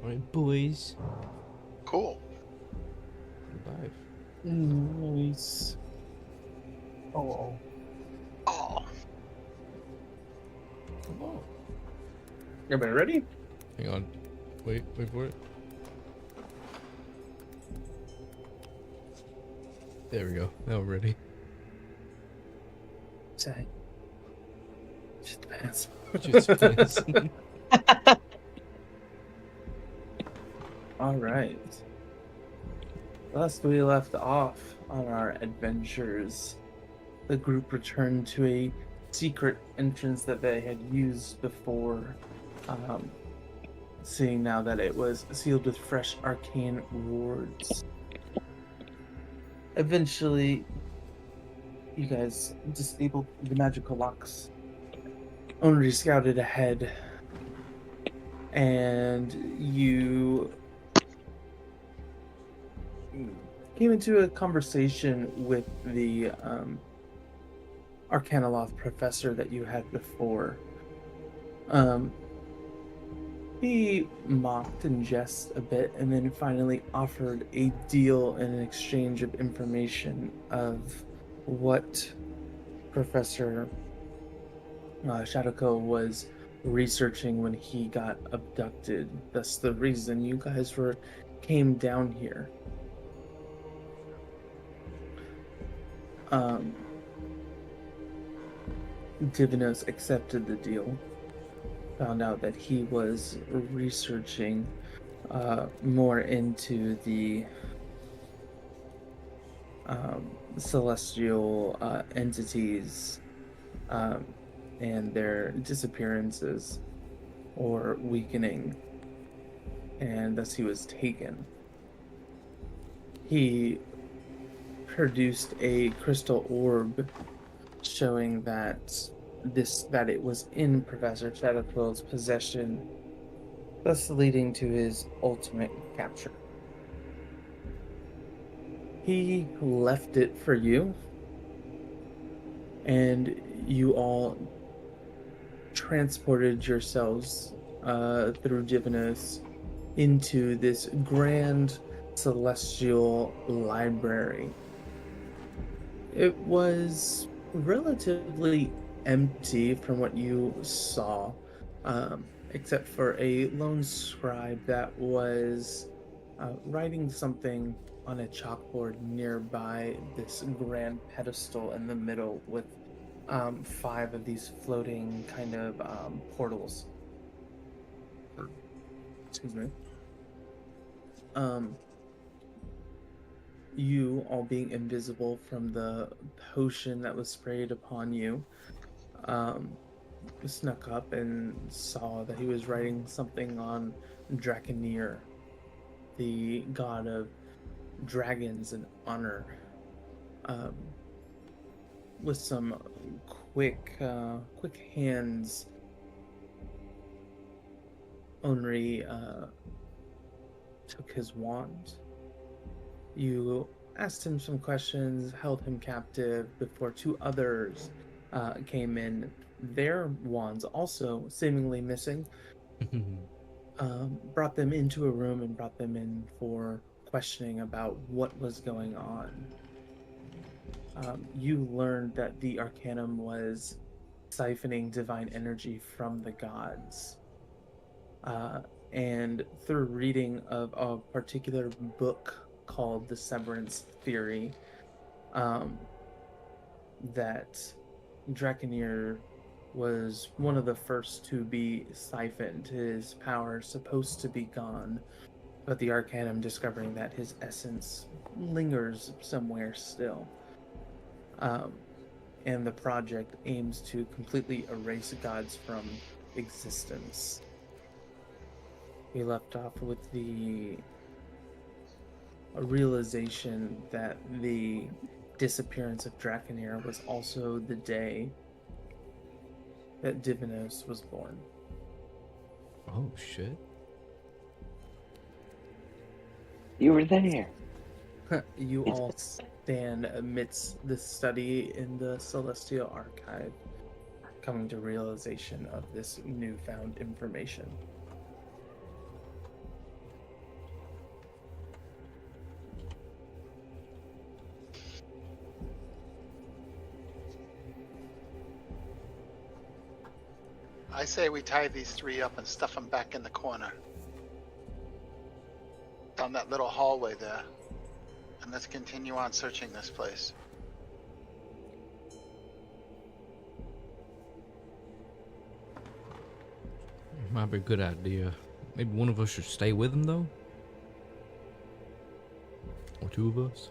Alright, boys. Cool. Bye. Nice. Oh. Oh, Come on. Everybody ready? Hang on. Wait for it. There we go. Now we're ready. Say. Shit the pants. Just pants. All right. Last we left off on our adventures, the group returned to a secret entrance that they had used before, seeing now that it was sealed with fresh arcane wards. Eventually, you guys disabled the magical locks. Only scouted ahead, and you came into a conversation with the Arcanoloth professor that you had before. He mocked and jested a bit, and then finally offered a deal in an exchange of information of what Professor Shadowquill was researching when he got abducted. That's the reason you guys came down here. Divinos accepted the deal. Found out that he was researching more into the celestial entities and their disappearances or weakening, and thus he was taken. He produced a crystal orb showing that it was in Professor Shadowquill's possession, thus leading to his ultimate capture. He left it for you, and you all transported yourselves through Divinos into this grand celestial library. It was relatively empty from what you saw, except for a lone scribe that was writing something on a chalkboard nearby this grand pedestal in the middle with 5 of these floating kind of portals. Excuse me. You, all being invisible from the potion that was sprayed upon you, snuck up and saw that he was writing something on Draconir, the god of dragons and honor, with some quick hands. Onri took his wand. You asked him some questions, held him captive before 2 others came in, their wands also seemingly missing. Brought them into a room and brought them in for questioning about what was going on. You learned that the arcanum was siphoning divine energy from the gods. And through reading of a particular book called the Severance Theory, that Draconir was one of the first to be siphoned, his power supposed to be gone, but the Arcanum discovering that his essence lingers somewhere still. And the project aims to completely erase gods from existence. We left off with the realization that the disappearance of Draconir was also the day that Divinos was born. Oh, shit. You were there. You all stand amidst the study in the Celestial Archive, coming to realization of this newfound information. I say we tie these 3 up and stuff them back in the corner. Down that little hallway there. And let's continue on searching this place. Might be a good idea. Maybe one of us should stay with him though, or 2 of us.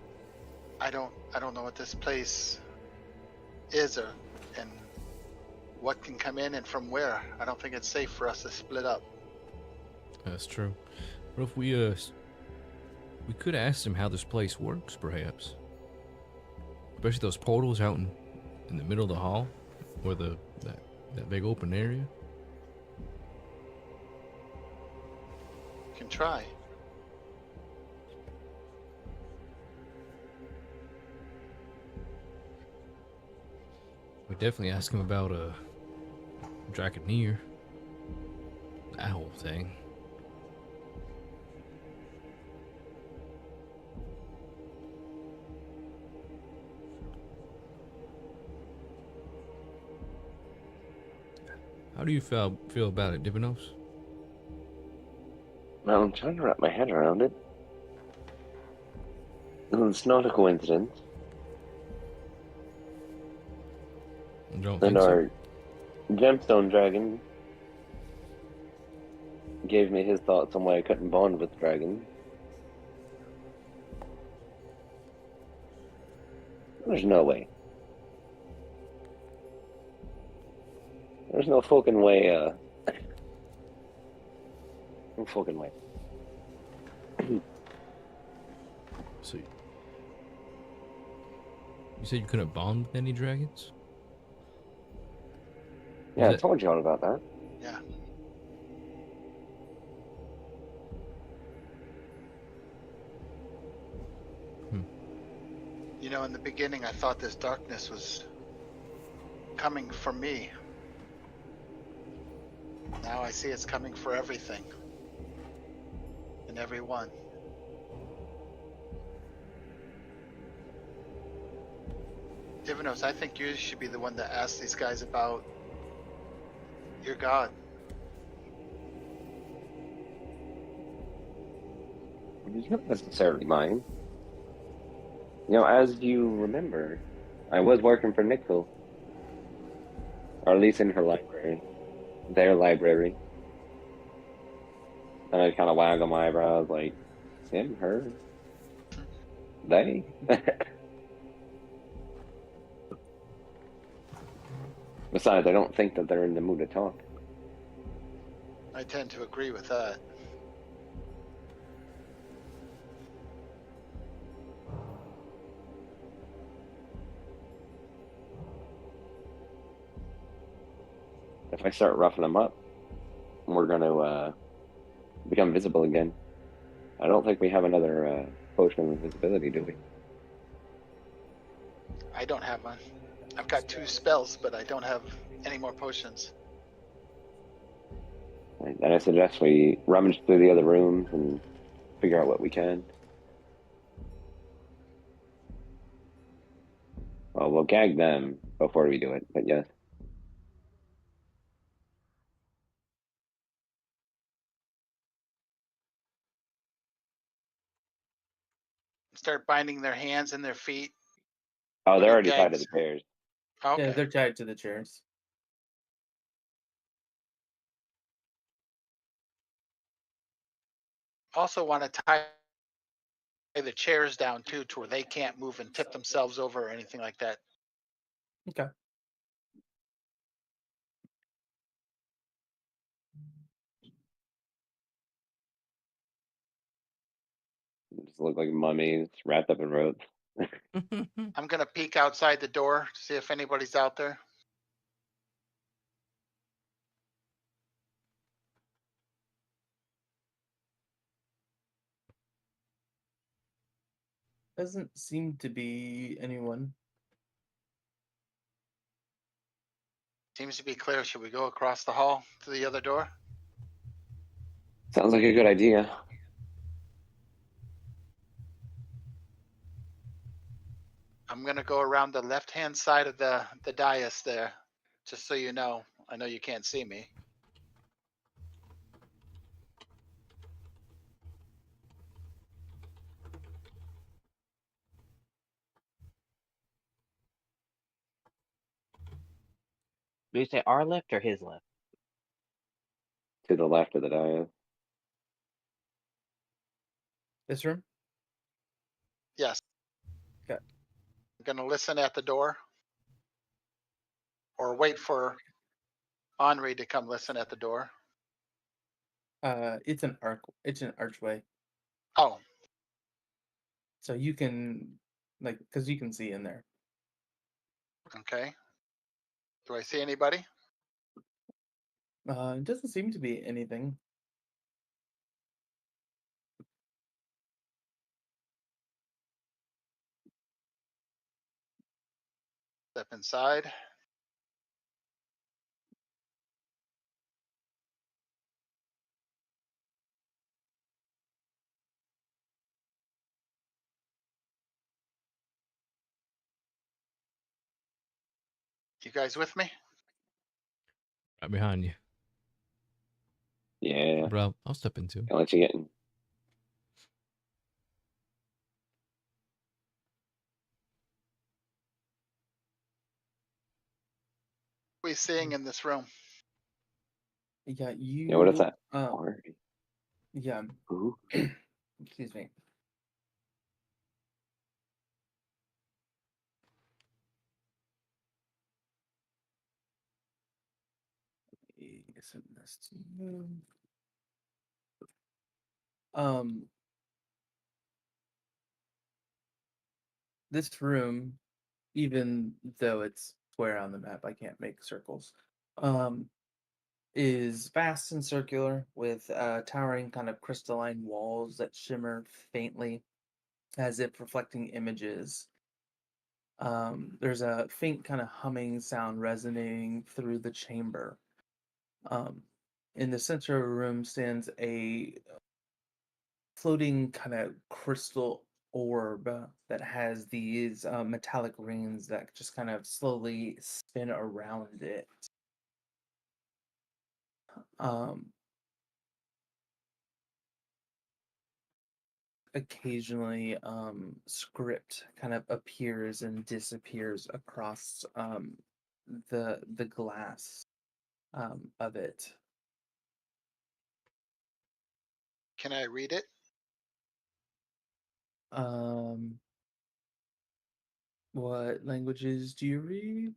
I don't know what this place is and what can come in and from where. I don't think it's safe for us to split up. That's true. What if we could ask him how this place works, perhaps? Especially those portals out in the middle of the hall, or that big open area. Can try. We definitely ask him about Draconeer. That whole thing. How do you feel about it, Divinos? Well, I'm trying to wrap my head around it. It's not a coincidence. I don't And think so. our gemstone dragon gave me his thoughts on why I couldn't bond with dragons. There's no way. There's no fucking way, no fucking way. So you said you couldn't bond with any dragons? Yeah, I Is it- told you all about that. Yeah. You know, in the beginning, I thought this darkness was coming for me. Now I see it's coming for everything and everyone. Divinos, I think you should be the one to ask these guys about your god. It's not necessarily mine. You know, as you remember, I was working for Nickel. Or at least in her library. Their library. And I kind of waggle my eyebrows like, him, her, they? Besides, I don't think that they're in the mood to talk. I tend to agree with that. If I start roughing them up, we're going to become visible again. I don't think we have another potion of invisibility, do we? I don't have one. I've got 2 spells, but I don't have any more potions. And I suggest we rummage through the other rooms and figure out what we can. Well, we'll gag them before we do it, but yes. Start binding their hands and their feet. Oh, they're Putting already tied to gags. the chairs. Okay. Yeah, they're tied to the chairs. Also want to tie the chairs down too, to where they can't move and tip themselves over or anything like that. Okay. Just look like mummies wrapped up in ropes. I'm gonna peek outside the door to see if anybody's out there. Doesn't seem to be anyone. Seems to be clear. Should we go across the hall to the other door? Sounds like a good idea. I'm gonna go around the left-hand side of the dais there, just so you know. I know you can't see me. Do you say our left or his left? To the left of the dais. This room? Yes. Okay. I'm gonna listen at the door. Or wait for Henri to come listen at the door. It's an archway. Oh, So you can, like, because you can see in there. okay. Do I see anybody? It doesn't seem to be anything. Step inside. You guys with me? Right behind you. Yeah. Bro, I'll step in too. I'll let you get in. What are we seeing in this room? Yeah, you. Yeah, what is that? Um, Party. yeah. Ooh. Excuse me. Send this to you. This room, even though it's square on the map, I can't make circles. Is vast and circular with towering kind of crystalline walls that shimmer faintly as if reflecting images. There's a faint kind of humming sound resonating through the chamber. In the center of the room stands a floating kind of crystal orb that has these metallic rings that just kind of slowly spin around it. Um, Occasionally, script kind of appears and disappears across the glass of it. Can I read it? Um, what languages do you read?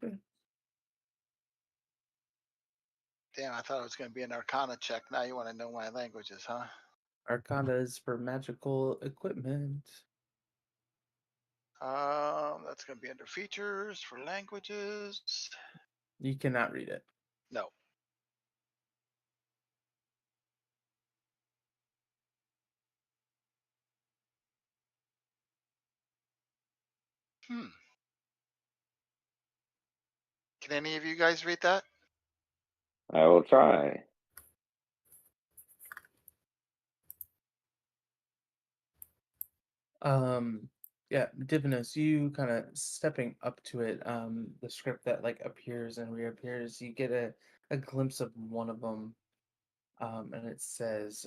Damn, I thought it was gonna be an Arcana check. Now you want to know my languages, huh? Arcana is for magical equipment. That's gonna be under features for languages. You cannot read it. No. Hmm. Can any of you guys read that? I will try. Yeah, Divinos, you kind of stepping up to it, the script that like appears and reappears, you get a glimpse of one of them, and it says,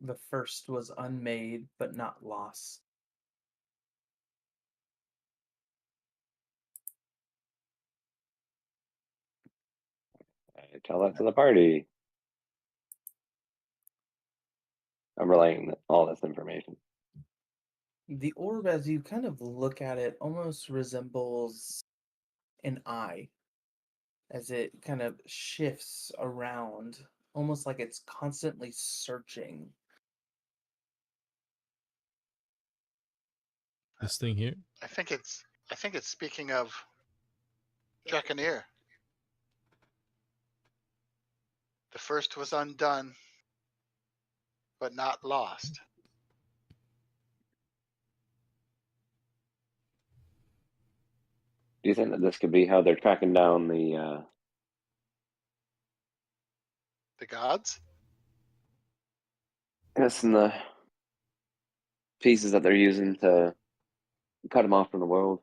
the first was unmade but not lost. I tell that to the party. I'm relaying all this information. The orb, as you kind of look at it, almost resembles an eye, as it kind of shifts around, almost like it's constantly searching. This thing here? I think it's speaking of Draconeer. The first was undone, but not lost. Do you think that this could be how they're tracking down the The gods? this and the pieces that they're using to cut them off from the world?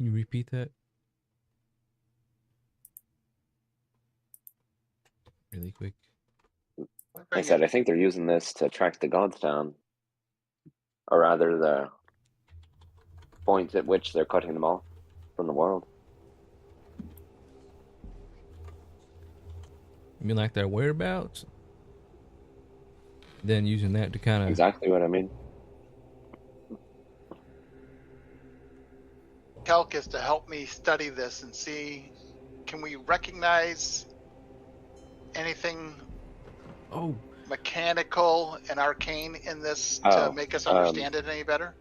Can you repeat that? Really quick. I said I think they're using this to track the gods down, or rather, the point at which they're cutting them off from the world. You mean like their whereabouts? Then using that to kind of... Exactly what I mean. Calcus to help me study this and see, can we recognize anything Oh, mechanical and arcane in this Oh, to make us understand it any better?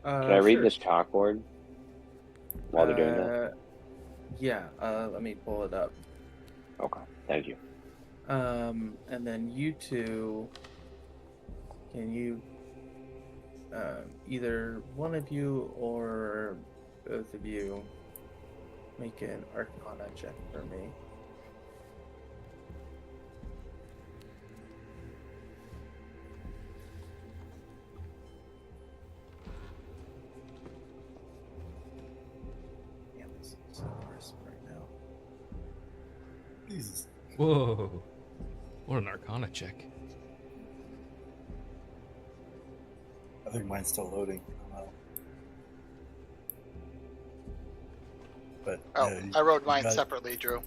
Can I read Sure. this chalkboard while they're doing that? Yeah, let me pull it up. Okay, thank you. And then you two, can you, either one of you or both of you, make an Arcana check for me? Damn, this is so crisp right now. Jesus. whoa. What an Arcana check. I think mine's still loading. I don't know. But Oh, yeah, I wrote you mine got- separately, Drew.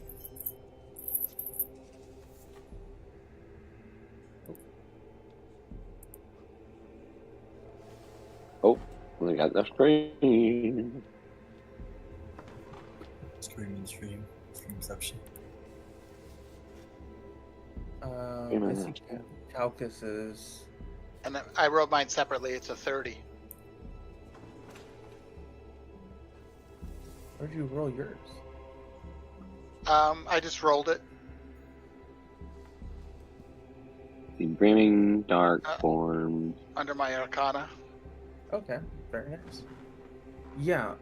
Oh, we got the screen. Streamception. I minutes, think yeah. Calcus is. And I wrote mine separately. It's a 30. Where'd you roll yours? I just rolled it. The brimming dark Uh, forms. Under my Arcana. Okay, very nice. Yeah,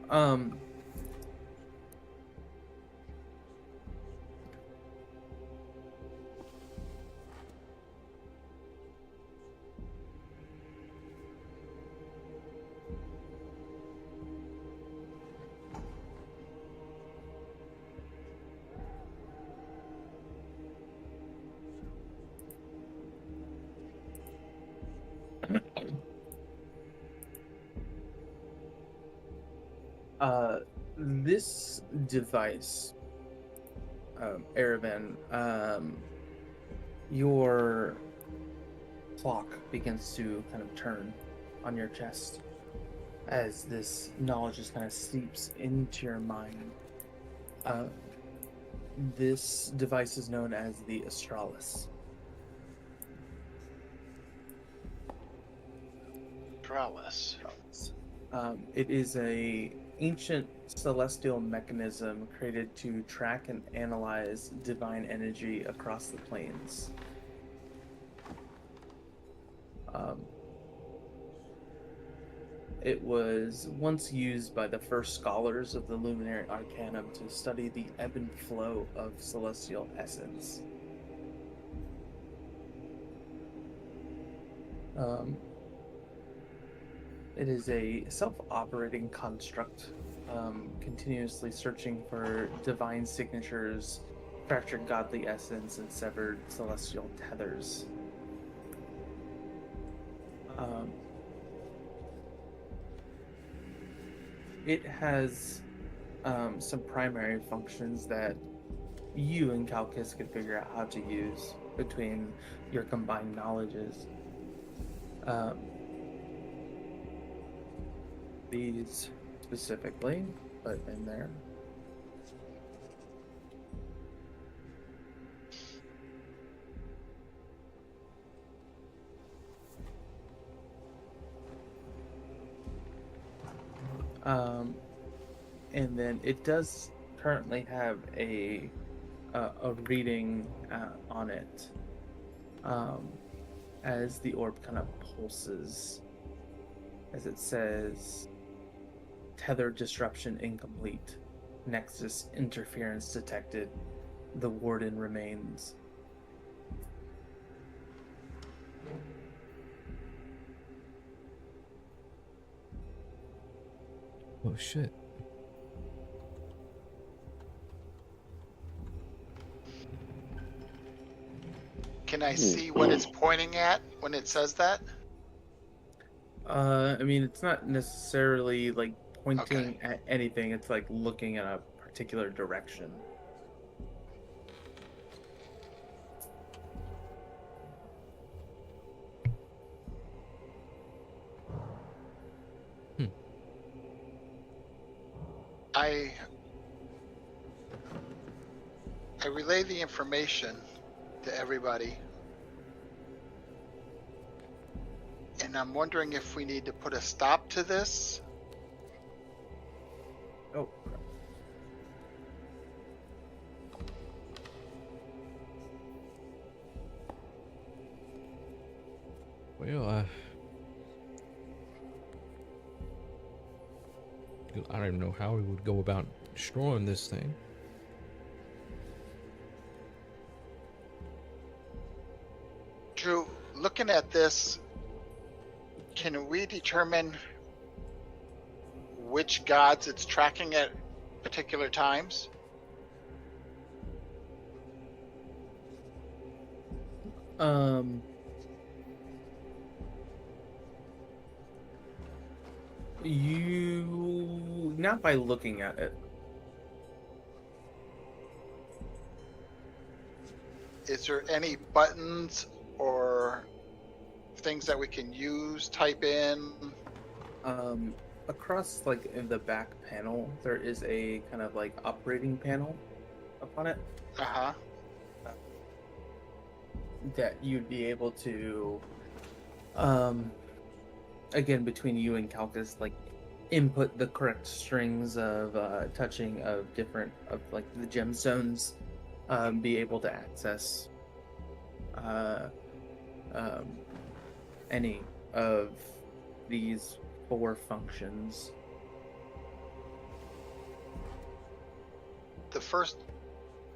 this device, Aravan, your clock begins to kind of turn on your chest as this knowledge just kind of seeps into your mind. This device is known as the Astralis. Trellis. It is a ancient celestial mechanism created to track and analyze divine energy across the planes. It was once used by the first scholars of the luminary arcanum to study the ebb and flow of celestial essence. It is a self-operating construct, continuously searching for divine signatures, fractured godly essence, and severed celestial tethers. It has some primary functions that you and Calcus could figure out how to use between your combined knowledges. These specifically, put in there. And then it does currently have a reading on it as the orb kind of pulses, as it says, tether disruption incomplete, nexus interference detected, the warden remains. Oh shit. Can I see what it's pointing at when it says that? I mean, it's not necessarily like pointing Okay. at anything. It's like looking in a particular direction. Hmm. I relay the information to everybody. And I'm wondering if we need to put a stop to this. Oh, Well, I don't even know how we would go about destroying this thing. Drew, looking at this, can we determine which gods it's tracking at particular times? You not by looking at it. Is there any buttons or things that we can use, type in? Across like in the back panel, there is a kind of like operating panel upon it Uh-huh. that you'd be able to, again, between you and Calcus, like input the correct strings of touching of different of like the gemstones, be able to access any of these 4 functions. The first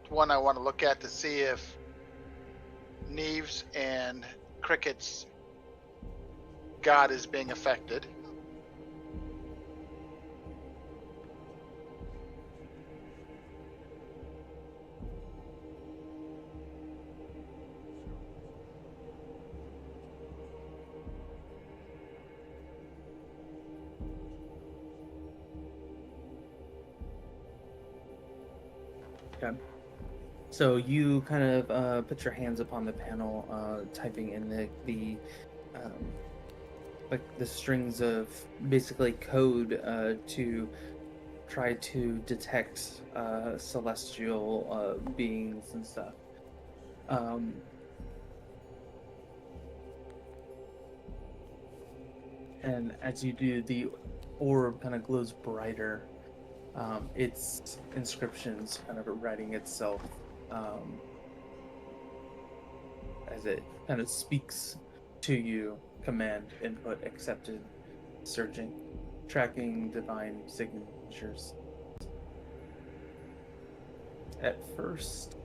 one I want to look at to see if Neeve's and Cricket's god is being affected. Okay. So you kind of put your hands upon the panel, typing in like the strings of basically code to try to detect celestial beings and stuff. And as you do, the orb kind of glows brighter. Its inscriptions kind of writing itself as it kind of speaks to you. Command, input, accepted, searching, tracking divine signatures. At first,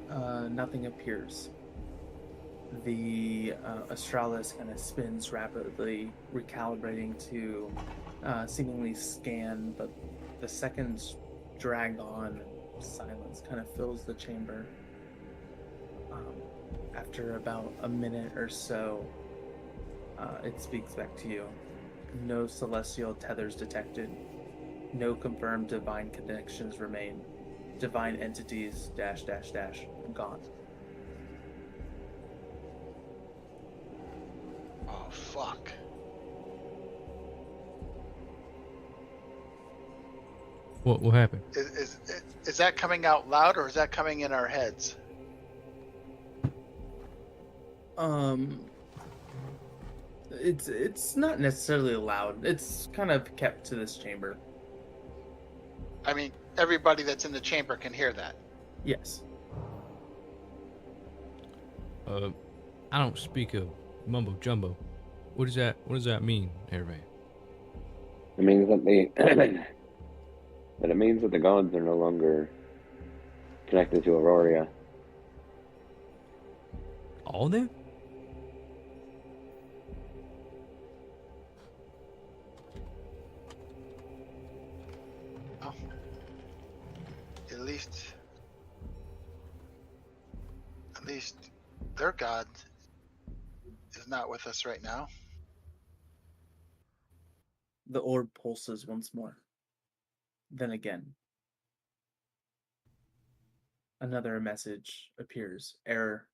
nothing appears. The Astralis kind of spins rapidly, recalibrating to seemingly scan, but the seconds drag on. Silence kind of fills the chamber. After about a minute or so, it speaks back to you. No celestial tethers detected. No confirmed divine connections remain. Divine entities ... gone. Oh, fuck. What happened? Is that coming out loud or is that coming in our heads? It's not necessarily loud. It's kind of kept to this chamber. I mean, everybody that's in the chamber can hear that. Yes. I don't speak of mumbo jumbo. What does that mean, everybody? It means that it means that the gods are no longer connected to Aurora. All of them? Oh. At least their god is not with us right now. The orb pulses once more. Then again, another message appears. Error.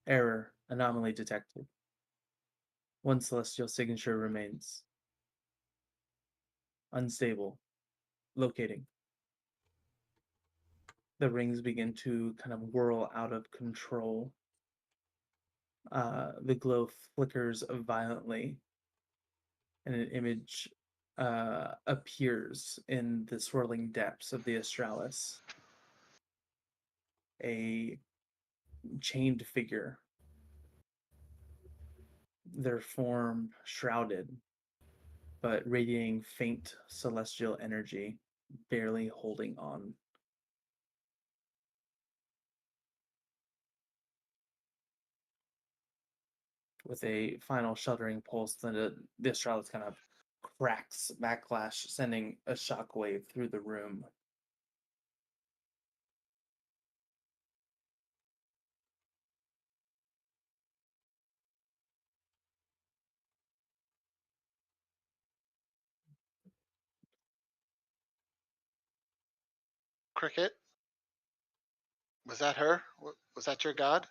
Error. Anomaly detected. One celestial signature remains. Unstable. Locating. The rings begin to kind of whirl out of control. The glow flickers violently, and an image appears in the swirling depths of the Australis. A chained figure, their form shrouded, but radiating faint celestial energy, barely holding on. With a final shuddering pulse, the Australis kind of cracks backlash, sending a shockwave through the room. Cricket, was that her? Was that your god?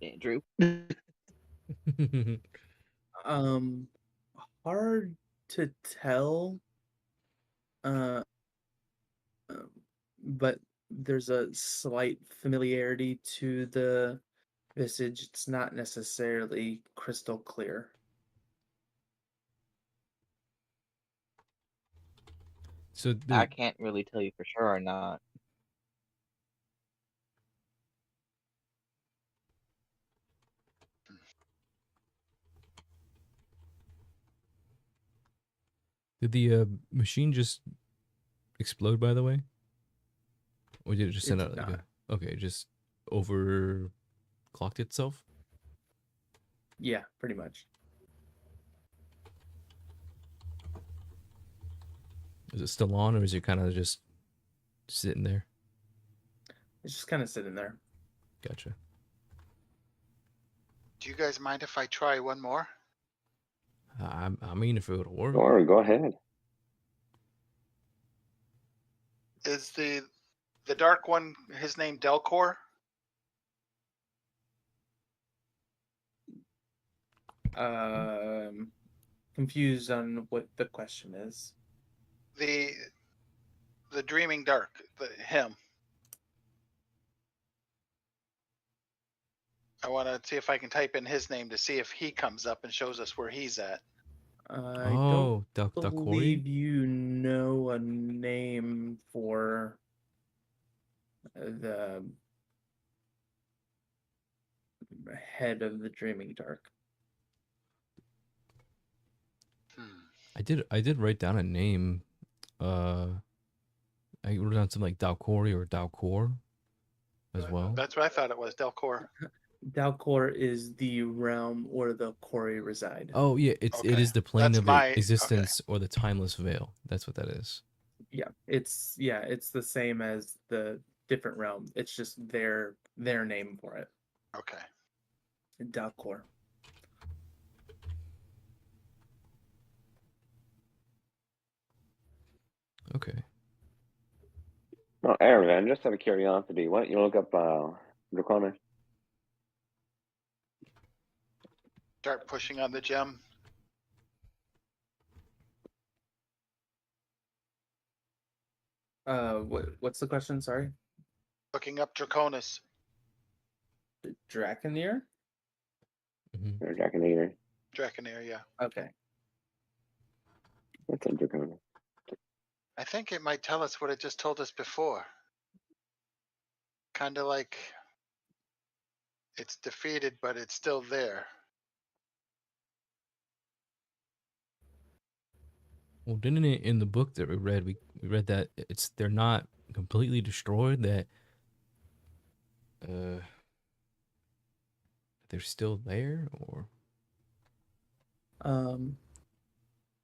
Andrew. Um, Hard to tell. Uh, but there's a slight familiarity to the visage. It's not necessarily crystal clear. So I can't really tell you for sure or not. did the machine just explode, by the way? Or did it just send It out did like not. a... Okay, just overclocked itself? Yeah, pretty much. Is it still on, or is it kind of just sitting there? It's just kind of sitting there. Gotcha. Do you guys mind if I try one more? I mean, if it would work. Or go ahead. Is the dark one his name Delcor? Confused on what the question is. The dreaming dark, him. I want to see if I can type in his name to see if he comes up and shows us where he's at. I don't Oh, Dalkori? believe you know a name for the head of the Dreaming Dark. I did write down a name. I wrote down something like Dalkori or Dalkor as well. That's what I thought it was, Delcor. Dalcor is the realm where the Quarry reside. Oh yeah, it Okay. is the plane That's of my- existence or the timeless veil. That's what that is. Yeah, it's the same as the different realm. It's just their name for it. Okay. Dalcor. Okay. No, Aaron, just out of curiosity, why don't you look up Draconis? Start pushing on the gem. What's the question? Sorry. Looking up Draconis. Draconeer? Mm-hmm. Or Draconator? Draconair, yeah. Okay. That's a Draconis. I think it might tell us what it just told us before. Kind of like it's defeated, but it's still there. Well, didn't it in the book that we read? We read that they're not completely destroyed. That they're still there, or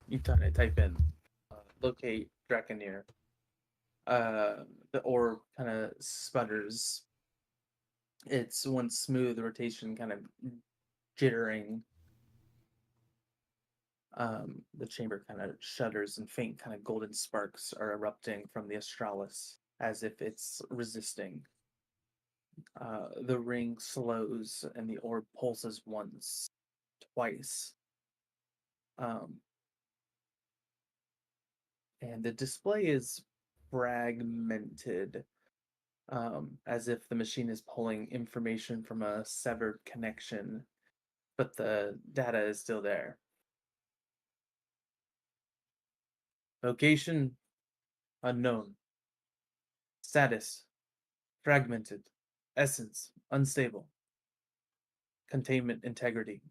You try to type in locate Draconeer. The orb kind of sputters. Its once smooth rotation kind of jittering. The chamber kind of shudders and faint kind of golden sparks are erupting from the Astralis as if it's resisting. The ring slows and the orb pulses once, twice. And the display is fragmented, as if the machine is pulling information from a severed connection, but the data is still there. Location unknown. Status fragmented. Essence unstable. Containment integrity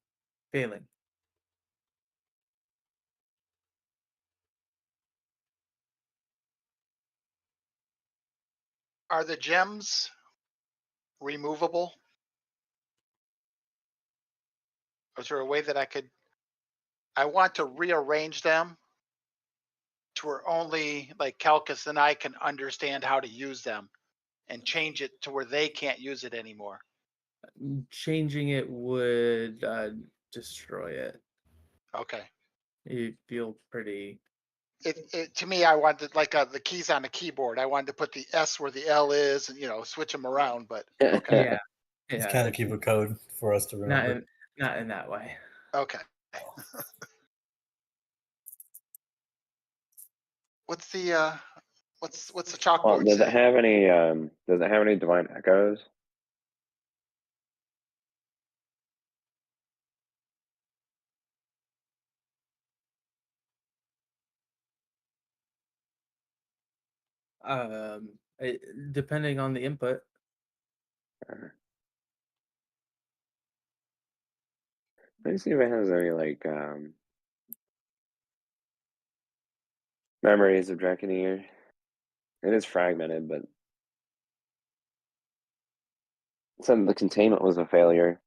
failing. Are the gems removable? Is there a way that I want to rearrange them to where only like Calcus and I can understand how to use them and change it to where they can't use it anymore. Changing it would destroy it. Okay. You feel pretty. It to me, I wanted like the keys on a keyboard. I wanted to put the S where the L is, and switch them around. But okay, Yeah, It's yeah. kind of keep a code for us to Not remember. not in that way. okay. What's the what's the Well, chalkboard does it say? have any? Does it have any divine echoes? Depending on the input. Let me see if it has any like memories of Draconeer. It is fragmented, but it said the containment was a failure.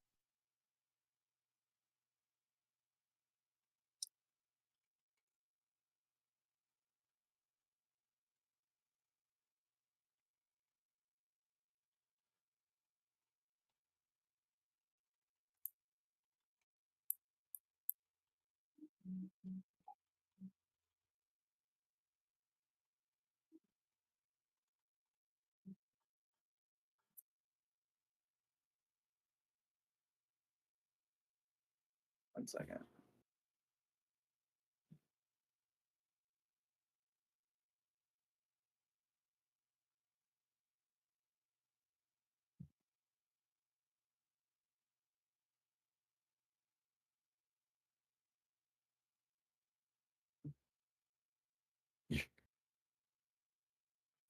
One second.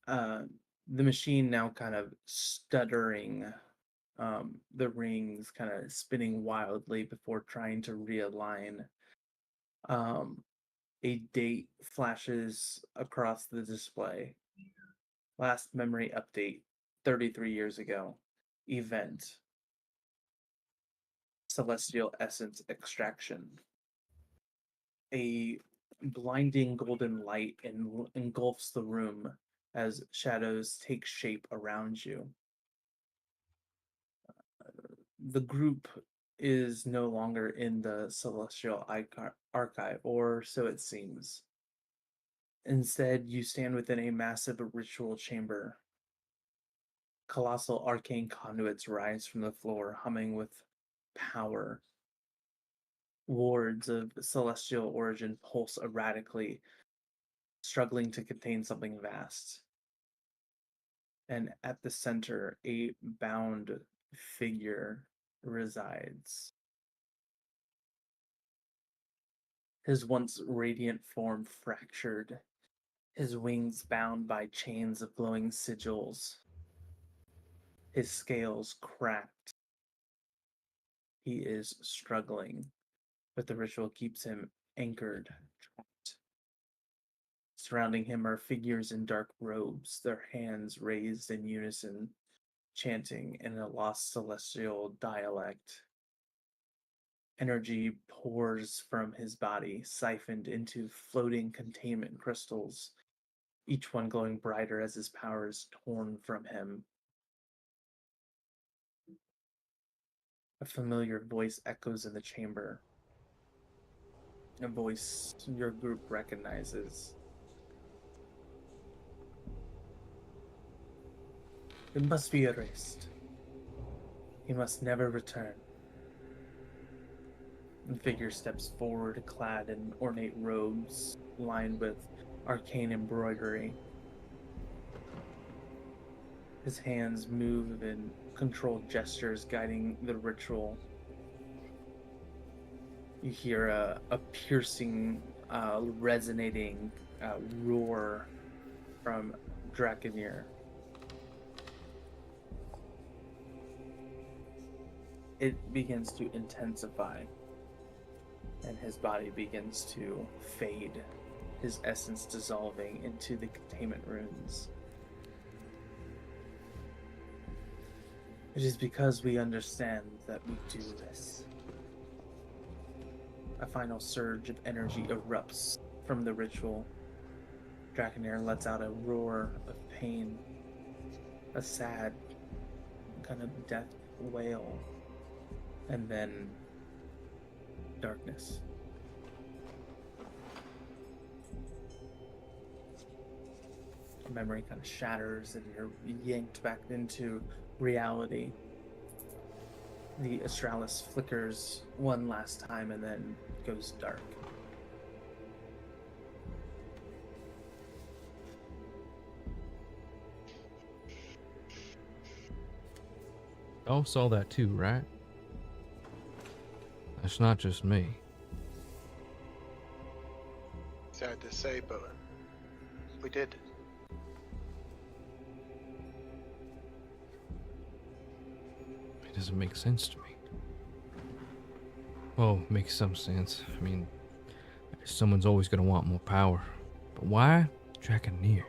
The machine now kind of stuttering, the rings kind of spinning wildly before trying to realign. A date flashes across the display. Last memory update 33 years ago. Event Celestial Essence Extraction. A blinding golden light engulfs the room as shadows take shape around you. The group is no longer in the Celestial Archive, or so it seems. Instead, you stand within a massive ritual chamber. Colossal arcane conduits rise from the floor, humming with power. Wards of celestial origin pulse erratically, struggling to contain something vast. And at the center, a bound figure resides. His once radiant form fractured, his wings bound by chains of glowing sigils, his scales cracked. He is struggling, but the ritual keeps him anchored, trapped. Surrounding him are figures in dark robes, their hands raised in unison, chanting in a lost celestial dialect. Energy pours from his body, siphoned into floating containment crystals, each one glowing brighter as his power is torn from him. A familiar voice echoes in the chamber. A voice your group recognizes. It must be erased. He must never return. The figure steps forward, clad in ornate robes lined with arcane embroidery. His hands move in controlled gestures, guiding the ritual. You hear a piercing, resonating roar from Draconir. It begins to intensify, and his body begins to fade, his essence dissolving into the containment runes. It is because we understand that we do this. A final surge of energy erupts from the ritual. Draconir lets out a roar of pain, a sad kind of death wail, and then darkness. Memory kind of shatters and you're yanked back into reality. The Astralis flickers one last time and then goes dark. Y'all saw that too, right? That's not just me. Sad to say, but we did. It doesn't make sense to me. Well, it makes some sense. I mean, someone's always gonna want more power. But why Draconir?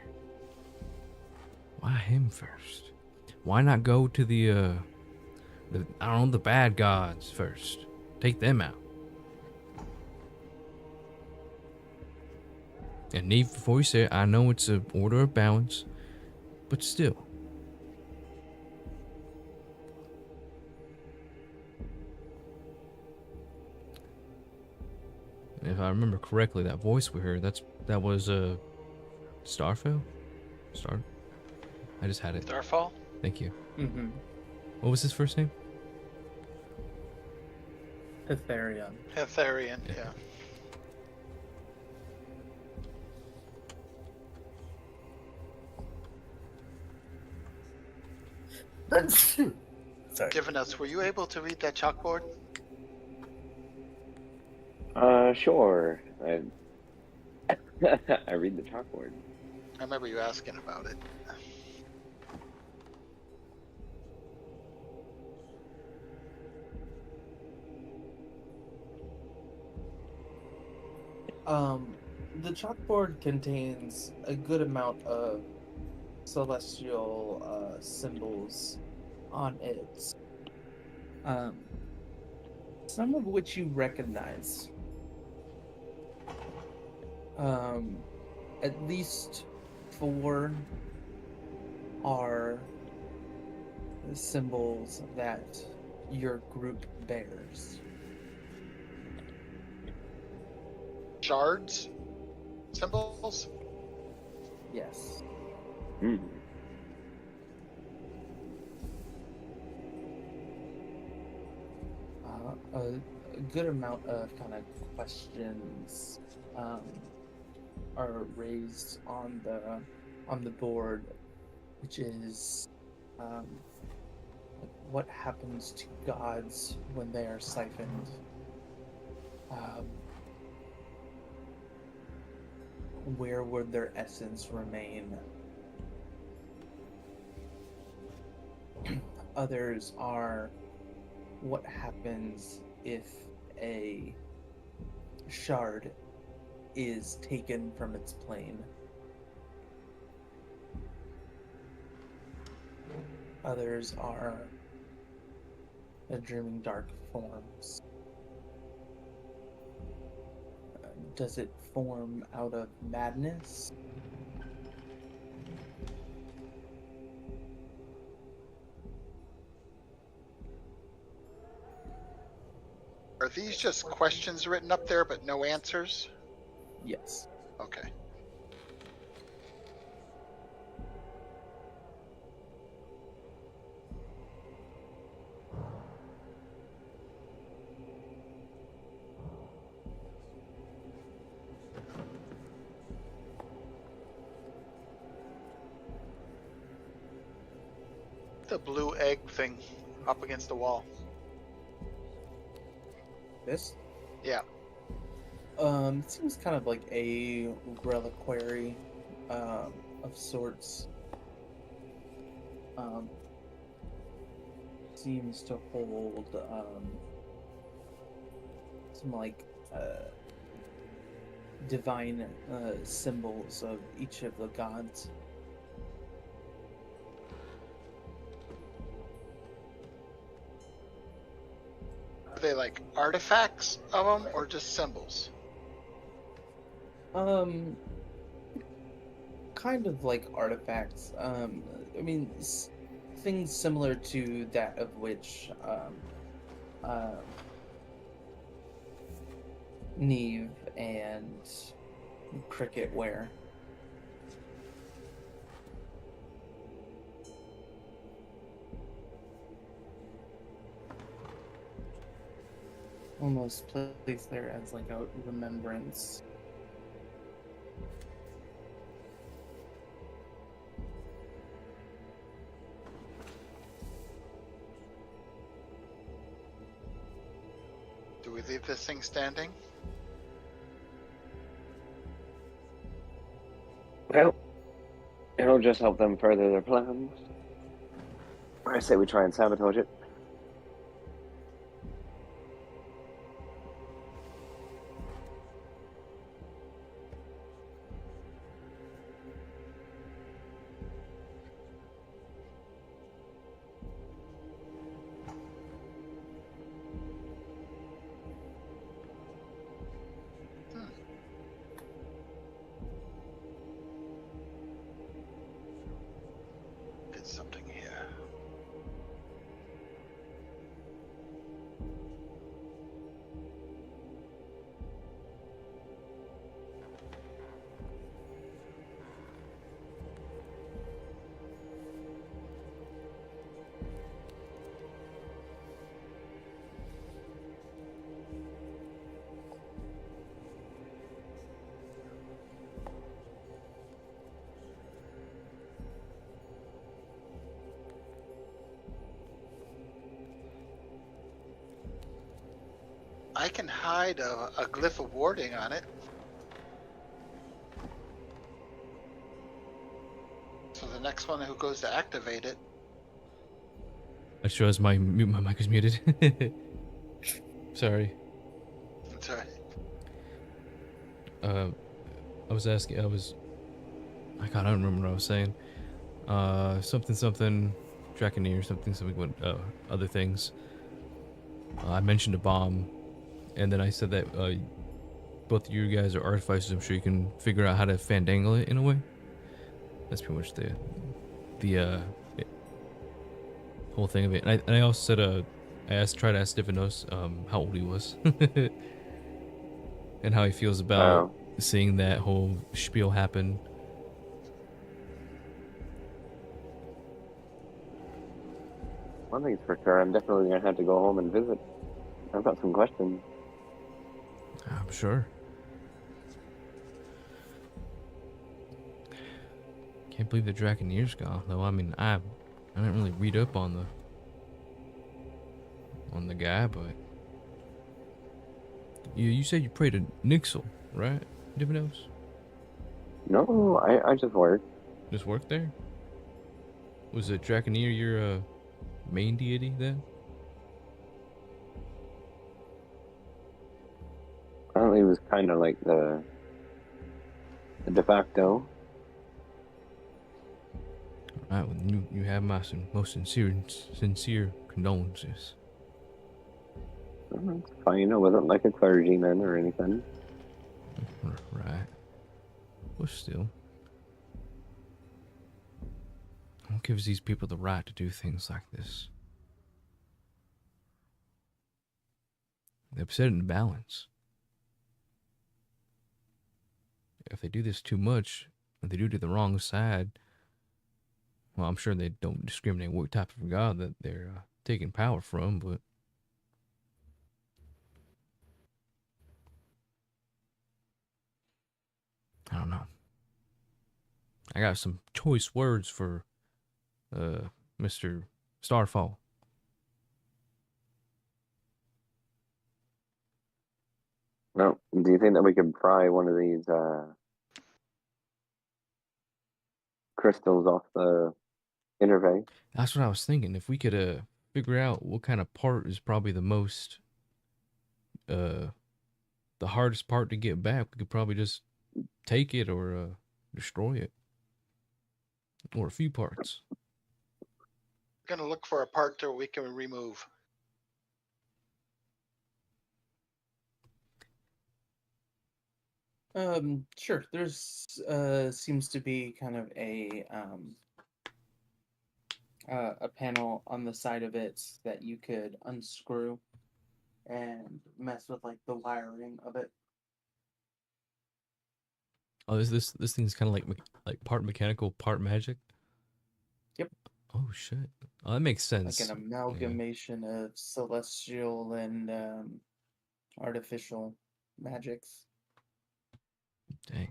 Why him first? Why not go to the I don't know, the bad gods first? Take them out. And Neeve, before you say it, I know it's an order of balance, but still. If I remember correctly, that voice we heard, that was Starfall? I just had it. Starfall? Thank you. Mm-hmm. What was his first name? Etherion. Etherian, yeah. Sorry. Divinos, were you able to read that chalkboard? Sure. I read the chalkboard. I remember you asking about it. The chalkboard contains a good amount of celestial symbols on it. Some of which you recognize. At least 4 are symbols that your group bears. Shards? Symbols? Yes. Hmm. A good amount of kind of questions are raised on the board, which is like what happens to gods when they are siphoned. Where would their essence remain? Others are what happens if a shard is taken from its plane. Others are the dreaming dark forms. Does it form out of madness? Are these just questions written up there but no answers? Yes. Okay. The blue egg thing up against the wall. This Yeah. it seems kind of like a reliquary of sorts. Seems to hold some like divine symbols of each of the gods. Are they like artifacts of them or just symbols? Kind of like artifacts. I mean, things similar to that of which Neeve and Cricket wear. Almost placed there as like a remembrance. Do we leave this thing standing? Well, it'll just help them further their plans. I say we try and sabotage it. Get something here. I can hide a glyph of warding on it. So the next one who goes to activate it. I just realized my mic is muted. Sorry. That's all right. I was asking. I don't remember what I was saying. Something. Draconeer, something. What? Other things. I mentioned a bomb, and then I said that both of you guys are artificers. I'm sure you can figure out how to fandangle it in a way. That's pretty much the whole thing of it. And I also said tried to ask Divinos how old he was and how he feels about seeing that whole spiel happen. One thing's for sure, I'm definitely gonna have to go home and visit. I've got some questions. I'm sure. Can't believe the Draconeer's gone, though. I mean, I didn't really read up on the guy, but you said you prayed to Nixel, right, Divinos? No, I just work. Just work there? Was it Draconeer your main deity then? Well, he was kind of like the de facto. Alright, well, you have my most sincere condolences. It's fine. I wasn't like a clergyman or anything. Right. Well, still. What gives these people the right to do things like this? They upset it in balance. If they do this too much, if they do it to the wrong side, well, I'm sure they don't discriminate what type of god that they're taking power from, but I don't know. I got some choice words for Mr. Starfall. Well, do you think that we could pry one of these crystals off the interface? That's what I was thinking. If we could figure out what kind of part is probably the most the hardest part to get back, we could probably just take it or destroy it. Or a few parts. Gonna look for a part that we can remove. Sure. There's seems to be kind of a panel on the side of it that you could unscrew and mess with like the wiring of it. Oh, this thing's kind of like part mechanical, part magic. Yep. Oh shit. Oh, that makes sense. Like an amalgamation of celestial and artificial magics. Dang.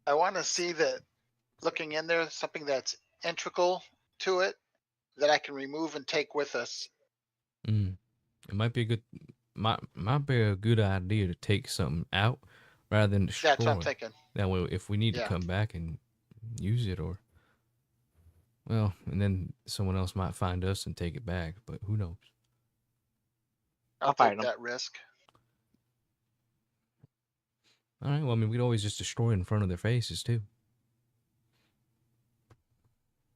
I want to see that looking in there, something that's integral to it that I can remove and take with us. It might be a good might be a good idea to take something out rather than destroy. That's what I'm thinking. That way, if we need to Yeah. come back and use it, or well, and then someone else might find us and take it back. But who knows? I'll fight take 'em. that risk. All right. Well, I mean, we'd always just destroy it in front of their faces too.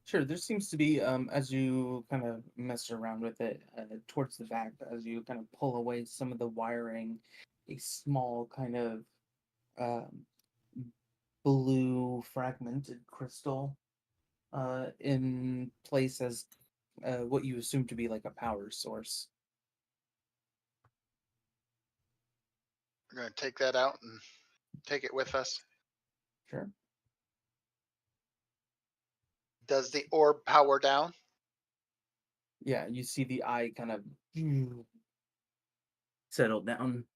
Sure, there seems to be, as you kind of mess around with it, towards the back, as you kind of pull away some of the wiring, a small kind of um, blue fragmented crystal in place as what you assume to be like a power source. We're gonna take that out and take it with us. Sure. Does the orb power down? Yeah, you see the eye kind of settle down.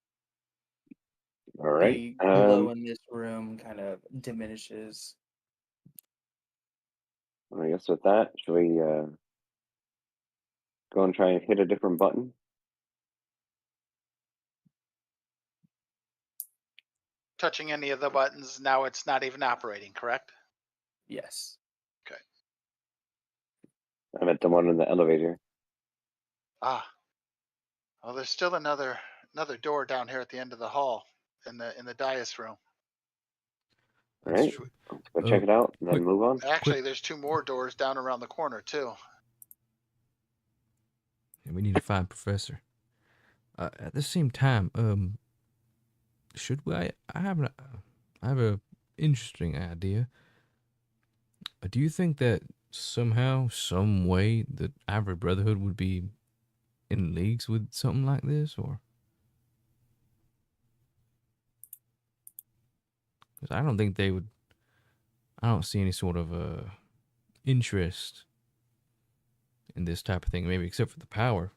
All right. The glow in this room kind of diminishes. I guess with that, should we go and try and hit a different button? Touching any of the buttons, now it's not even operating, correct? Yes. I meant the one in the elevator. Ah. Well, there's still another door down here at the end of the hall in the dais room. All right. Should Let's go check it out and then quick. move on. Actually, there's two more doors down around the corner too. And we need to find Professor. At the same time, should we? I have a interesting idea. Do you think that somehow, some way, the Ivory Brotherhood would be in leagues with something like this, or? Because I don't think they would. I don't see any sort of interest in this type of thing, maybe except for the power.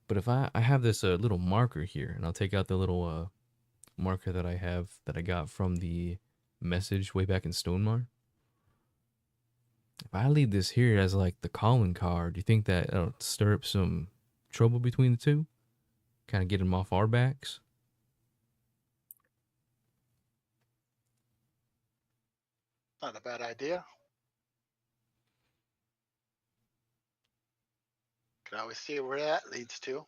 But if I have this little marker here, and I'll take out the little marker that I have that I got from the message way back in Stonemar. If I leave this here as like the calling card, do you think that it'll stir up some trouble between the two? Kind of get them off our backs? Not a bad idea. Can always see where that leads to.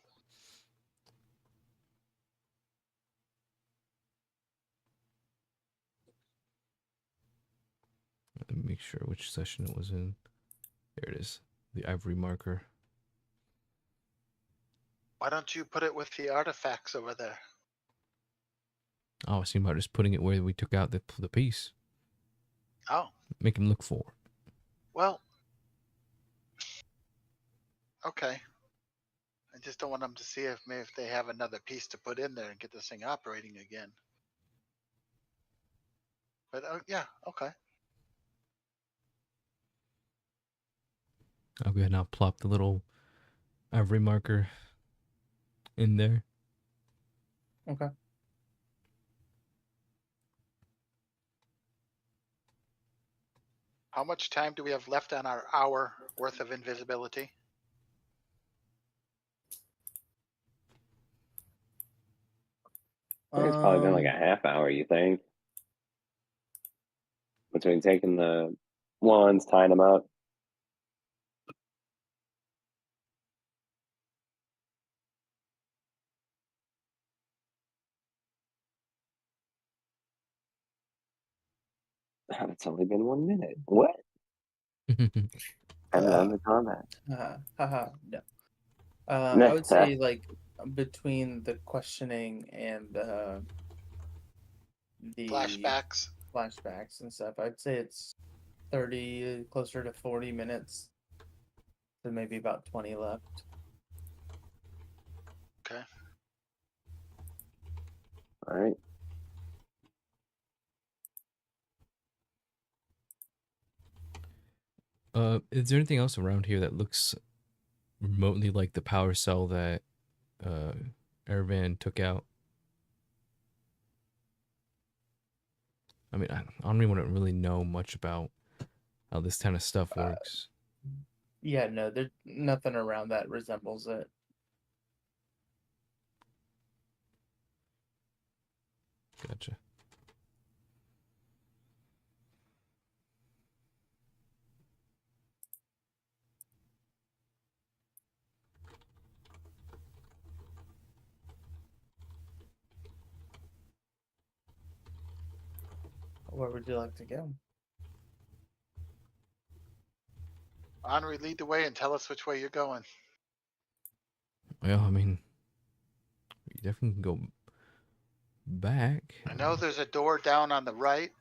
Let me make sure which session it was in. There it is. The ivory marker. Why don't you put it with the artifacts over there? Oh, I seem about just putting it where we took out the piece. Oh, Make him look for it. well. Okay. just don't want them to see if maybe if they have another piece to put in there and get this thing operating again. But yeah, okay. I'll go ahead and I'll plop the little ivory marker in there. Okay. How much time do we have left on our hour worth of invisibility? I think it's probably been like a half hour, you think? Between taking the wands, tying them up. It's only been 1 minute. What? I'm on the combat. Haha, no. I Nah, would say like between the questioning and the Flashbacks. flashbacks and stuff, I'd say it's 30, closer to 40 minutes. So maybe about 20 left. Okay. All right. Is there anything else around here that looks remotely like the power cell that Ervan took out? I mean, I don't even want to really know much about how this kind of stuff works. Yeah, no, there's nothing around that resembles it. Gotcha. Where would you like to go? Henri, lead the way and tell us which way you're going. Well, I mean, you definitely can go back. I know there's a door down on the right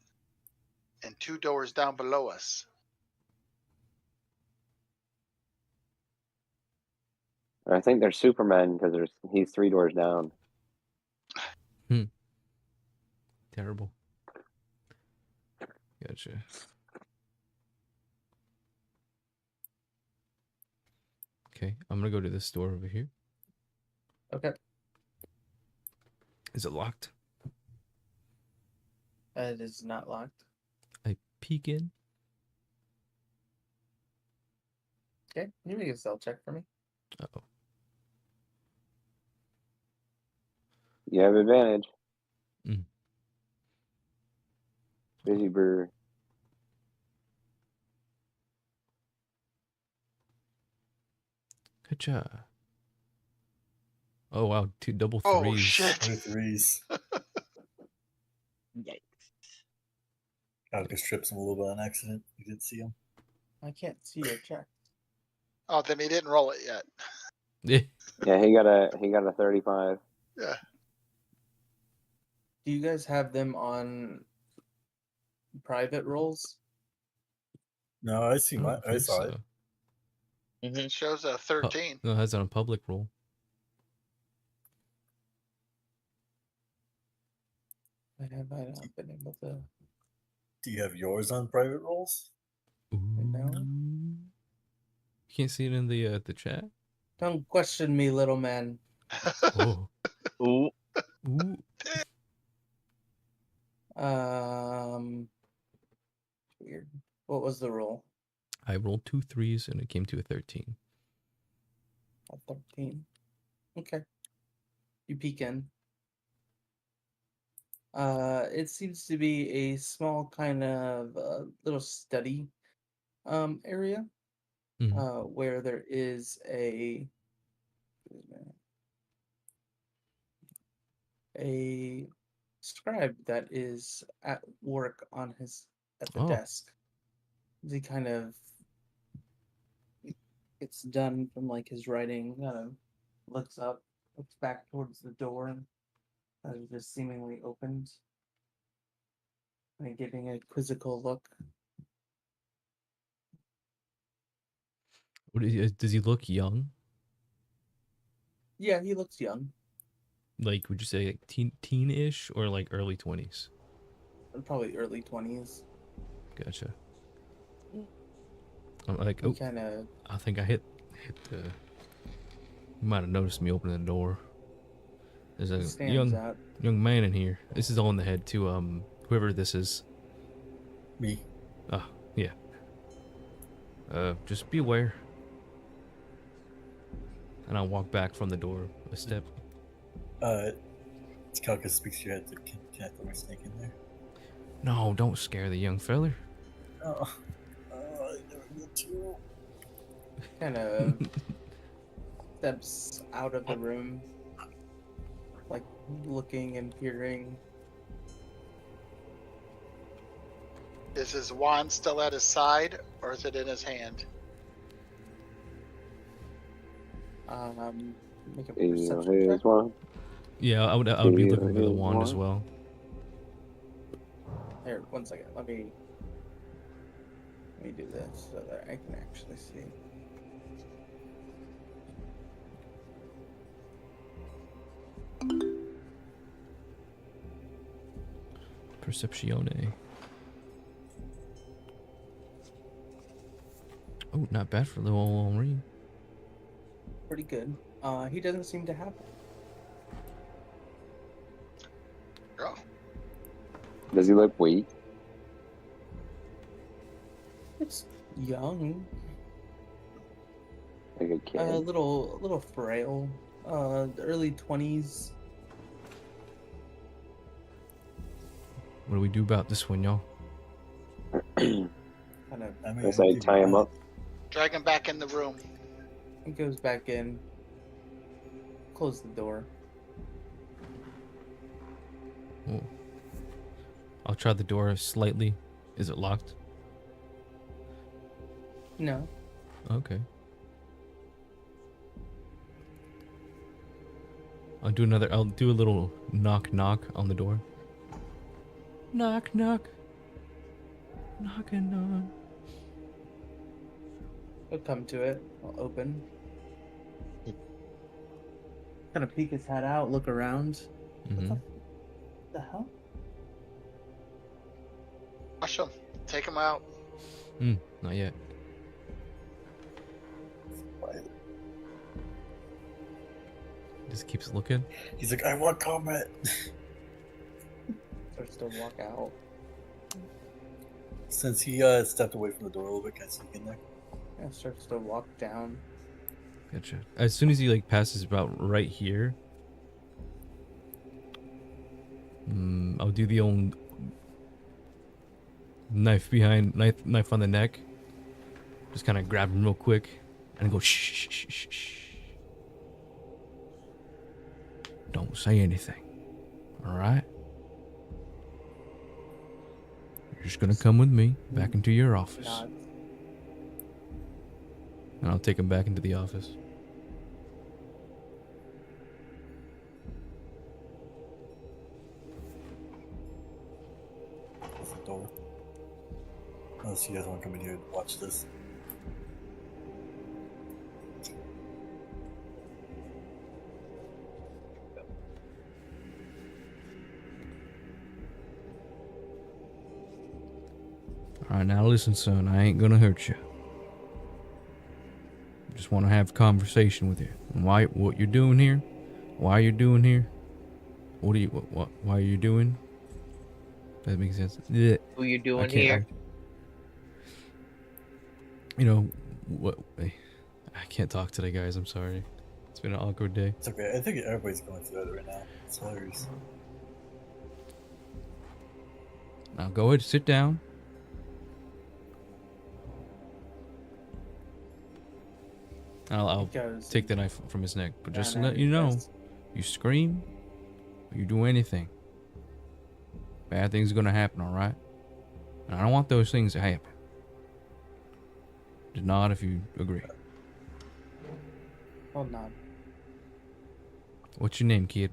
and 2 doors down below us. I think there's Superman because he's 3 doors down. Terrible. Gotcha. Okay, I'm gonna go to this door over here. Okay. Is it locked? It is not locked. I peek in. Okay, you make a stealth check for me. Uh-oh. You have advantage. Mm. Busy brewer. Gotcha. Oh wow, 2 double Oh, threes. shit. 23s. Yikes. Calcus trips him a little bit on accident. You didn't see him. I can't see your check. Oh, then he didn't roll it yet. Yeah. Yeah, he got a 35. Yeah. Do you guys have them on private rolls? No, I see I my. don't I think saw so. it. It shows a 13. No, that's on a public roll. I have not been able to. Do you have yours on private rolls? Ooh. No. You can't see it in the chat. Don't question me, little man. Oh. Ooh. Ooh. Weird. What was the roll? I rolled 2 threes and it came to a 13. A 13. Okay. You peek in. It seems to be a small kind of little study area where there is a scribe that is at work at the Oh. desk. He kind of gets done from like his writing, kind of looks up, looks back towards the door, and it just seemingly opened, and giving a quizzical look. Does he look young? Yeah, he looks young. Like, would you say like teen-ish or like early 20s? Probably early 20s. Gotcha. I'm like, He oh, kind of I think I hit the. You might have noticed me opening the door. There's a stands out. young man in here. This is all in the head too. Whoever this is. Me. Oh, yeah. Just be aware. And I'll walk back from the door a step. Calcus speaks to your head. Can I throw my snake in there? No, don't scare the young feller. Oh, I never meant to. Kind of steps out of the room, like looking and peering. Is his wand still at his side, or is it in his hand? Make a Feel perception his check. one. Yeah, I would be Feel looking for the his wand as one. well. Here, 1 second. Let me do this so that I can actually see. Perceptione. Oh, not bad for little old Henri. Pretty good. He doesn't seem to have it. Oh, Does he look weak? It's young, Like a kid? a little frail. Early 20s. What do we do about this one, y'all? Kind of. I mean, Guess I'll I give you tie him mine. up. drag him back in the room. He goes back in. Close the door. Oh. I'll try the door slightly. Is it locked? No. Okay. I'll do a little knock on the door. Knock knock. Knocking on. He'll come to it. I'll open. Kind of peek his head out, look around. Mm-hmm. What the hell? Rush him. Take him out. Not yet. Just keeps looking. He's like, I want combat. Starts to walk out. Since he stepped away from the door a little bit, can I sneak in there? Yeah, starts to walk down. Gotcha. As soon as he like passes about right here, I'll do the old knife on the neck. Just kind of grab him real quick and go shh, shh, shh, shh, shh. Don't say anything. All right. You're just gonna come with me back into your office, Nods. and I'll take him back into the office. Close the door. Unless you guys want to come in here and watch this. Alright, now listen, son. I ain't gonna hurt you. Just want to have a conversation with you. And what you're doing here? Why you're doing here? Why are you doing? That makes sense. Yeah, Who you doing can't- here? you know what? I can't talk today, guys. I'm sorry. It's been an awkward day. It's okay. I think everybody's going through it right now. It's hilarious. Now go ahead, sit down. I'll Goes take the knife from his neck, but just to down let at you his know, chest. you scream, or you do anything, bad things are gonna happen. All right, and I don't want those things to happen. Just nod if you agree. I'll nod. What's your name, kid?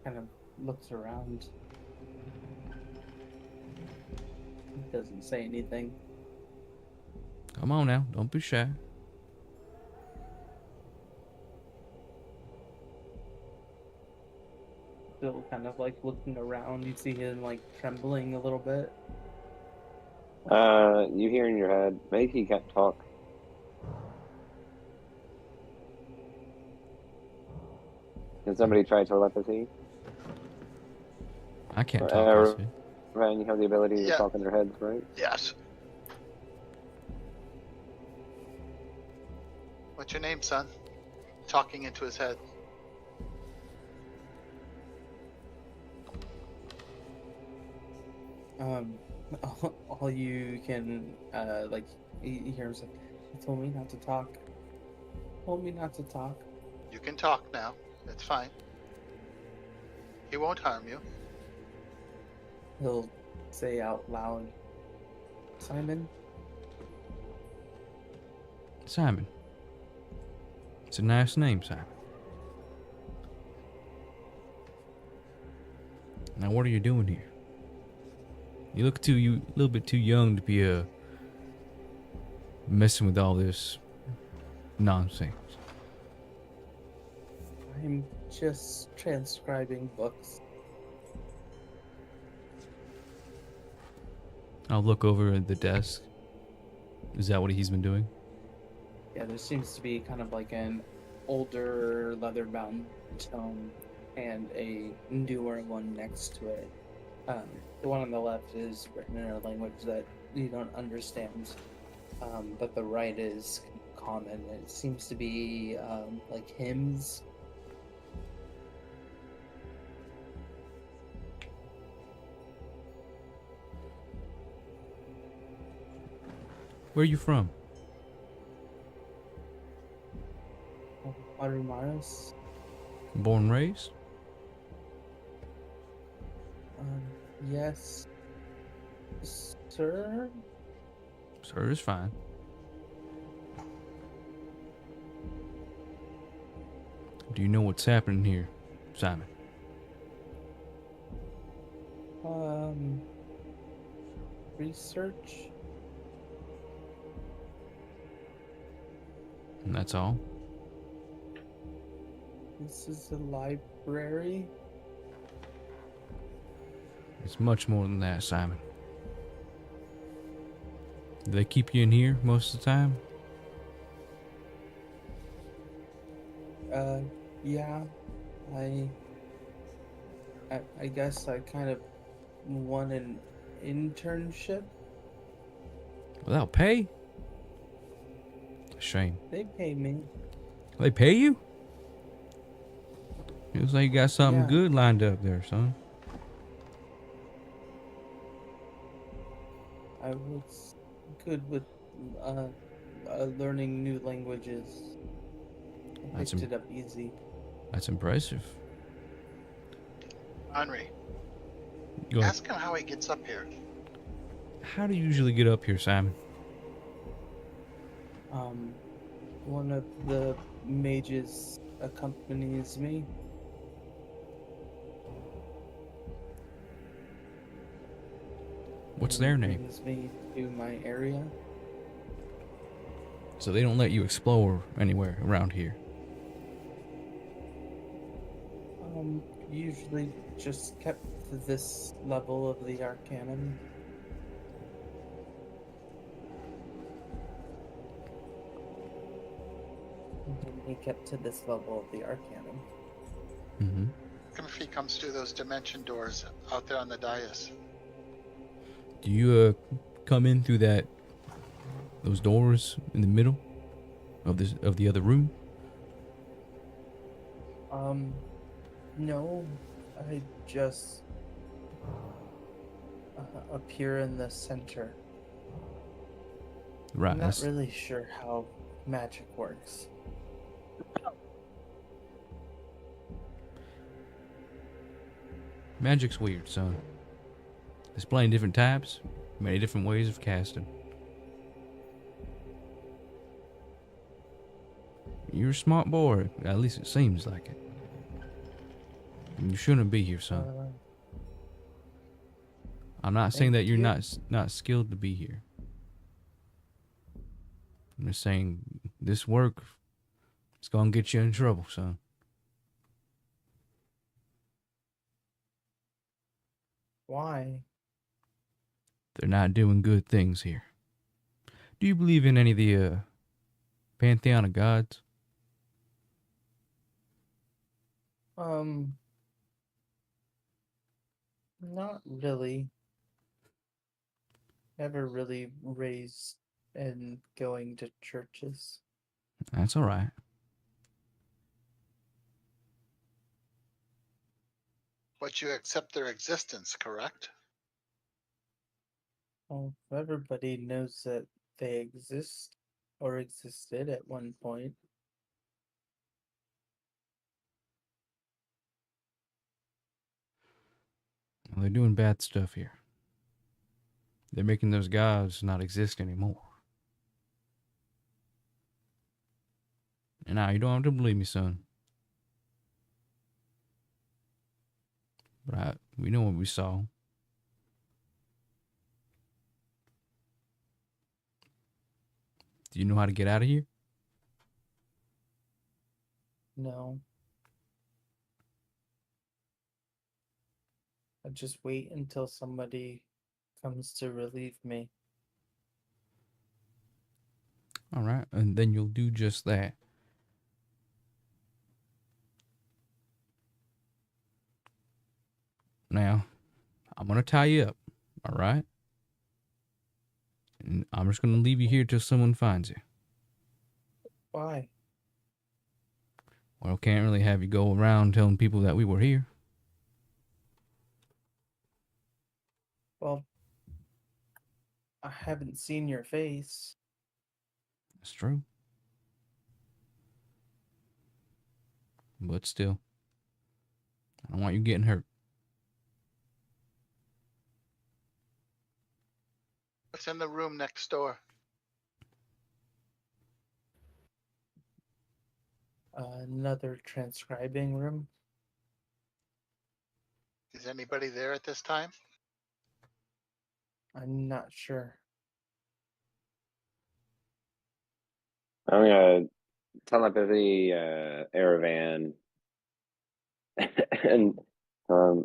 Kind of looks around. Doesn't say anything. Come on now, don't be shy. Still kind of like looking around. You see him like trembling a little bit. You hear in your head, maybe he can't talk. Can somebody try telepathy? I can't Or, talk, I see. Ryan, you have the ability to Yeah. talk in their heads, right? Yes. What's your name, son? Talking into his head. All you can like he hears like, he told me not to talk. Told me not to talk. You can talk now. It's fine. He won't harm you. He'll say out loud, Simon. Simon. It's a nice name, Simon. Now, what are you doing here? You look a little bit too young to be messing with all this nonsense. I'm just transcribing books. I'll look over at the desk. Is that what he's been doing? Yeah, there seems to be kind of like an older leather-bound tome and a newer one next to it. The one on the left is written in a language that you don't understand, but the right is common. It seems to be like hymns. Where are you from? Arumaras. Born and raised? Yes, sir. Sir is fine. Do you know what's happening here, Simon? Research. And that's all? This is a library. It's much more than that, Simon. Do they keep you in here most of the time? Yeah. I guess I kind of want an internship. Without pay? A shame. They pay me. They pay you? Feels like you got something Yeah. good lined up there, son. I was good with learning new languages. I That's picked it up easy. That's impressive. Henry, Go ahead. ask him how he gets up here. How do you usually get up here, Simon? One of the mages accompanies me. What's and their name? Brings me to my area. So they don't let you explore anywhere around here. Usually just kept to this level of the arcanum. He kept to this level of the arcanum. Mm-hmm. Look if he comes through those dimension doors out there on the dais. Do you come in through those doors in the middle of the other room? No, I just appear in the center. Right. I'm not really sure how magic works. Magic's weird, son. There's plenty of different types, many different ways of casting. You're a smart boy, at least it seems like it. And you shouldn't be here, son. I'm not saying that you're thank not skilled to be here. I'm just saying, this work is gonna get you in trouble, son. Why? They're not doing good things here. Do you believe in any of the pantheon of gods? Not really. Never really raised in going to churches. That's all right. But you accept their existence, correct? Well, everybody knows that they exist or existed at one point. Well, they're doing bad stuff here. They're making those gods not exist anymore. And now you don't have to believe me, son. But we know what we saw. Do you know how to get out of here? No. I just wait until somebody comes to relieve me. All right, and then you'll do just that. Now, I'm gonna tie you up, all right? And I'm just gonna leave you here till someone finds you. Why? Well, can't really have you go around telling people that we were here. Well, I haven't seen your face. That's true. But still, I don't want you getting hurt. What's in the room next door? Another transcribing room. Is anybody there at this time? I'm not sure. I'm gonna telepathy Aravan and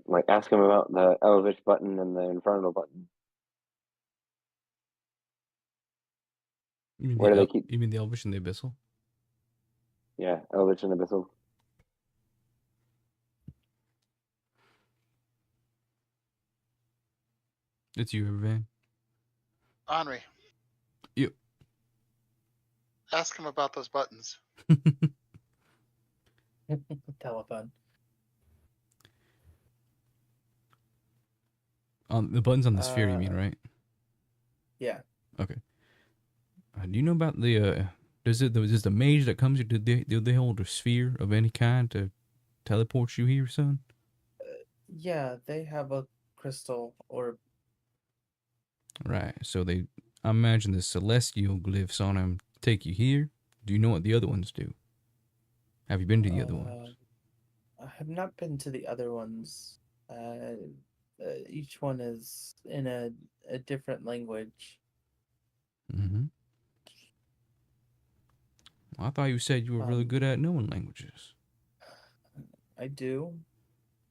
like ask him about the Elvish button and the Infernal button. Where do they keep? You mean the Elvish and the Abyssal? Yeah, Elvish and Abyssal. It's you, Van. Henri. Yep. Ask him about those buttons. Telephone. The buttons on the sphere, you mean, right? Yeah. Okay. Do you know about the does the mage that comes here? Do they hold a sphere of any kind to teleport you here, son? Yeah, they have a crystal orb. Right. So I imagine the celestial glyphs on them take you here. Do you know what the other ones do? Have you been to the other ones? I have not been to the other ones. Each one is in a different language. Mm-hmm. Well, I thought you said you were really good at knowing languages. I do.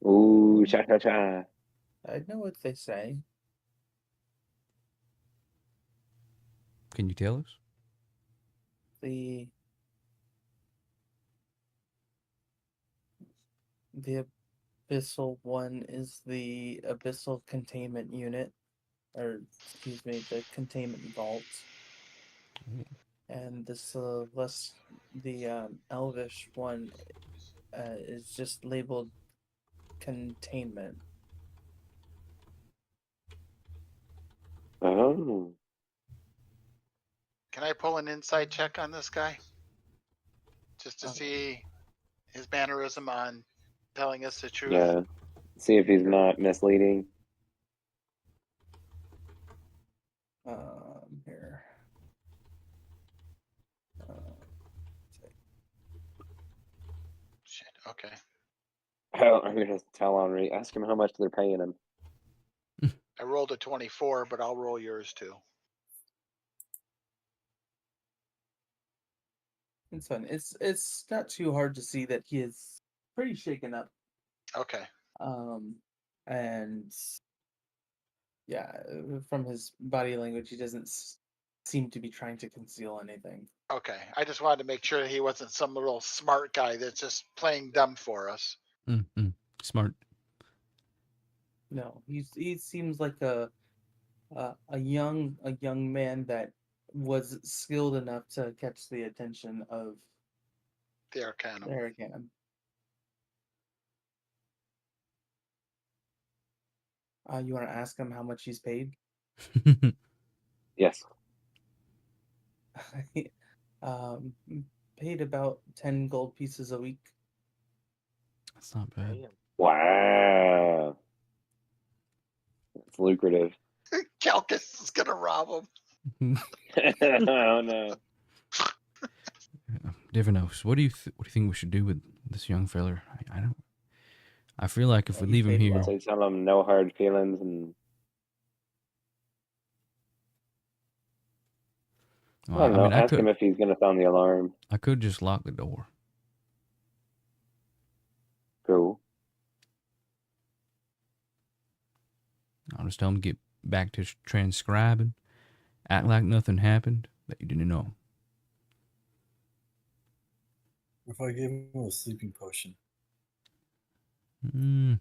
Ooh, cha-cha-cha. I know what they say. Can you tell us? The abyssal one is the abyssal containment unit, or excuse me, the containment vault. And the elvish one is just labeled containment. Oh. Can I pull an inside check on this guy? Just to see his mannerism on telling us the truth? Yeah. See if he's not misleading. Here. Shit, okay. Oh, I'm gonna tell Henri. Ask him how much they're paying him. I rolled a 24, but I'll roll yours too. It's fun. It's not too hard to see that he is pretty shaken up. Okay. And yeah, from his body language, he doesn't seem to be trying to conceal anything. Okay. I just wanted to make sure that he wasn't some real smart guy that's just playing dumb for us. Smart. No, he seems like a young man that was skilled enough to catch the attention of The arcanum. the arcanum. You want to ask him how much he's paid? Yes. um, paid about 10 gold pieces a week. That's not bad. Damn. Wow. It's lucrative. Calcus is gonna rob him. Oh no. Divinos, what do you think we should do with this young feller? I don't. I feel like if we He's leave him paid here, well. So tell him no hard feelings and I don't know. Ask him if he's gonna sound the alarm. I could just lock the door. Cool. I'll just tell him to get back to transcribing, act like nothing happened that you didn't know. If I gave him a sleeping potion, That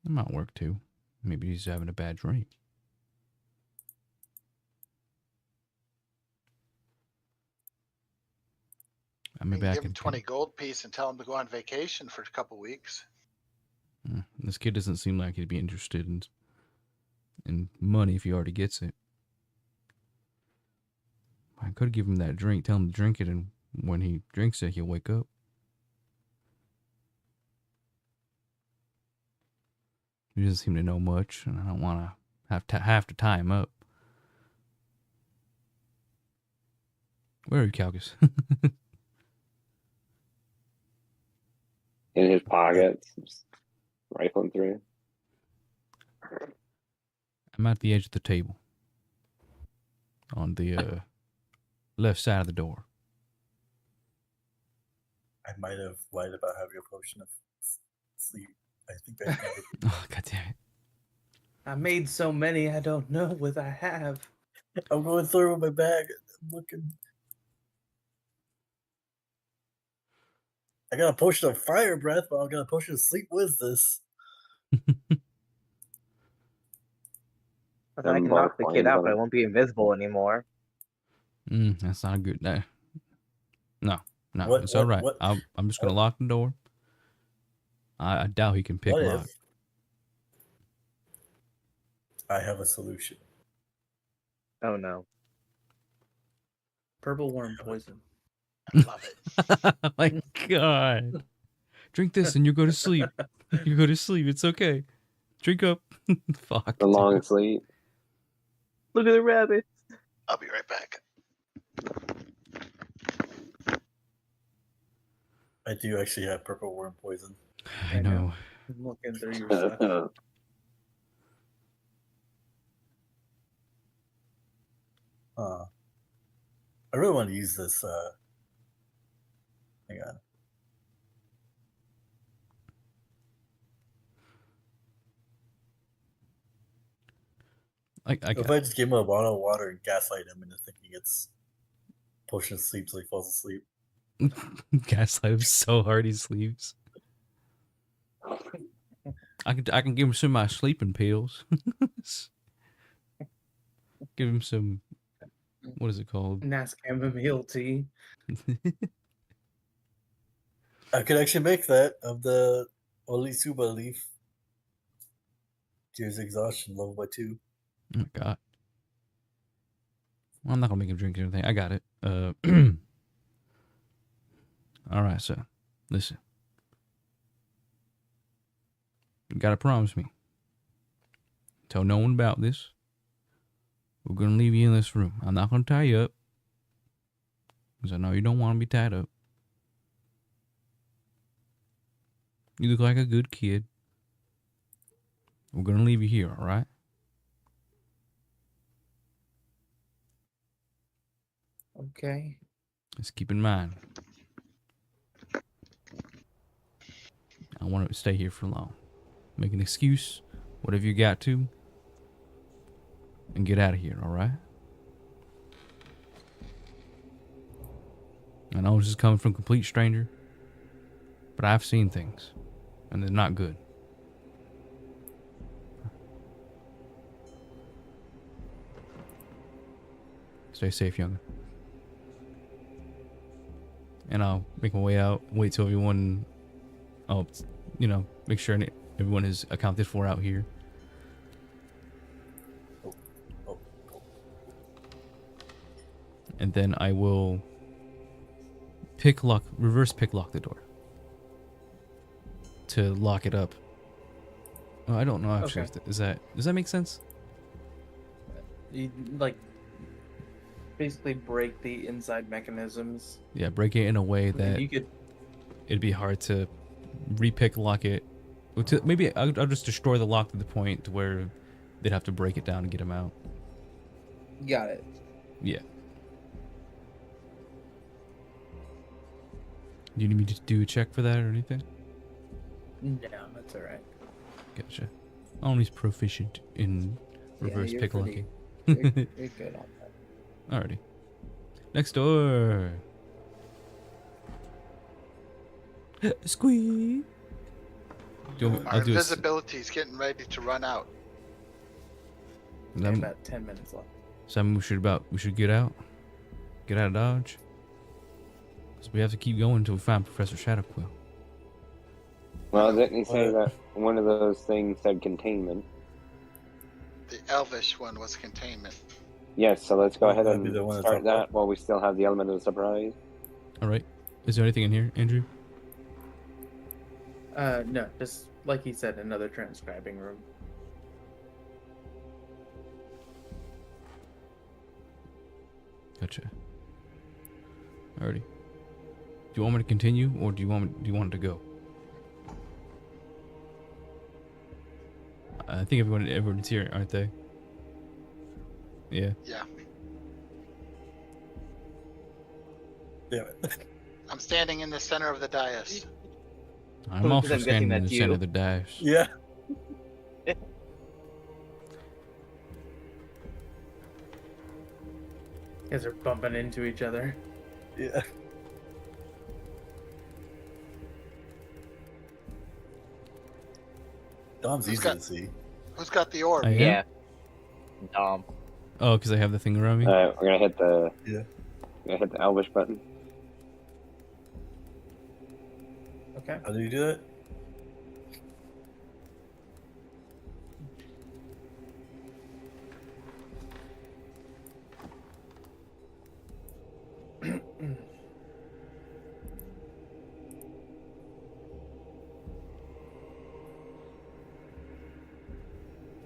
might work too. Maybe he's having a bad dream. I You mean, can give him 20 gold piece and tell him to go on vacation for a couple weeks. This kid doesn't seem like he'd be interested in money if he already gets it. I could give him that drink, tell him to drink it, and when he drinks it, he'll wake up. He doesn't seem to know much, and I don't want to have to tie him up. Where are you, Calgus? In his pockets, just rifling through. I'm at the edge of the table. On the left side of the door. I might have lied about having a potion of sleep. I think I did. Oh, God damn it. I made so many, I don't know what I have. I'm going through my bag. I'm looking. I got a potion of fire breath, but I got a potion of sleep. What is this? I can knock the kid out, but I it. won't be invisible anymore. That's not a good. No, What- it's all right. what- I'm just gonna lock the door. I doubt he can pick What lock. if I have a solution? Oh no. Purple worm poison. I love it. Oh my God! Drink this and you go to sleep. You go to sleep. It's okay. Drink up. Fuck. The long sleep. Look at the rabbit. I'll be right back. I do actually have purple worm poison. I know. I'm looking through your stuff. I really want to use this. Hang on. If I just give him a bottle of water and gaslight him into thinking it's potion of sleep so he falls asleep. Gaslight him so hard he sleeps. I can give him some of my sleeping pills. Give him some. What is it called? Nas chamomile tea. I could actually make that of the Olisuba leaf. Cures exhaustion level by 2. Oh my God. Well, I'm not gonna make him drink anything. I got it. All right, so listen. You gotta promise me. Tell no one about this. We're gonna leave you in this room. I'm not gonna tie you up, because I know you don't want to be tied up. You look like a good kid. We're gonna leave you here, all right? Okay. Just keep in mind, I don't want to stay here for long. Make an excuse, whatever you got to, and get out of here, alright? I know this is coming from a complete stranger, but I've seen things, and they're not good. Stay safe, younger. And I'll make my way out, wait till everyone, make sure everyone is accounted for out here. Oh, oh. And then I will reverse pick lock the door to lock it up. Oh, I don't know actually. Okay. Does that make sense? You like basically break the inside mechanisms. Yeah, break it in a way that You could. it'd be hard to repick lock it. Maybe I'll just destroy the lock to the point to where they'd have to break it down and get them out. Got it. Yeah. Do you need me to do a check for that or anything? No, that's all right. Gotcha. Only's proficient in reverse you're pick pretty- locking. You're good on that. Alrighty. Next door. Squeak. Our invisibility's getting ready to run out. About 10 minutes left. Something we should get out. Get out of Dodge. Because we have to keep going until we find Professor Shadowquill. Well, didn't he say that one of those things said containment? The elvish one was containment. Yes, so let's go ahead That'd be the and one that's start up that top. while we still have the element of surprise. Alright. Is there anything in here, Andrew? No, just like he said, another transcribing room. Gotcha. Alrighty. Do you want me to continue, or do you want it to go? I think everyone's here, aren't they? Yeah. Yeah. Damn it. I'm standing in the center of the dais. I'm Because also I'm guessing standing in the that's center you. of the dash. Yeah. You guys are bumping into each other. Yeah. Dom's Who's easy got- to see. Who's got the orb? I am? Yeah. Dom. Oh, because I have the thing around me? Alright, we're gonna hit the Yeah. Elvish button. Okay. How do you do it?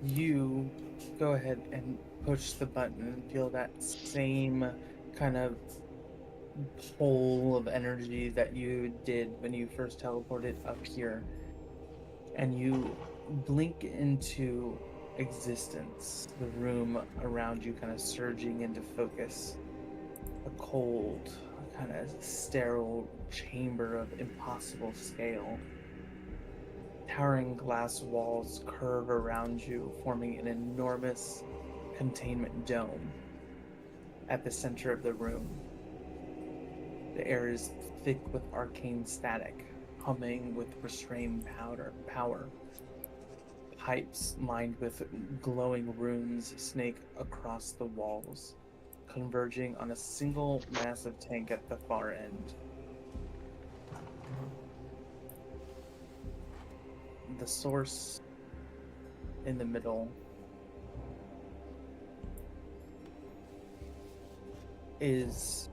You go ahead and push the button and feel that same kind of pull of energy that you did when you first teleported up here. And you blink into existence, the room around you kind of surging into focus. A cold, kind of sterile chamber of impossible scale. Towering glass walls curve around you, forming an enormous containment dome at the center of the room. The air is thick with arcane static, humming with restrained power. Pipes lined with glowing runes snake across the walls, converging on a single massive tank at the far end. The source in the middle is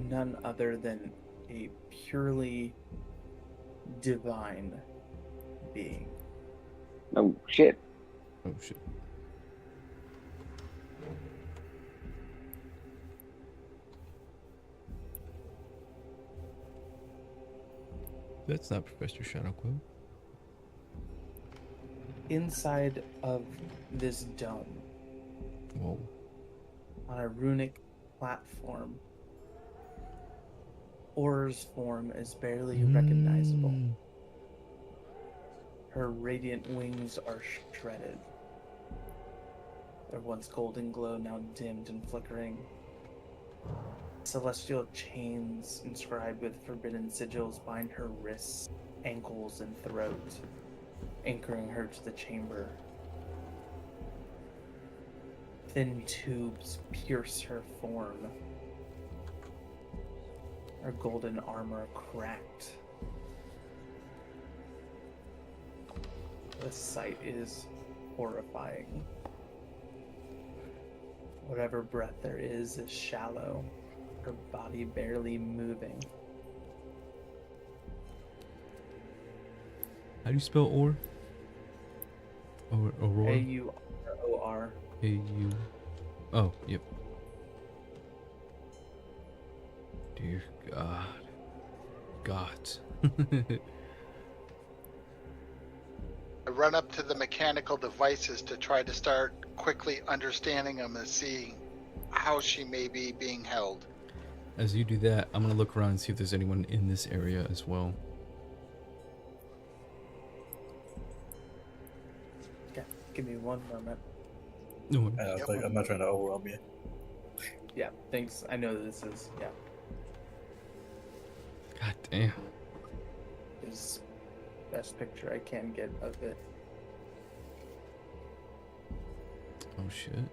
none other than a purely divine being. Oh shit. Oh, shit. That's not Professor Shadowquill. Inside of this dome, Whoa. on a runic platform. Auror's form is barely recognizable. Her radiant wings are shredded. Their once golden glow now dimmed and flickering. Celestial chains inscribed with forbidden sigils bind her wrists, ankles, and throat, anchoring her to the chamber. Thin tubes pierce her form. Her golden armor cracked. The sight is horrifying. Whatever breath there is shallow, her body barely moving. How do you spell or? Aurora? A-U-R-O-R. A-U. Oh, yep. Dear God. God. I run up to the mechanical devices to try to start quickly understanding them and seeing how she may be being held. As you do that, I'm gonna look around and see if there's anyone in this area as well. Okay, give me one moment. No. I'm not trying to overwhelm you. Yeah, thanks. I know this is, yeah, God damn. is best picture I can get of it. Oh shit.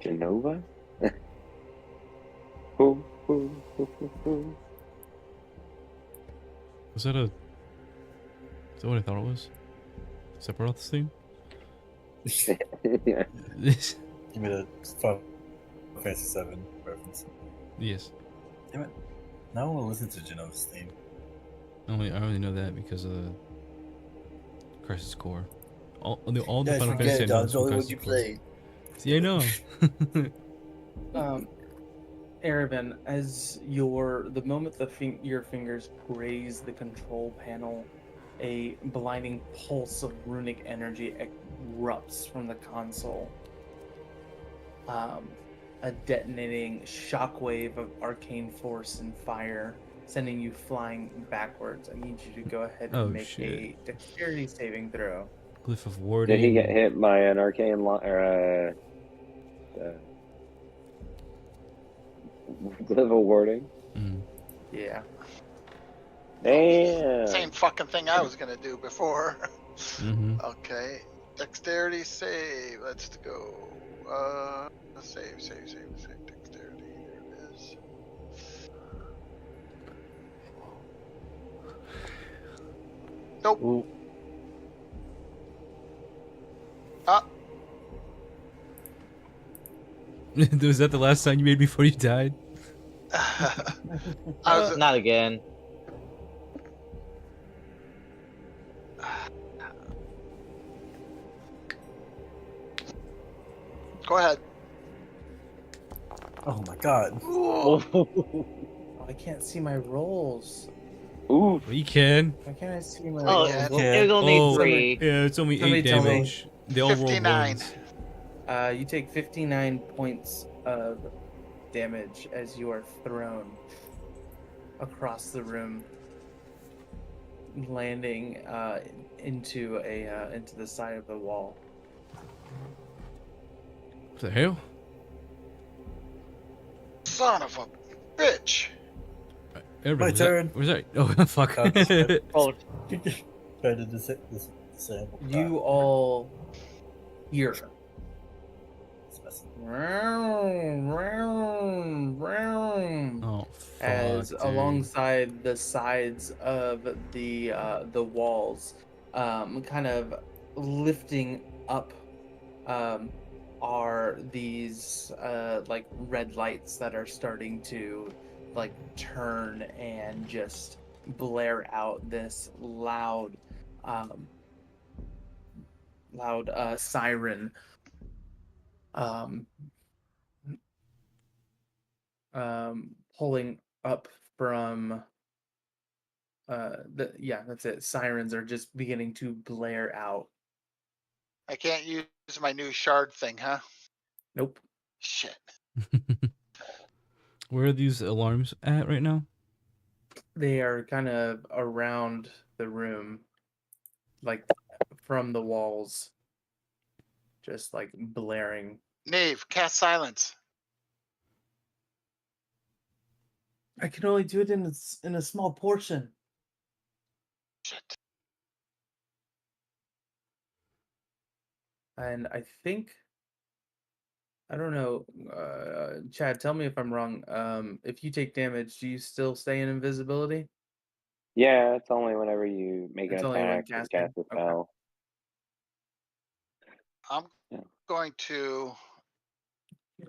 Genova? Hoo, hoo, hoo, hoo, hoo. Was that what I thought it was? Sephiroth's theme? Yeah. This? Give me the Final Fantasy 7 reference. Yes. Damn it. Now I want to listen to Genova's theme. I only know that because of the Crisis Core. All the Guys, Final forget Fantasy it, I know Don. is It's from only what Crisis you Core. played. See, I know. Erevan, as the moment your fingers graze the control panel, a blinding pulse of runic energy erupts from the console. A detonating shockwave of arcane force and fire, sending you flying backwards. I need you to go ahead and Oh, make shit. a dexterity saving throw. Glyph of warding. Did he get hit by an arcane or level warding? Mm. Yeah. Damn. Same fucking thing I was gonna do before. Mm-hmm. Okay, dexterity save. Let's go. Save. Dexterity. There it is. Nope. Ooh. Ah, Was that the last sign you made before you died? I was. Not again. Go ahead. Oh my god. Ooh. Oh, I can't see my rolls. Ooh. We can. Why can't I see my Oh, rolls? yeah. it was only Oh, 3. Yeah, it's only Somebody 8 tell me. damage. They all roll 59. ones. You take 59 points of damage as you are thrown across the room, landing into the side of the wall. What the hell? Son of a bitch. Everybody, My turn. Was that? Oh, fuck. Oh, shit. Oh, Trying to disable. You all hear Oh, fuck, as dude. alongside the sides of the walls, kind of lifting up, are these like red lights that are starting to like turn and just blare out this loud siren. um, pulling up from that's it. Sirens are just beginning to blare out. I can't use my new shard thing, huh? Nope. Shit. Where are these alarms at right now? They are kind of around the room, like from the walls, just like blaring. Neeve, cast silence. I can only do it in a small portion. Shit. And I think I don't know, Chad. Tell me if I'm wrong. If you take damage, do you still stay in invisibility? Yeah, it's only whenever you make an It's only when attack or casting. cast a Okay. spell. I'm Yeah. going to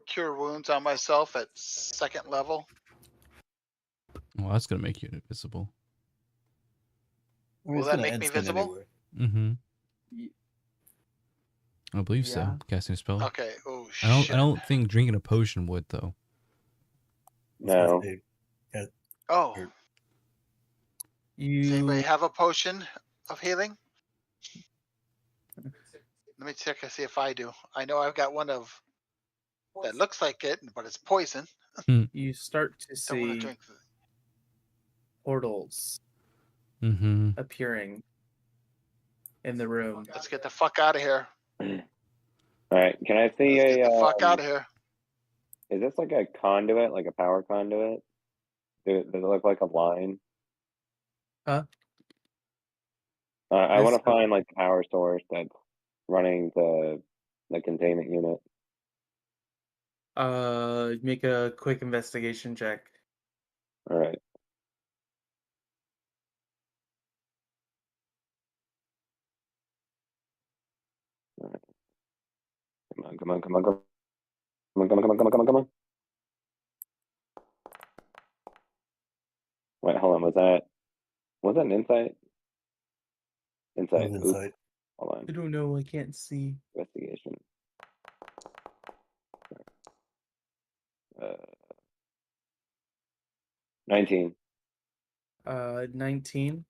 cure wounds on myself at 2nd level. Well, that's gonna make you invisible. I mean, Will it's that gonna make end me soon visible? anyway. Mm-hmm. Y- I believe Yeah. so. Casting a spell. Okay. Oh I don't. shit. I don't think drinking a potion would though. I was gonna No. say, yeah, Oh, or- does anybody You have a potion of healing? Let me check and see if I do. I know I've got one of that looks like it, but it's poison. you start to Don't want to see drink. portals Mm-hmm. appearing in the room. Let's get the fuck out of here. All right. Can I see Let's get a? the fuck out of here. Is this like a conduit, like a power conduit? Does it look like a line? Huh? I want This to find like the power source that's running the containment unit. make a quick investigation check. All right. All right. Come on, come on, come on, come on, come on, come on, come on, come on, come on. Wait, hold on. Was that an insight? Insight. Oops. insight. Hold on. I don't know. I can't see. Investigation. 19. 19.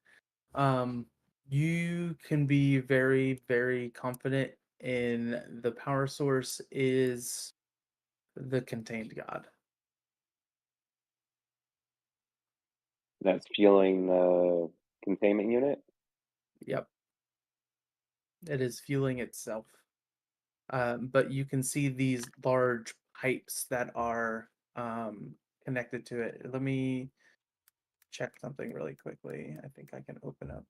You can be very, very confident in the power source is the contained god. That's fueling the containment unit. Yep. It is fueling itself. But you can see these large pipes that are connected to it. Let me check something really quickly. I think I can open up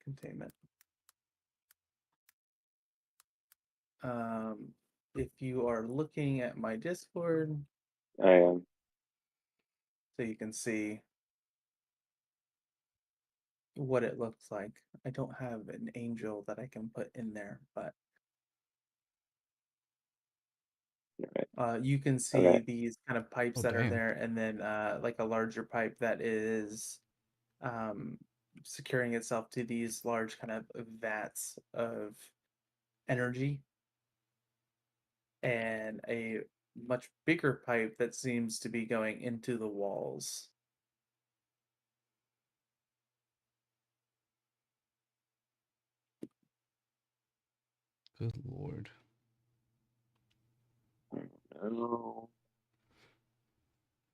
containment. If you are looking at my Discord, I am. so you can see what it looks like. I don't have an angel that I can put in there, but All you can right. see Okay. these kind of pipes Oh, that are damn. there, and then like a larger pipe that is um, securing itself to these large kind of vats of energy, and a much bigger pipe that seems to be going into the walls. Good lord. No.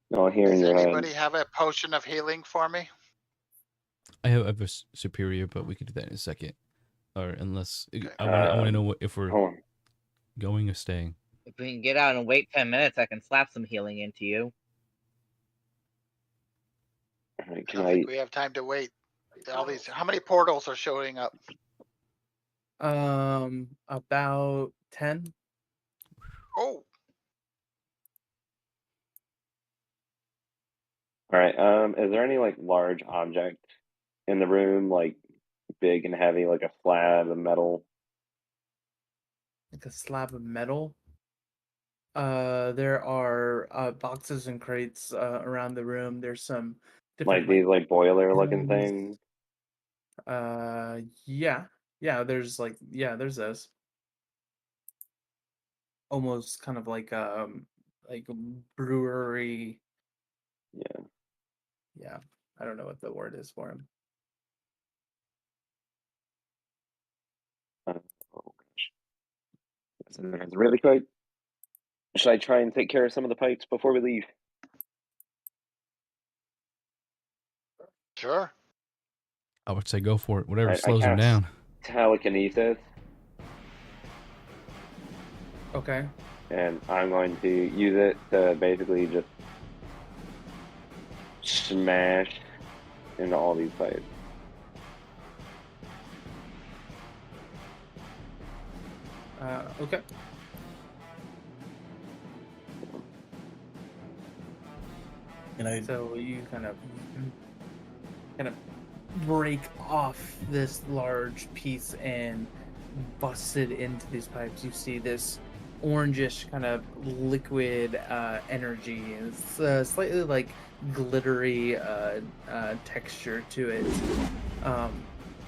No, here in Does your head. anybody have a potion of healing for me? I have a superior, but we could do that in a second. Or unless Okay. I want to know if we're Hold on. going or staying. If we can get out and wait 10 minutes, I can slap some healing into you. All right, I can don't I? think we have time to wait. All these. How many portals are showing up? About 10. Oh, All right. Is there any like large object in the room, like big and heavy, like a slab of metal? Like a slab of metal. There are boxes and crates around the room. There's some different Like these like boiler looking pills. things? Yeah, yeah. There's those. almost kind of like a brewery. Yeah. Yeah, I don't know what the word is for him. Oh gosh. So it's really quick. Should I try and take care of some of the pipes before we leave? Sure. I would say go for it. Whatever I slows him cast down. telekinesis, Okay. and I'm going to use it to basically just smash into all these pipes. Okay. And I So you kind of break off this large piece and bust it into these pipes. You see this orangish kind of liquid energy, and it's slightly like glittery texture to it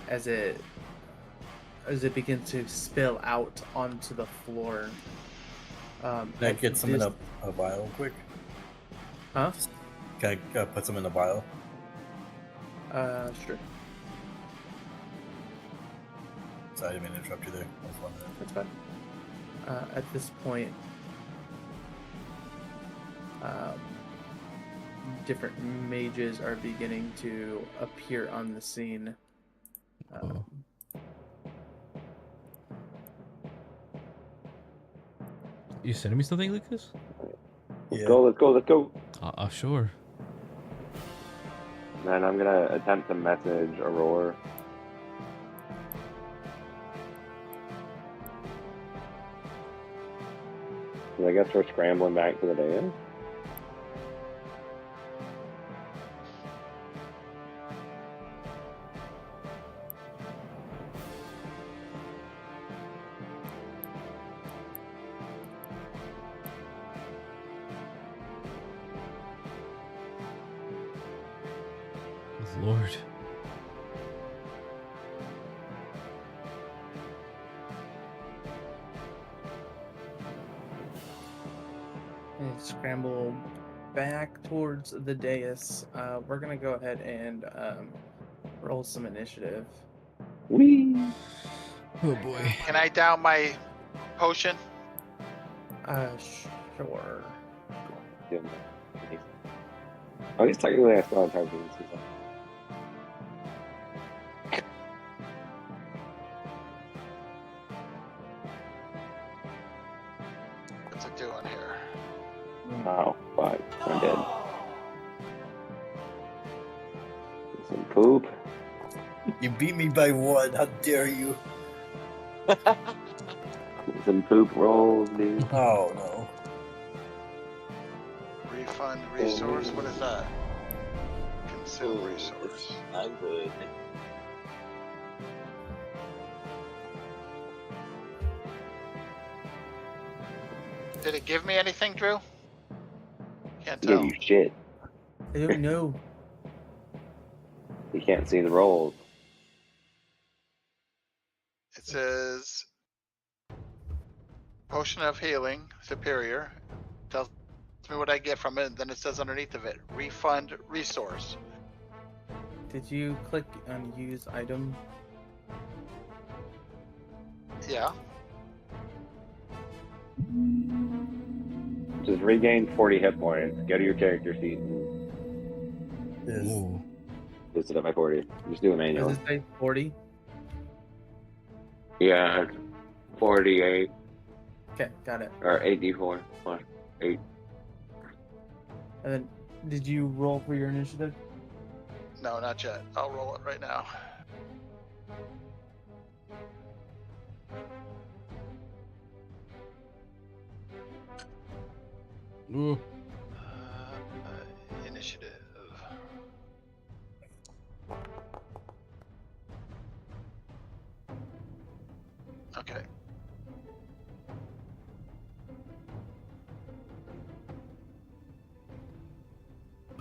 as it begins to spill out onto the floor. can I get some in this- a vial quick? Huh? Can I put some in a vial? Sure. Sorry, I didn't mean to interrupt you there. I was wondering. That's fine. At this point, different mages are beginning to appear on the scene. Oh. You sending me something, Lucas? Let's go. Sure. And I'm gonna attempt to message Aurora. I guess we're scrambling back to the dais. Lord. And scramble back towards the dais. We're gonna go ahead and roll some initiative. Whee! Oh boy. Can I down my potion? Sure. I guess technically I still have time for this. What's it doing here? Oh, fuck. I'm dead. Some poop. You beat me by one. How dare you? Some poop rolls, dude. Oh no. Refund resource? What is that? Consume resource. I'm good. Did it give me anything, Drew? Can't Give tell. you shit. I don't know. You can't see the rolls. It says potion of healing superior. Tells me what I get from it, and then it says underneath of it, refund resource. Did you click on use item? Yeah. Just regain 40 hit points. Go to your character sheet and Is Ooh. boost it up by 40. Just do it Does manually. it say 40? Yeah, 48 Okay, got it. or 8d4 plus 8. And then, did you roll for your initiative? No, not yet. I'll roll it right now. Ooh. Initiative. Okay.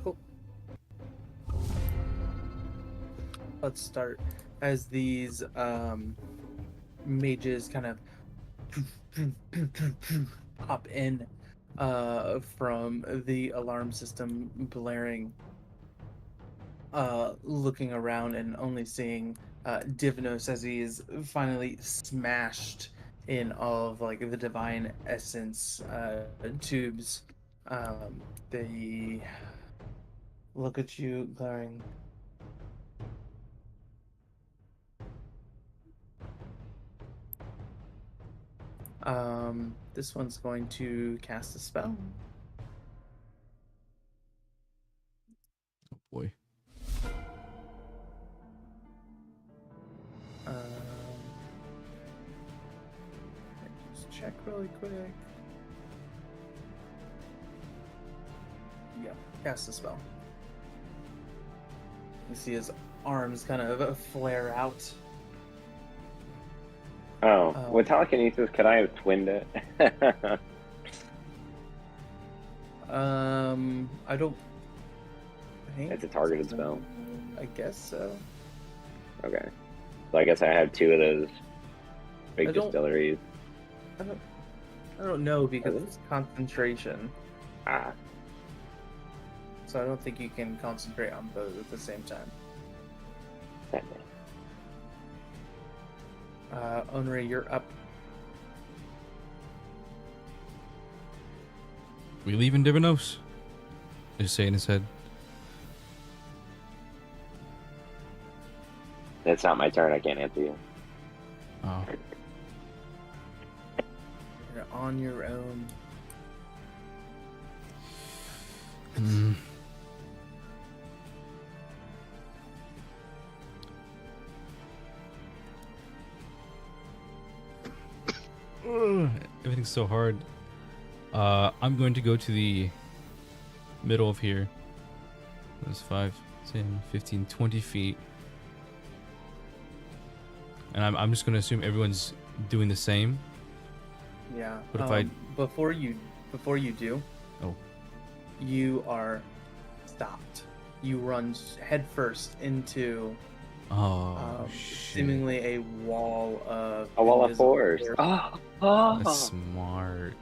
Cool. Let's start as these mages kind of pop in from the alarm system blaring, looking around and only seeing Divinos as he is finally smashed in all of like the divine essence tubes. They look at you glaring. This one's going to cast a spell. Oh boy. Um, just check really quick. Yeah, cast a spell. You see his arms kind of flare out. Oh, with telekinesis, could I have twinned it? I don't think It's a targeted so. spell. I guess so. Okay. So I guess I have two of those big I don't- distilleries. I don't know because Really? it's concentration, Ah, so I don't think you can concentrate on both at the same time. that Onri, you're up. We leaving Divinos? Just saying his head. It's not my turn. I can't answer you. Oh. You're on your own. Hmm. Ugh, everything's so hard. I'm going to go to the middle of here. That's 5, 10, 15, 20 feet. And I'm just going to assume everyone's doing the same. Yeah. But if I- before you do, Oh. you are stopped. You run headfirst into Oh, shit. seemingly a wall of A wall of invisible force. force. That's smart.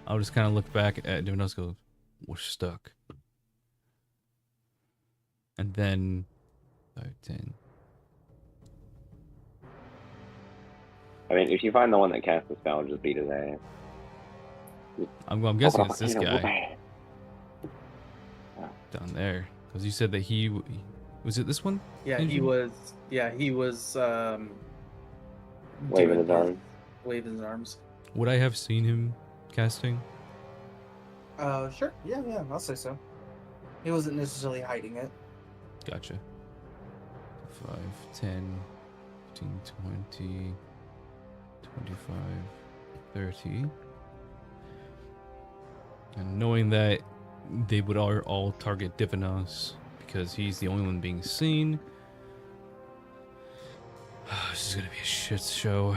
I'll just kind of look back at Divinos and go, we're stuck. And then 5, 10. I mean, if you find the one that cast the spell, just beat his ass. I'm guessing it's Oh, this you know, guy down there. Because you said that he was it this one? Yeah, he Andrew? was. Yeah, he was. Waving doing his arms. Waving his arms. Would I have seen him casting? Sure. Yeah, I'll say so. He wasn't necessarily hiding it. Gotcha. 5, 10, 15, 20, 25, 30. And knowing that they would all target Divinos because he's the only one being seen. This is gonna be a shit show.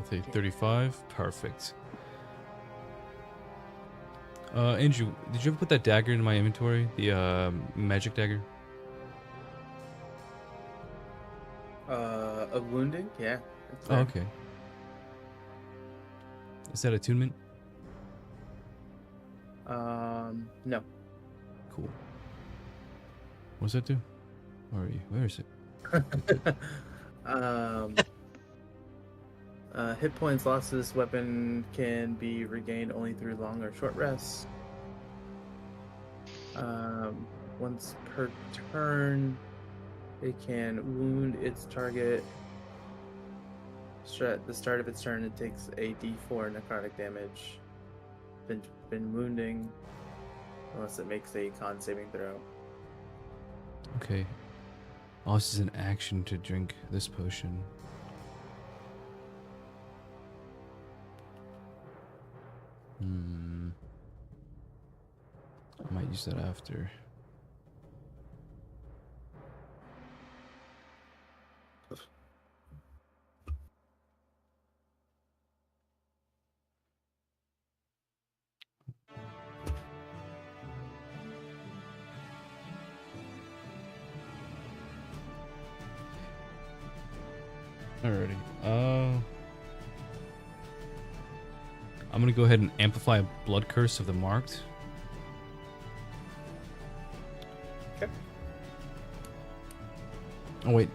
So 35, perfect. Andrew, did you ever put that dagger in my inventory? The magic dagger? Of wounding. Yeah. it's Oh, there. okay. Is that attunement? No. Cool. What does that do? Where are you? Where is it? Hit points lost to this weapon can be regained only through long or short rests. Once per turn, it can wound its target. At the start of its turn, it takes a D4 necrotic damage. Been wounding, unless it makes a con saving throw. Okay. Oh, this is an action to drink this potion. I might use that after. Alrighty. I'm gonna go ahead and amplify a blood curse of the marked. Okay. Oh wait,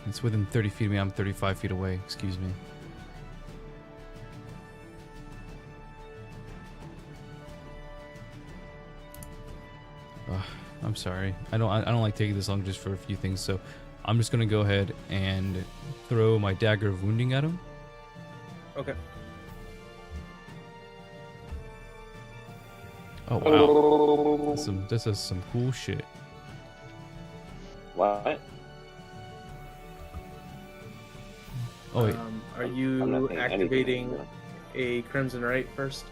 it's within 30 feet of me. I'm 35 feet away. Excuse me. I'm sorry. I don't like taking this long just for a few things. So I'm just gonna go ahead and throw my dagger of wounding at him. Okay. Oh wow, this is some cool shit. What? Oh wait, Are I'm not you saying anything activating anymore. a Crimson Right first?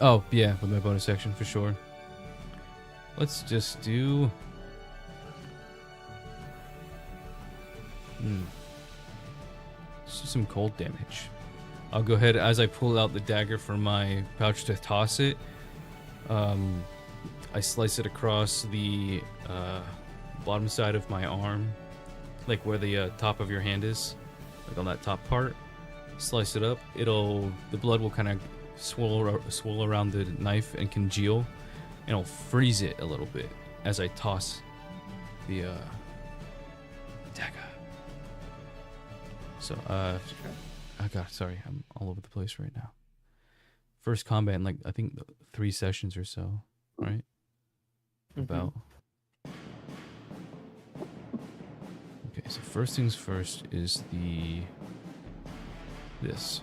oh yeah, with my bonus action for sure. Let's just do. Let's do some cold damage. I'll go ahead as I pull out the dagger from my pouch to toss it. I slice it across the bottom side of my arm, like where the top of your hand is, like on that top part. Slice it up. The blood will kind of swirl around the knife and congeal, and it'll freeze it a little bit as I toss the dagger. So oh god, sorry, I'm all over the place right now. First combat in like I think 3 sessions or so, right? About. Okay, so first things first is this.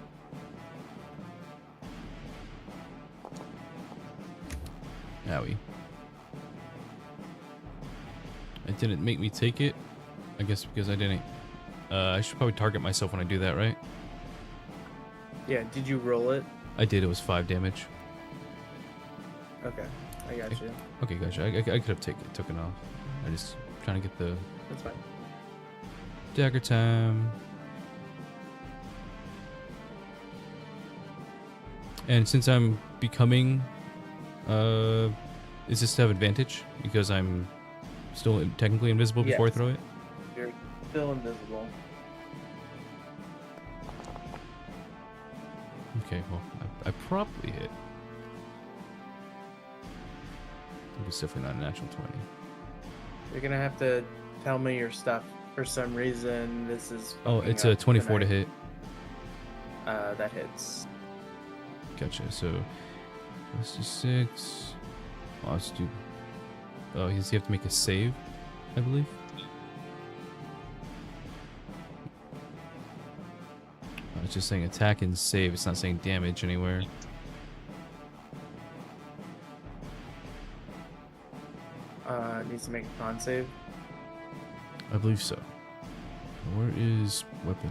Owie. It didn't make me take it. I guess because I didn't. I should probably target myself when I do that, right? Yeah, did you roll it? I did. It was 5 damage. Okay, I got you. Okay, gotcha. I could have taken it off. I just trying to get the That's fine. dagger time. And since I'm becoming, is this to have advantage because I'm still technically invisible before I Yes. throw it? You're still invisible. Okay, well, I probably hit. It was definitely not a natural 20. You're gonna have to tell me your stuff. For some reason, this is. Oh, fucking it's a up 24 to tonight. hit. That hits. Gotcha. So let's do 6. Oh, let's do. Oh, does he have to make a save? I believe. Oh, it's just saying attack and save. It's not saying damage anywhere. Needs to make a con save. I believe so. Where is weapon?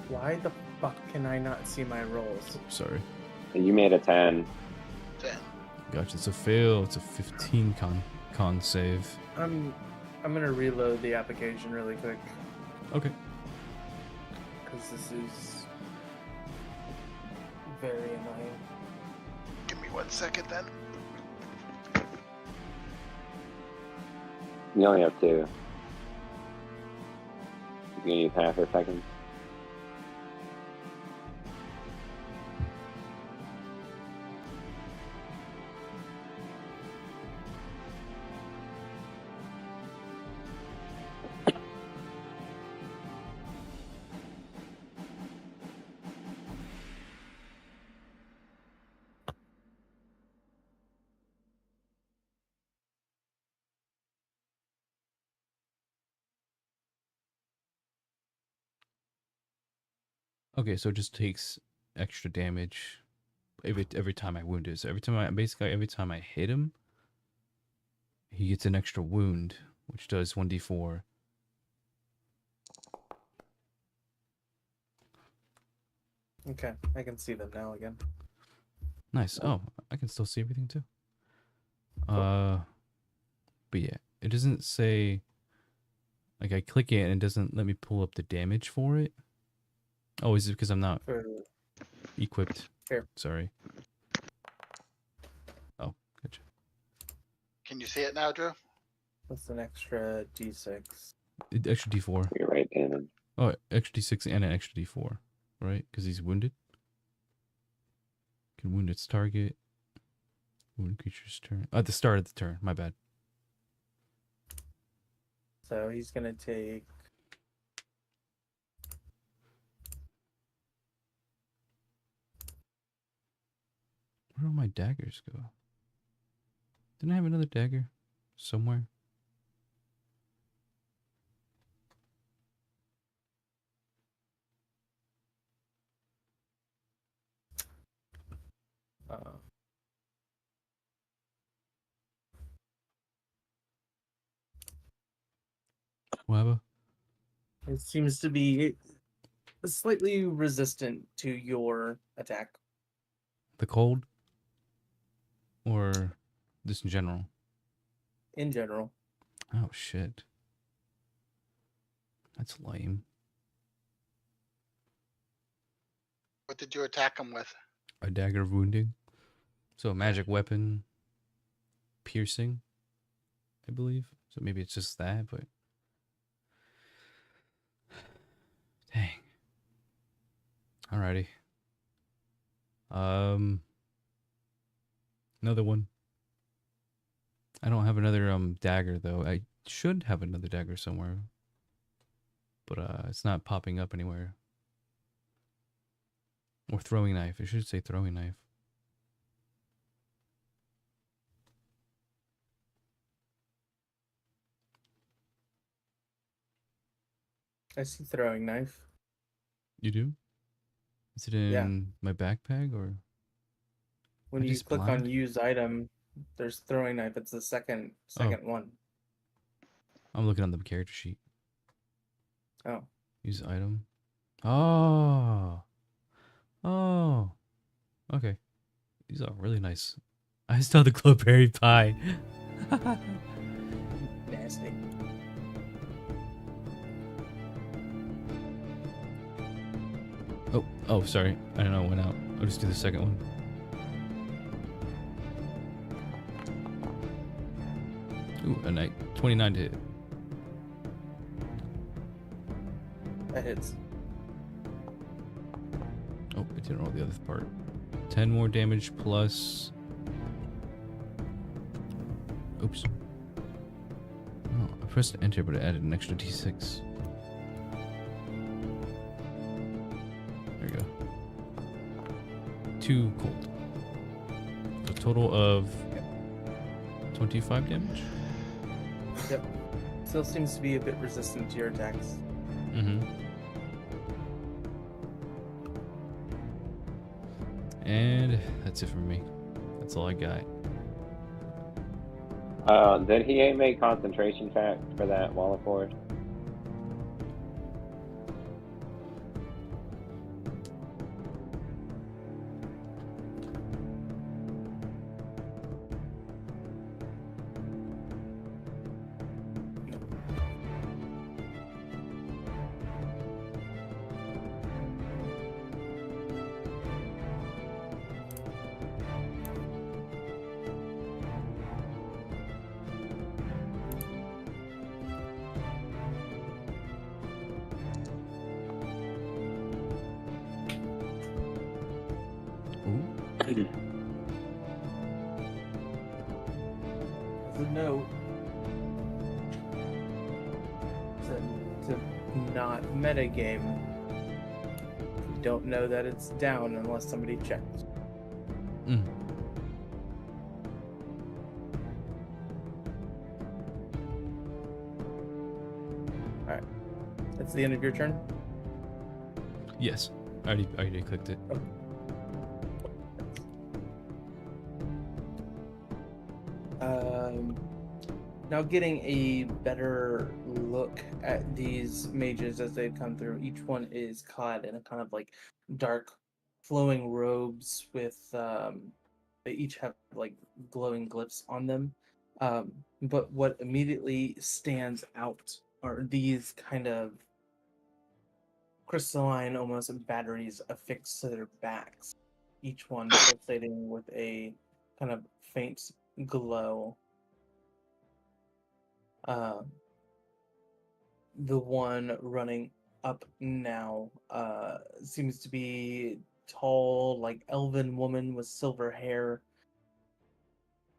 Why the fuck can I not see my rolls? Sorry. You made a 10. 10. Gotcha. It's a fail. It's a 15 con save. I'm gonna reload the application really quick Okay. because this is very annoying. Give me 1 second then. You only have 2. You're gonna use half a second. Okay, so it just takes extra damage every time I wound it. So every time I hit him, he gets an extra wound, which does 1d4. Okay, I can see them now again. Nice. Oh, I can still see everything too. But yeah, it doesn't say. Like I click it and it doesn't let me pull up the damage for it. Oh, is it because I'm not for equipped? Here. Sorry. Oh, gotcha. Can you see it now, Drew? what's an extra D6? Extra D4. You're right, Damon. Oh, extra D6 and an extra D4, right? Because he's wounded. Can wound its target. Wound creature's turn. At the start of the turn. My bad. So he's gonna take. Where do my daggers go? Didn't I have another dagger somewhere? Uh, Whatever. it seems to be slightly resistant to your attack. The cold? Or just in general? In general, Oh, shit. That's lame. What did you attack him with? A dagger of wounding. So a magic weapon. Piercing, I believe. So maybe it's just that, but... Dang. Alrighty. Another one. I don't have another dagger though. I should have another dagger somewhere. But it's not popping up anywhere. Or throwing knife. I should say throwing knife. I see throwing knife. You do? Is it in Yeah. my backpack or? When I you just click blind? on use item, there's throwing knife. It's the second one. I'm looking on the character sheet. Oh, Use item. Oh. Oh. Okay. These are really nice. I still the cloudberry pie. nasty. Oh, sorry. I don't know. It went out. I'll just do the second one. Ooh, a night. 29 to hit. That hits. Oh, I didn't roll the other part. 10 more damage plus... Oops. Oh, I pressed enter, but it added an extra d6. There we go. 2 cold. A total of 25 damage? Yep. Still seems to be a bit resistant to your attacks. Mm-hmm. And that's it for me. That's all I got. Did he make concentration fact for that wall of force? Ooh. As a note, to not metagame, you don't know that it's down unless somebody checks. Mm. Alright. That's the end of your turn? Yes. I already clicked it. Okay. Now getting a better look at these mages as they've come through. Each one is clad in a kind of like dark flowing robes with they each have like glowing glyphs on them. But what immediately stands out are these kind of crystalline, almost batteries affixed to their backs, each one pulsating with a kind of faint glow. The one running up now seems to be tall, like elven woman with silver hair.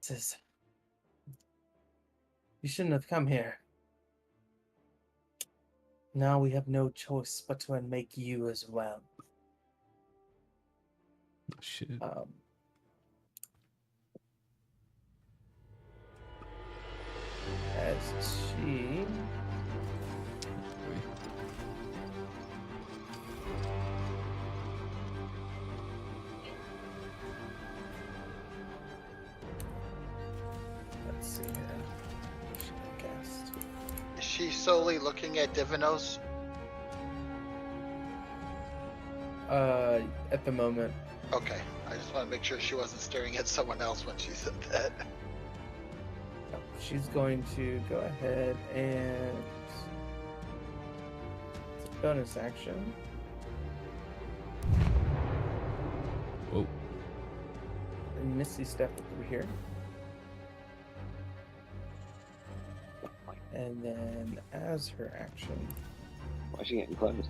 Says, "You shouldn't have come here. Now we have no choice but to unmake you as well." Shit. As she let's see here. Cast. Is she solely looking at Divinos? At the moment, Okay, I just want to make sure she wasn't staring at someone else when she said that. she's going to go ahead and bonus action. Whoa. And Misty step over here. And then as her action, Why is she getting close?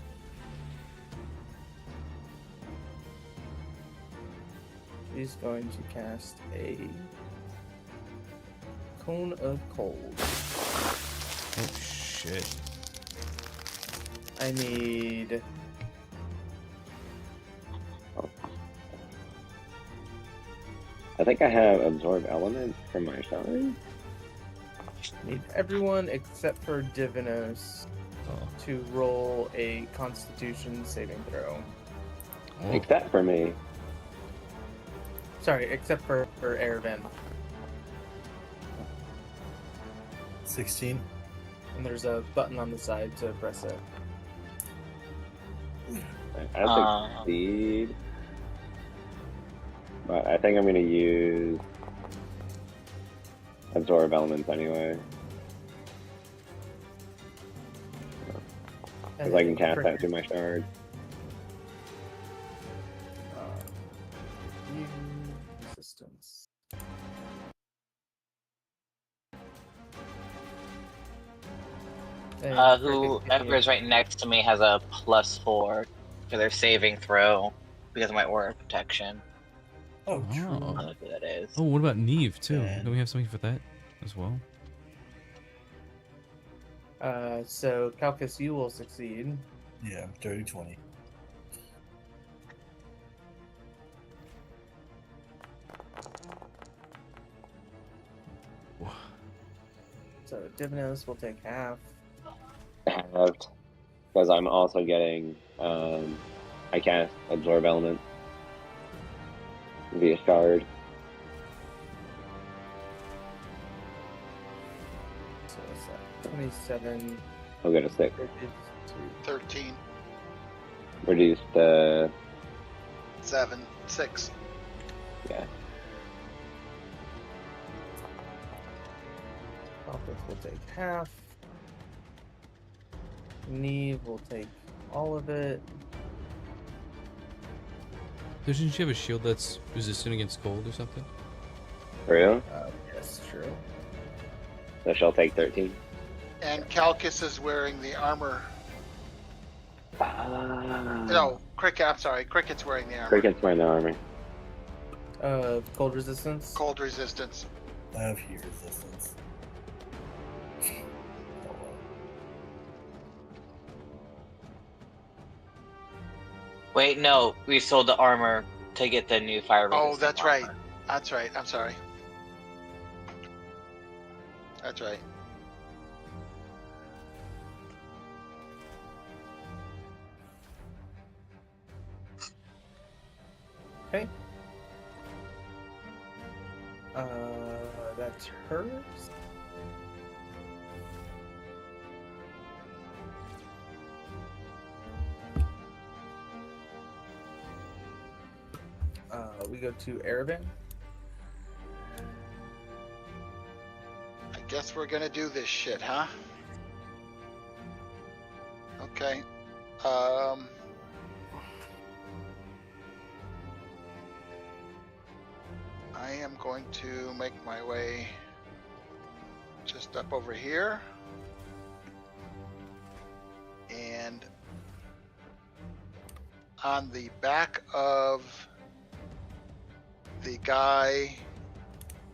she's going to cast a cone of cold. Oh shit. I need I think I have absorb element from my side. everyone except for Divinos Oh. to roll a Constitution saving throw. Oh. Except for me. Sorry, except for Ervin. 16. And there's a button on the side to press it. I succeed. But I think I'm going to use absorb elements anyway. Because I can cast that through my shard. Resistance. Whoever is right next to me has a +4 for their saving throw because of my aura protection. Oh, true. I don't know who that is. Oh, what about Neeve too? And- Don't we have something for that as well? So Calcus, you will succeed. Yeah, dirty 20. So Divinos will take half. Halved. Because I'm also getting, I cast absorb element via shard. So it's 27. I'll get a 6. 13, Reduce the 7, 6. yeah. Calcus will take half. Neeve will take all of it. Doesn't she have a shield that's resistant against cold or something? For real? Yes, true. So she'll take 13. And Calcus is wearing the armor. Ah. No, Cricket, I'm sorry. Cricket's wearing the armor. Cricket's wearing the armor. Cold resistance. Cold resistance. I have heat resistance. Wait, no, we sold the armor to get the new fire Oh, resistant that's right. armor. That's right. I'm sorry. That's right. Okay. That's hers. We go to Erebin. I guess we're gonna do this shit, huh? Okay. I am going to make my way just up over here. And on the back of the guy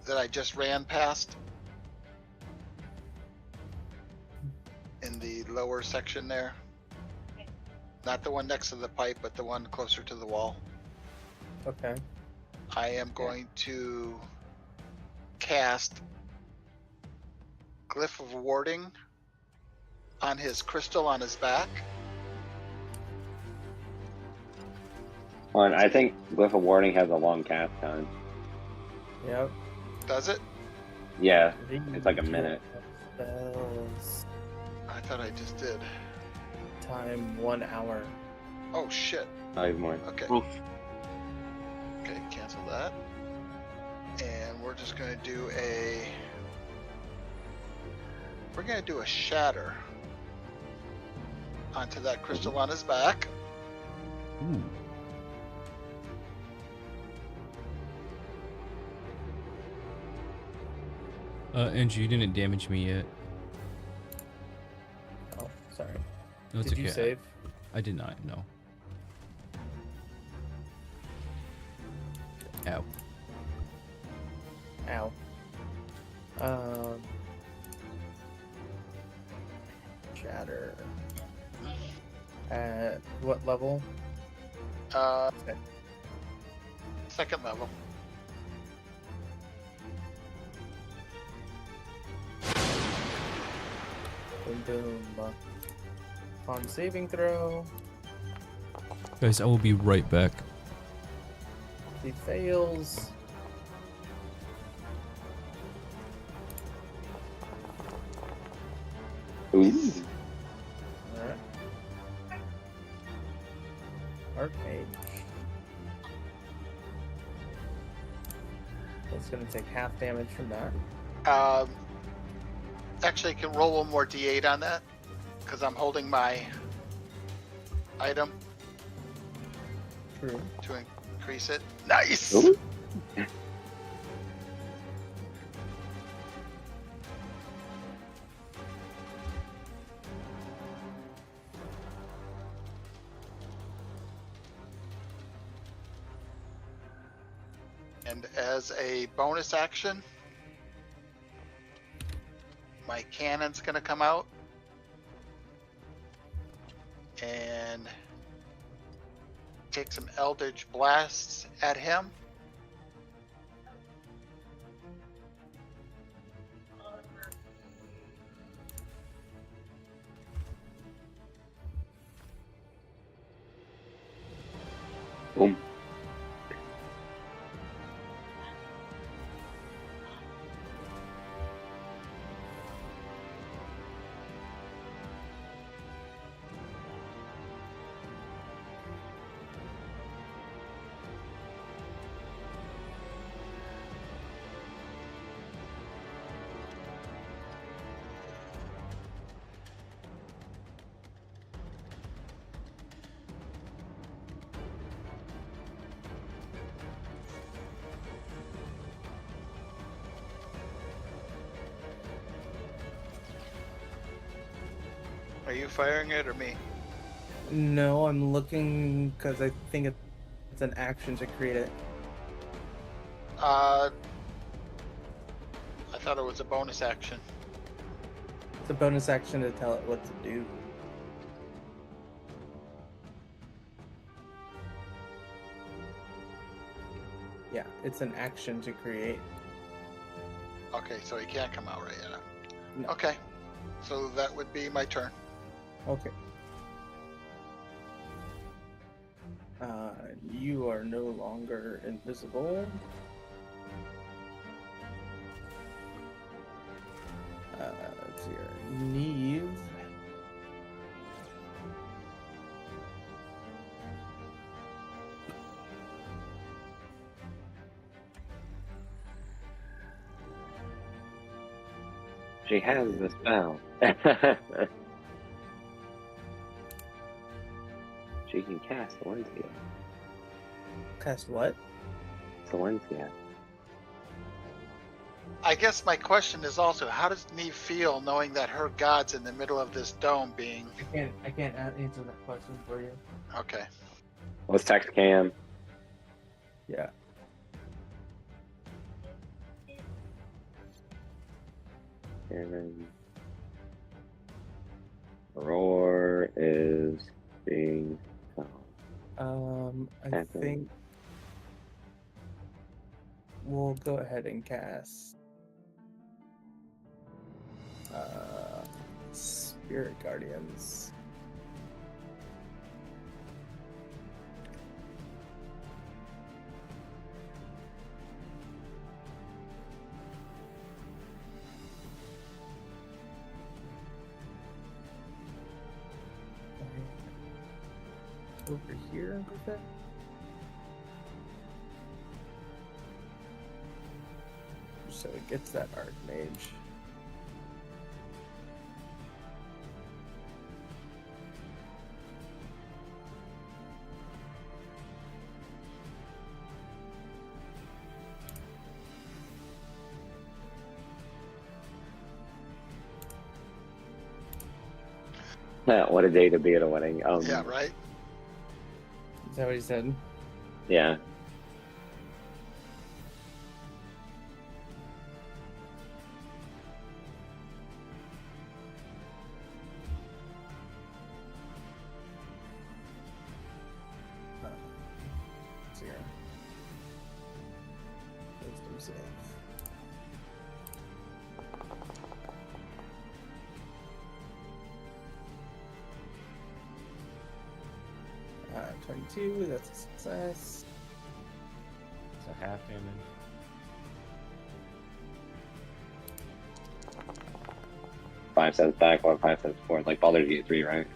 that I just ran past, in the lower section there. Not the one next to the pipe, but the one closer to the wall. Okay. I am going to cast Glyph of Warding on his crystal on his back. I think Glyph of Warding has a long cast time. Yep. Does it? Yeah, it's like a minute. Spells. I thought I just did. Time 1 hour. Oh shit. Not even more. Okay. Oof. Okay, cancel that. And we're just gonna do a... We're gonna do a shatter onto that crystal on his back. Ooh. And you didn't damage me yet. Oh, sorry. No, it's Did okay. you save? I did not, no. Ow. Ow. Shatter. At what level? Okay. Second level. Boom, boom. On saving throw, Guys, I will be right back. he fails. Ooh. Alright. Arcmage. It's gonna take half damage from that. Actually, I can roll one more d8 on that because I'm holding my item True. to increase it. Nice. Ooh. And as a bonus action, my cannon's gonna come out and take some eldritch blasts at him. Boom. Are you firing it or me? No, I'm looking because I think it's an action to create it. I thought it was a bonus action. It's a bonus action to tell it what to do. Yeah, it's an action to create. Okay, so he can't come out right yet. No. Okay, so that would be my turn. Okay. You are no longer invisible. Let's see here. Neeve. She has the spell. You can cast Valencia. Cast what? Valencia. I guess my question is also, how does Neeve feel knowing that her god's in the middle of this dome being... I can't answer that question for you. Okay. Let's text Cam. Yeah. And then Roar is being I think we'll go ahead and cast Spirit Guardians. Over here with it. So it gets that Archmage. what a day to be at a wedding. Yeah, right? Is that what he said? Yeah. Zero. Wisdom save. Uh, 22, that's a success. It's a half damage. Five cents back, or 5 cents forward. Like Baldur's Gate 3, right?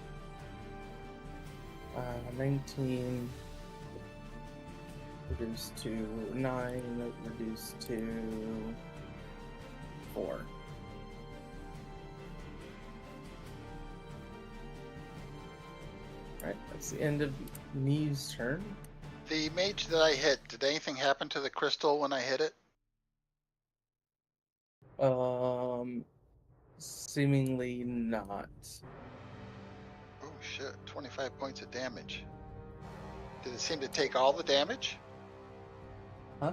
19 reduced to 9, reduced to 4. Alright, that's the end of Neve's turn. The mage that I hit, did anything happen to the crystal when I hit it? Seemingly not. Oh shit, 25 points of damage. Did it seem to take all the damage? Huh?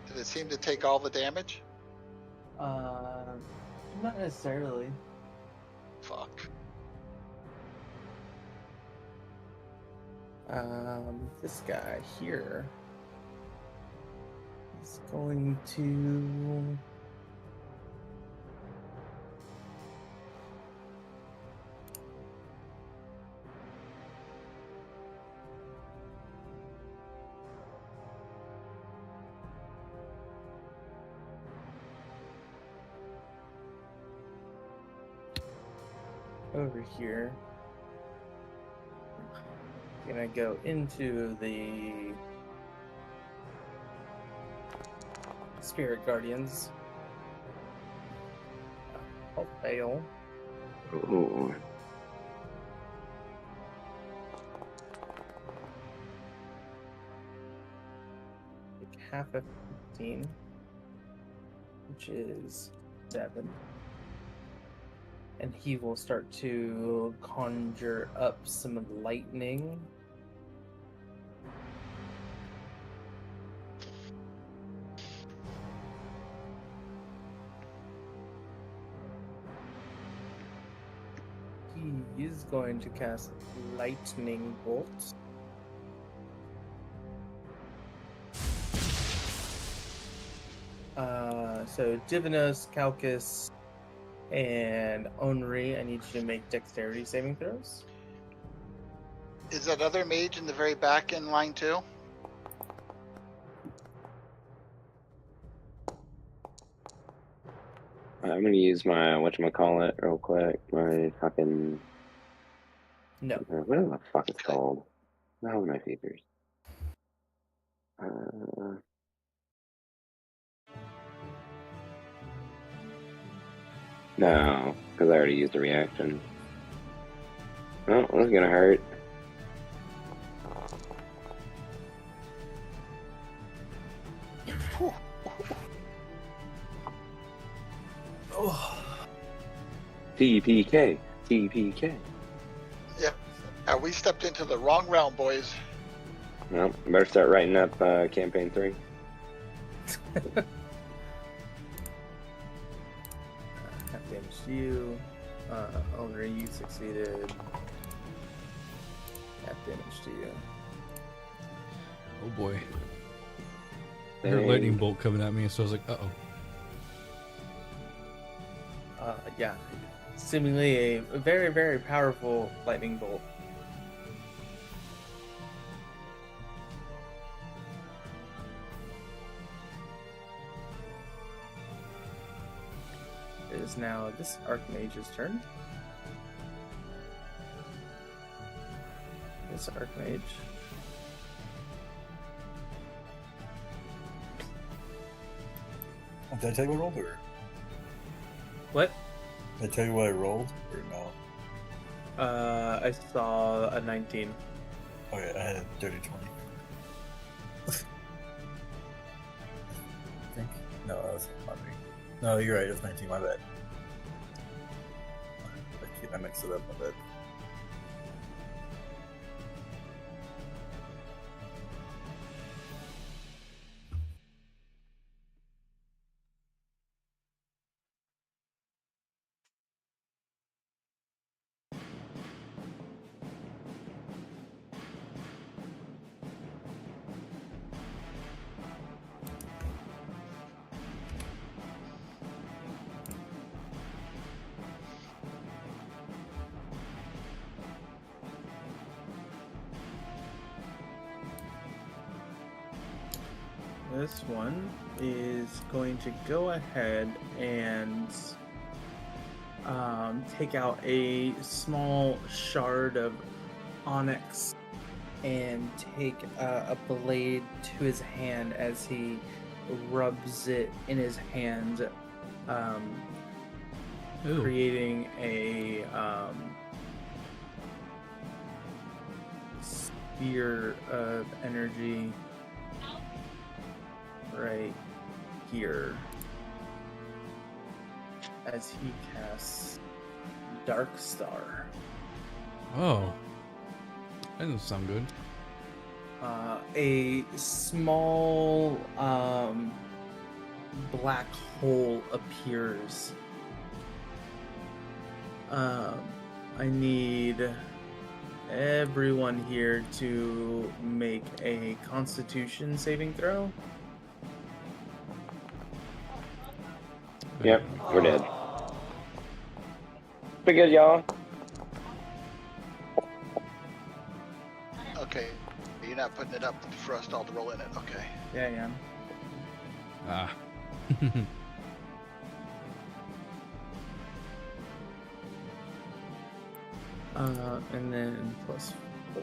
Did it seem to take all the damage? Not necessarily. Fuck. This guy here is going to over here. Gonna go into the Spirit Guardians. I'll fail. Ooh. Take half of 15, which is 7. And he will start to conjure up some lightning. He is going to cast lightning bolt. So Divinos, Calcus, and Onri, I need you to make dexterity saving throws. Is that other mage in the very back in line too? I'm gonna use my whatchamacallit real quick. My fucking No. what the fuck it's called? No, my fingers. No, because I already used a reaction. Oh, that's gonna hurt. TPK. TPK. We stepped into the wrong realm, boys. Well, better start writing up campaign 3. Half damage to you. Owner, you succeeded. Half damage to you. Oh boy. I heard a lightning bolt coming at me, so I was like, uh-oh. Yeah. Seemingly a very, very powerful lightning bolt. It is now this Archmage's turn. This Archmage. Did I tell you what I rolled, or What? did I tell you what I rolled, or no? I saw a 19. Okay, I had a dirty 20. I think. No, that was not me. No, you're right. It was 19. My bad. I mixed it up. My bad. This one is going to go ahead and take out a small shard of onyx and take a blade to his hand as he rubs it in his hand, Ooh. creating a sphere of energy right here as he casts Dark Star. Oh. That doesn't sound good. A small black hole appears. I need everyone here to make a Constitution saving throw. Yep, we're dead. Pretty good, y'all. Okay. You're not putting it up for us all to roll in it. Okay. Yeah, yeah. Ah. And then plus 4.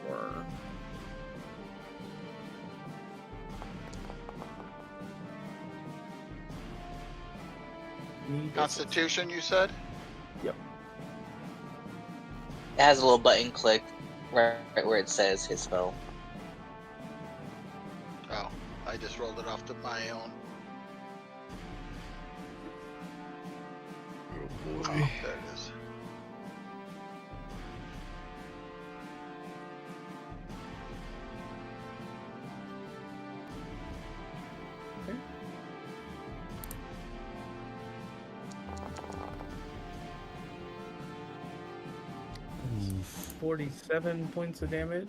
Constitution, you said? Yep. It has a little button clicked right where it says his spell. Oh, I just rolled it off to my own. Oh Oh, boy. there it is. Okay. 47 points of damage.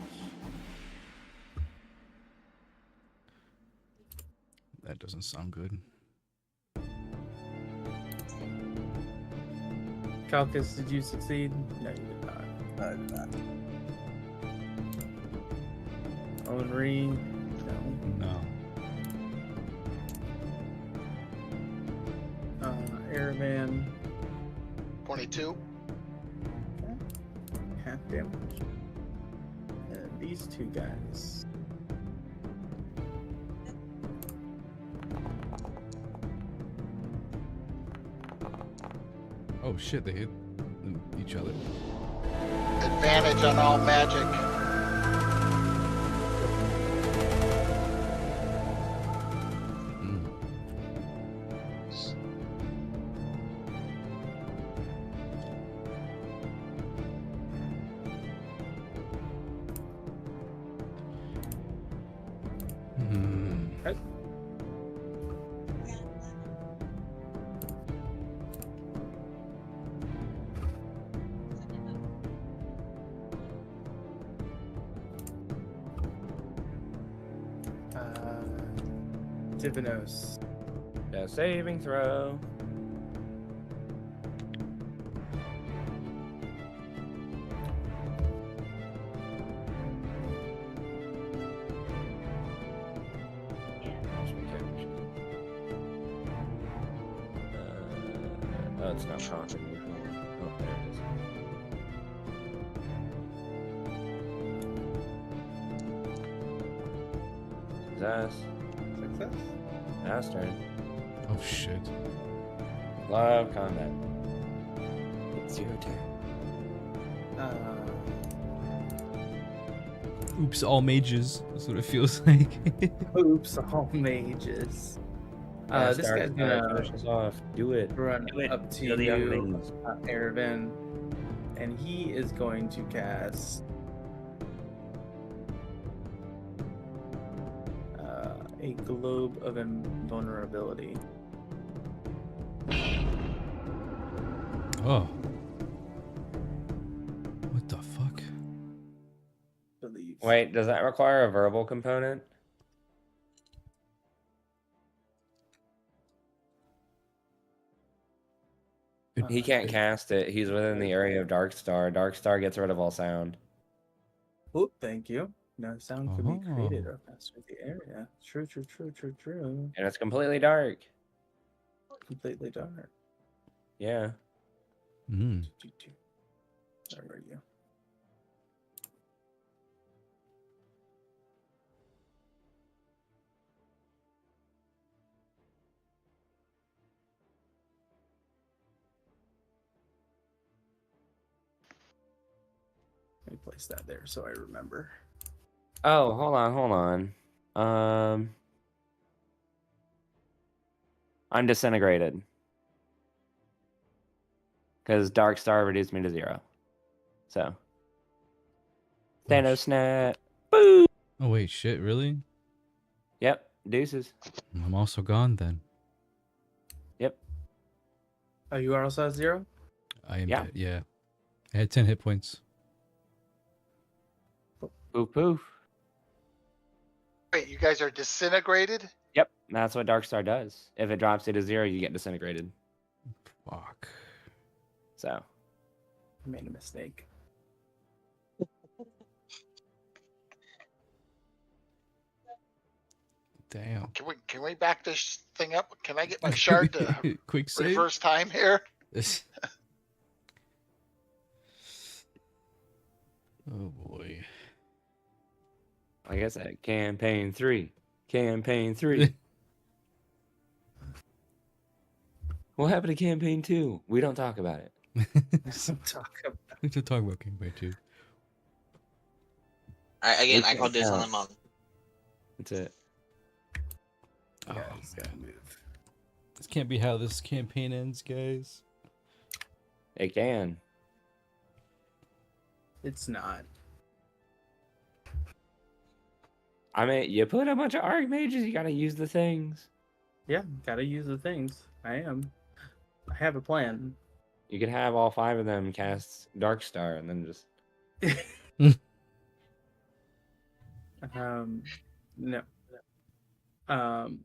That doesn't sound good. Calcus, did you succeed? No, you did not. I did not. Henri? No. No. Aravan? 22. Half damage. And these two guys. Oh shit, they hit each other. Advantage on all magic. Mm. Divinos. A saving throw. Oh, it's not prompting me. Oh, there it is. Success. Success. Last turn. Oh shit. Love combat. It's your turn. Oops, all mages. That's what it feels like. Oops, all mages. This guy's gonna finish us off. Do it. run Do it. up to Kill the you, younglings. Ervin, and he is going to cast a globe of invulnerability. Oh. What the fuck? Believe. Wait, does that require a verbal component? He can't cast it. He's within the area of Darkstar. Darkstar gets rid of all sound. Oh, thank you. No sound could be created Oh. or passed through the area. True. And it's completely dark. Completely dark. Yeah. Mm. Where were you? Let me place that there so I remember. Oh, hold on. I'm disintegrated. Because Darkstar reduced me to 0. So. Thanos snap. Boo! Oh wait, shit, really? Yep. Deuces. I'm also gone then. Yep. Oh, you are also at 0? I am Yeah. dead, yeah. I had 10 hit points. Poof poof. Wait, you guys are disintegrated? Yep. That's what Darkstar does. If it drops you to 0, you get disintegrated. Fuck. So. I made a mistake. Damn. Can we back this thing up? Can I get my shard to Quick save. reverse time here? Oh boy. Like I said, campaign 3. Campaign 3. What happened to campaign 2? We don't talk about it. We should talk about campaign 2. Again, I called this on the moment. That's it. Oh, Guys, gotta man. move. This can't be how this campaign ends, guys. It can. It's not. I mean, you put a bunch of archmages, you gotta use the things. Yeah, gotta use the things. I have a plan. You could have all 5 of them cast Darkstar and then just. No.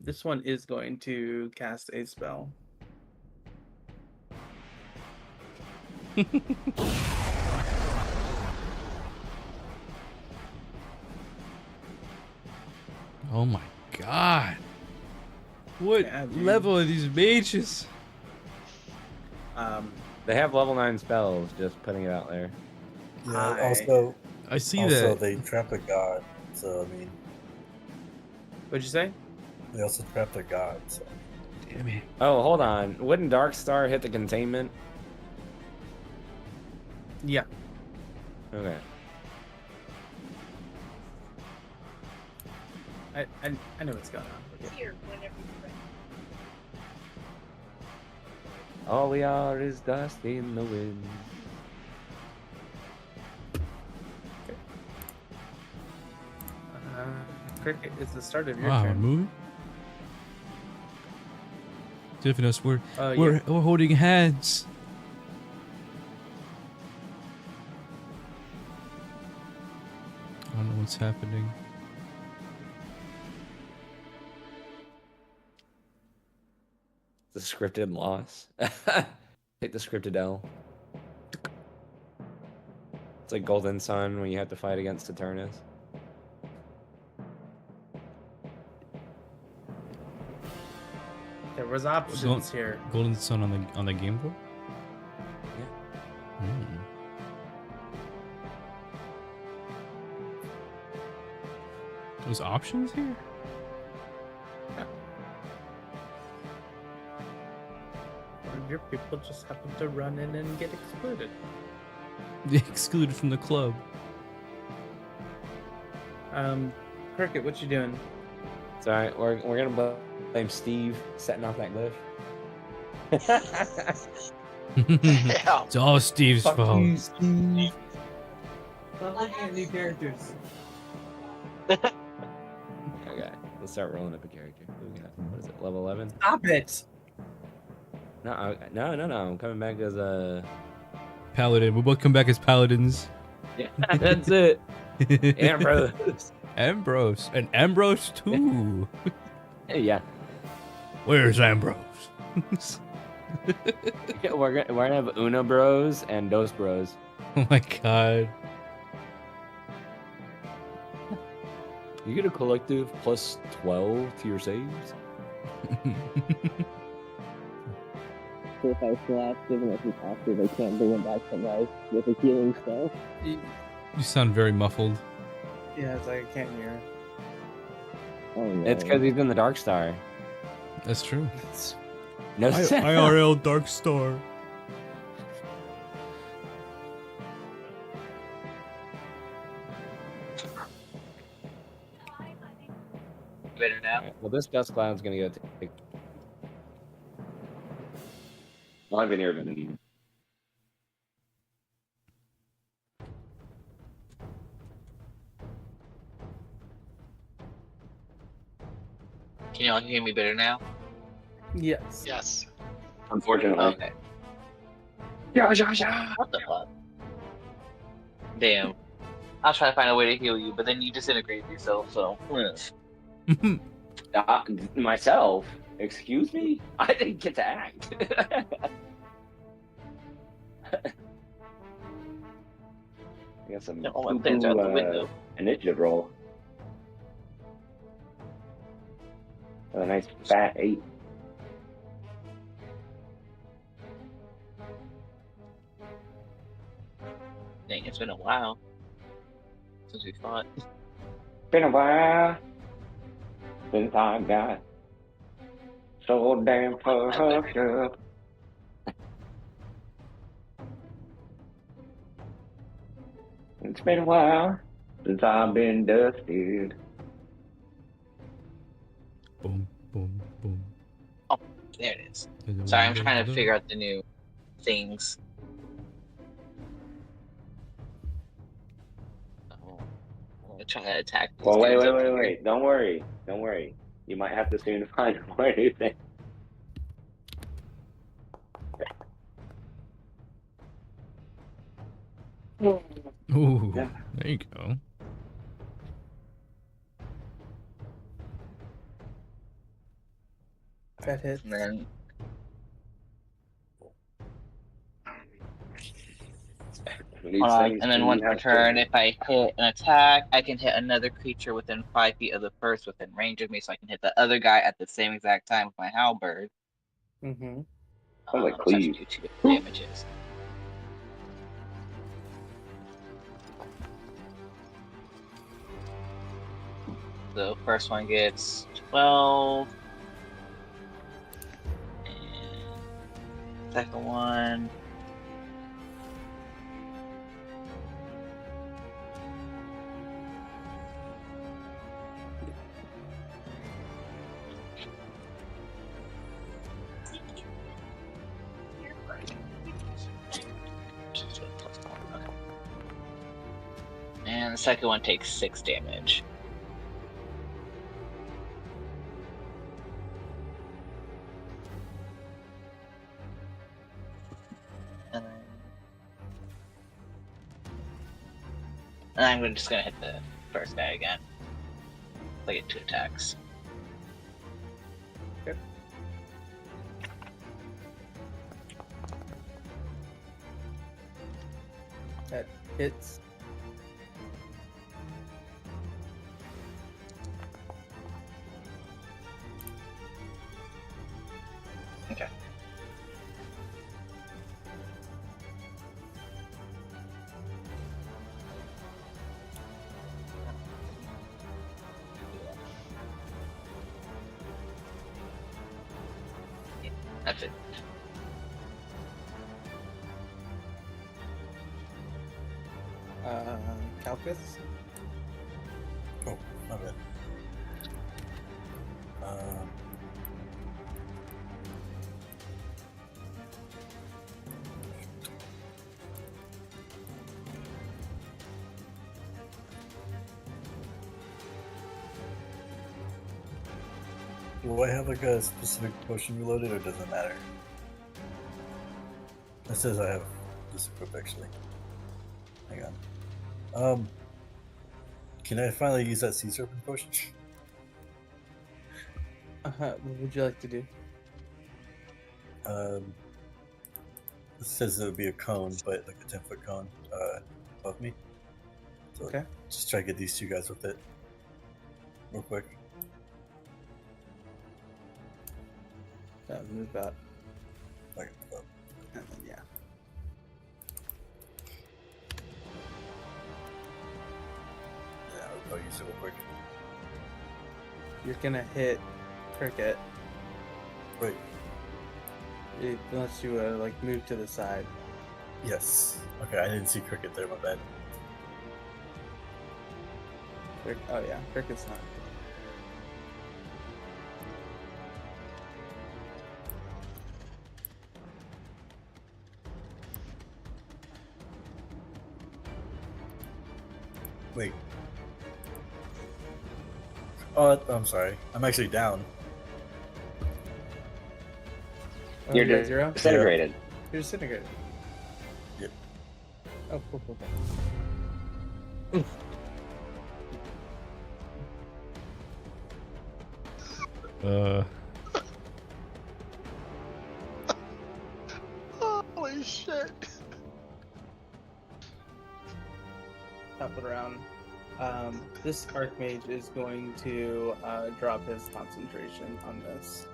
This one is going to cast a spell. Oh my god. What Yeah, dude. level are these mages? They have level 9 spells, just putting it out there. Yeah, Hi. also, I see also that. they trap a god, so I mean, What'd you say? they also trap a god. So. Damn it. Oh, hold on. Wouldn't Darkstar hit the containment? Yeah. Okay. I know what's going on. Here, whenever you're ready. All we are is dust in the wind. Cricket, it's the start of your Wow, we're turn. moving? Divinos, we're Yeah. we're holding hands. I don't know what's happening. The scripted loss. Take the scripted L. It's like Golden Sun when you have to fight against Saturnus. There was options here. Golden Sun on the Game Boy. Yeah. Hmm. There's options here. One of your people just happened to run in and get excluded. Excluded from the club. Cricket, what you doing? It's alright. We're gonna blame Steve setting off that glyph. Yeah. It's all Steve's Fuck fault. you, Steve. Stop looking at new characters. Okay, let's start rolling up a character. Who we got? What is it? Level 11? Stop it! No. I'm coming back as a. Paladin. We both come back as paladins. Yeah, that's it. Ambrose. Ambrose. And Ambrose too. Yeah. Where's Ambrose? Yeah, we're gonna have Una Bros and Dos Bros. Oh my god. You get a collective plus 12 to your saves. So if I slash, given that he's active, I can't bring him back to life with a healing spell. You sound very muffled. Yeah, it's like I can't hear. Oh no. It's because he's in the Dark Star. That's true. No sense. IRL Dark Star. Better now. Alright, well, this dust cloud's gonna go take. Well, I've been here a minute. Can you all hear me better now? Yes. Yes. Unfortunately. Okay. Yeah. What the fuck? Damn. I was trying to find a way to heal you, but then you disintegrated yourself, so. Myself? Excuse me? I didn't get to act. I got some All my plans are out the window. initiative roll. A nice fat 8. Dang, it's been a while since we fought. Been a while since I got so damn fucked up. It's been a while since I've been dusted. Boom, boom, boom. There it is. Sorry, I'm trying to figure out the new things. Oh, I'm gonna try to attack these Well, dudes up here. wait. Don't worry. You might have to soon find more new things. Ooh, Yeah. there you go. That hits. And then These hold on, things and then do once per have to- turn, if I hit an attack, I can hit another creature within 5 feet of the first within range of me, so I can hit the other guy at the same exact time with my halberd. Mm-hmm. Sounds like So I can cleave. do 2 different damages. The first one gets 12. And second one. And the second one takes 6 damage. And I'm just gonna hit the first guy again. I get 2 attacks. Okay. That hits. Okay. Yeah, that's it. Calcus. Oh, my bad. Do I have like a specific potion reloaded, or does it matter? It says I have this equipped actually. Hang on. Can I finally use that sea serpent potion? What would you like to do? It says it would be a cone, but like a 10-foot cone above me. So Okay. just try to get these two guys with it real quick. Move up. Like, And then, yeah. yeah, I'll use it real quick. You're gonna hit Cricket. Wait, Unless you like move to the side. yes. Okay, I didn't see Cricket there, my bad. Oh yeah, Cricket's not. Wait. Oh, I'm sorry. I'm actually down. Oh, You're you got 0? disintegrated. You're disintegrated. Yep. Oh, cool. Holy shit. Top it around. This Archmage is going to drop his concentration on this.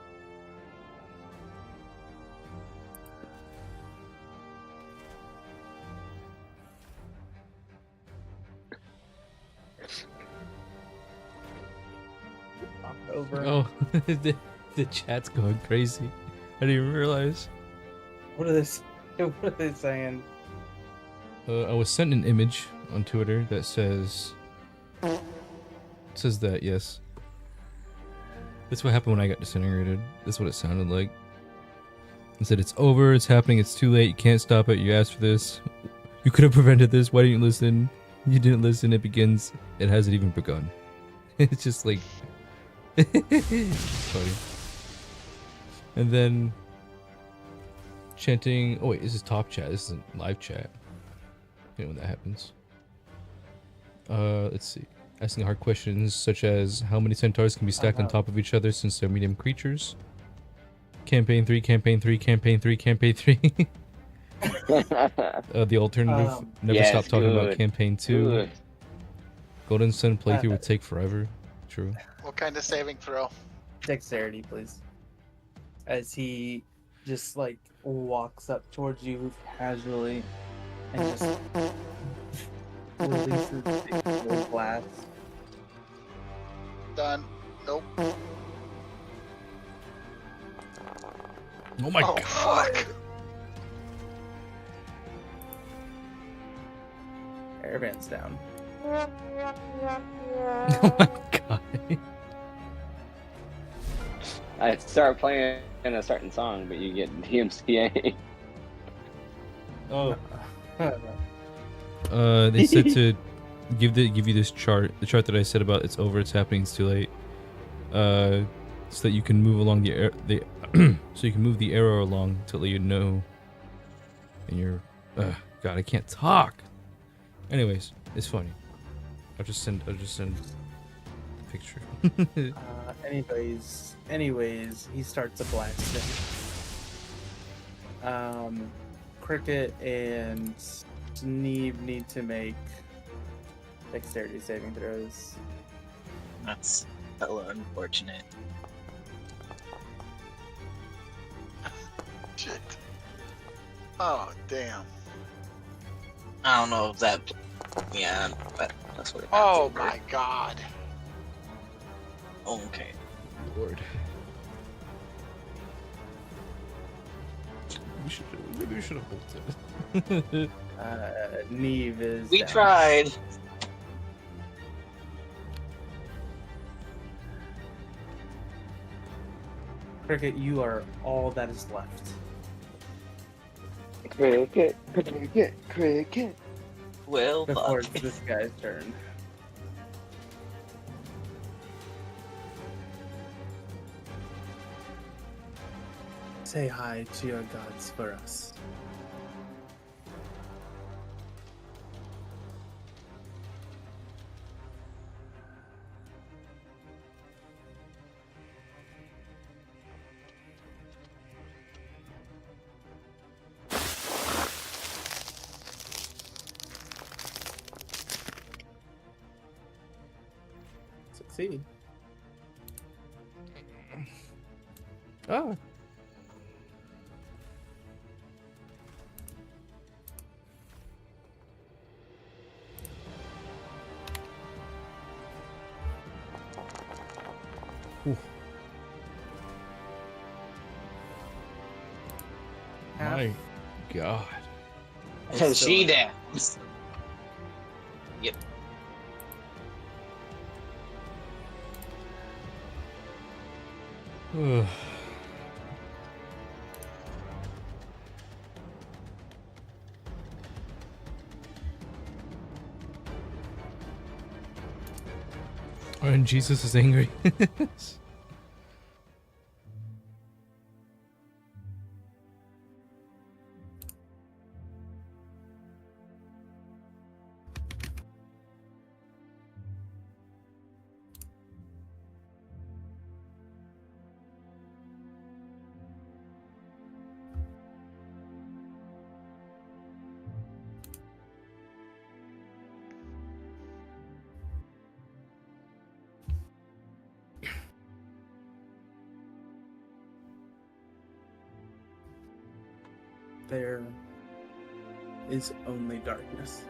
Knock over. Oh, the chat's going crazy. I didn't even realize. What are they saying? I was sent an image on Twitter that says that, yes. That's what happened when I got disintegrated. That's what it sounded like. It said, it's over, it's happening, it's too late, you can't stop it, you asked for this. You could have prevented this, why didn't you listen? You didn't listen, it begins, it hasn't even begun. It's just like... funny. And then... chanting... Oh wait, this is top chat, this isn't live chat. You know when that happens. Let's see. Asking hard questions such as how many centaurs can be stacked on top of each other since they're medium creatures. Campaign 3, Campaign 3, Campaign 3, Campaign 3. The alternative, never yes, stop talking about good, Campaign 2. good. Golden Sun playthrough would take forever. True. What kind of saving throw? Dexterity, please. As he just like walks up towards you casually and just releases the glass. Done. Nope. Oh my Oh, god. fuck. Airband's down. Oh my god. I start playing a certain song, but you get DMCA. Oh. They said to give you this chart, the chart that I said about it's over, it's happening, it's too late. So that you can move along the so you can move the arrow along to let you know. And you're, God, I can't talk. Anyways, it's funny. I'll just send a picture. Anyways, he starts a blasting. Cricket and Neeve need to make dexterity saving throws. That's hella unfortunate. Shit. Oh, damn. I don't know if that. Yeah, but that's what it Oh, happens. my God. Okay. Lord. Maybe we should have bolted. Neeve is. We down. tried. Cricket, you are all that is left. Cricket, cricket, cricket. Well, Before fuck. it's this guy's turn. Say hi to your gods for us. Succeed. Oh. Ooh. Half My God. is Because still she in. down. Ugh. Oh, and Jesus is angry. There is only darkness.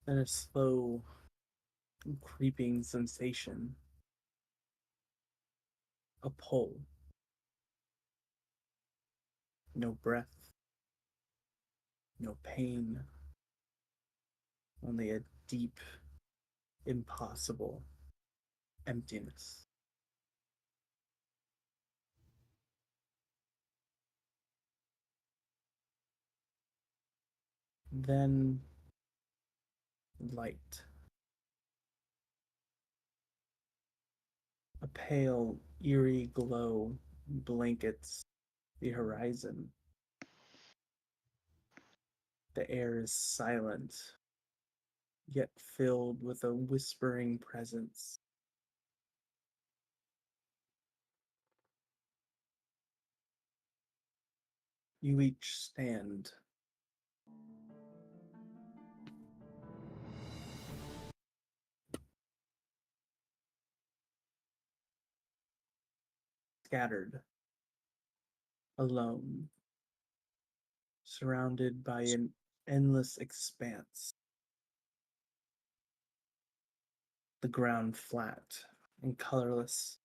And a slow, creeping sensation. A pull. No breath. No pain. Only a deep, impossible emptiness. Then light. A pale, eerie glow blankets the horizon. The air is silent, yet filled with a whispering presence. You each stand. Scattered, alone, surrounded by an endless expanse. The ground flat and colorless,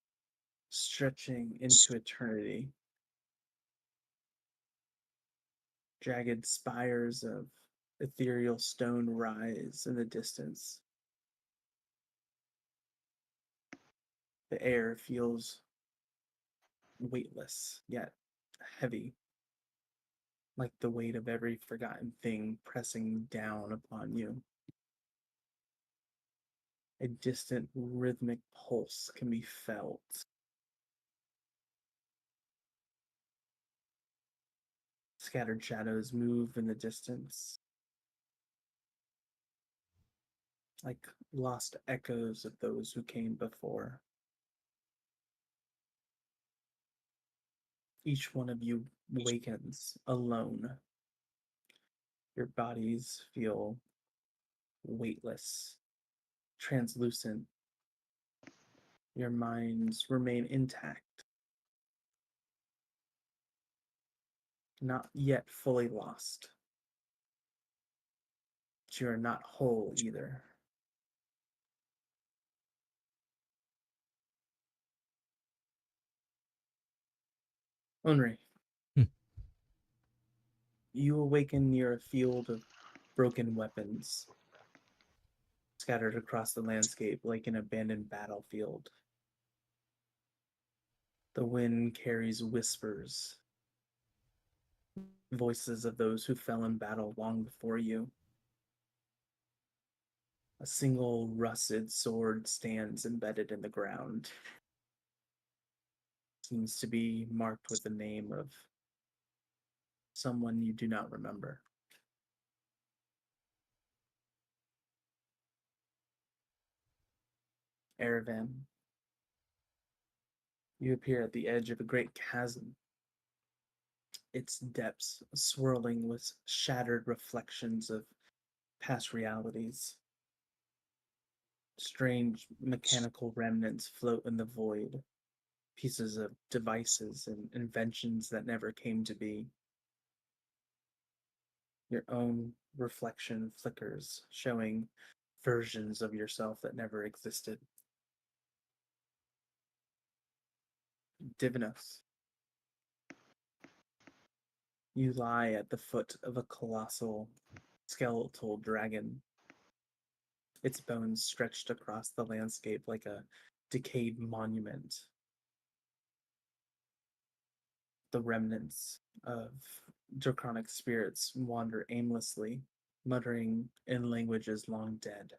stretching into eternity. Jagged spires of ethereal stone rise in the distance. The air feels weightless, yet heavy, like the weight of every forgotten thing pressing down upon you. A distant rhythmic pulse can be felt. Scattered shadows move in the distance. like lost echoes of those who came before. Each one of you wakens alone. Your bodies feel weightless, translucent. Your minds remain intact, not yet fully lost. But you are not whole either. Unri, Hmm. you awaken near a field of broken weapons scattered across the landscape like an abandoned battlefield. The wind carries whispers, voices of those who fell in battle long before you. A single rusted sword stands embedded in the ground. Seems to be marked with the name of someone you do not remember. Aravan, you appear at the edge of a great chasm, its depths swirling with shattered reflections of past realities. Strange mechanical remnants float in the void, pieces of devices and inventions that never came to be. Your own reflection flickers, showing versions of yourself that never existed. Divinos, you lie at the foot of a colossal skeletal dragon, its bones stretched across the landscape like a decayed monument. The remnants of draconic spirits wander aimlessly, muttering in languages long dead.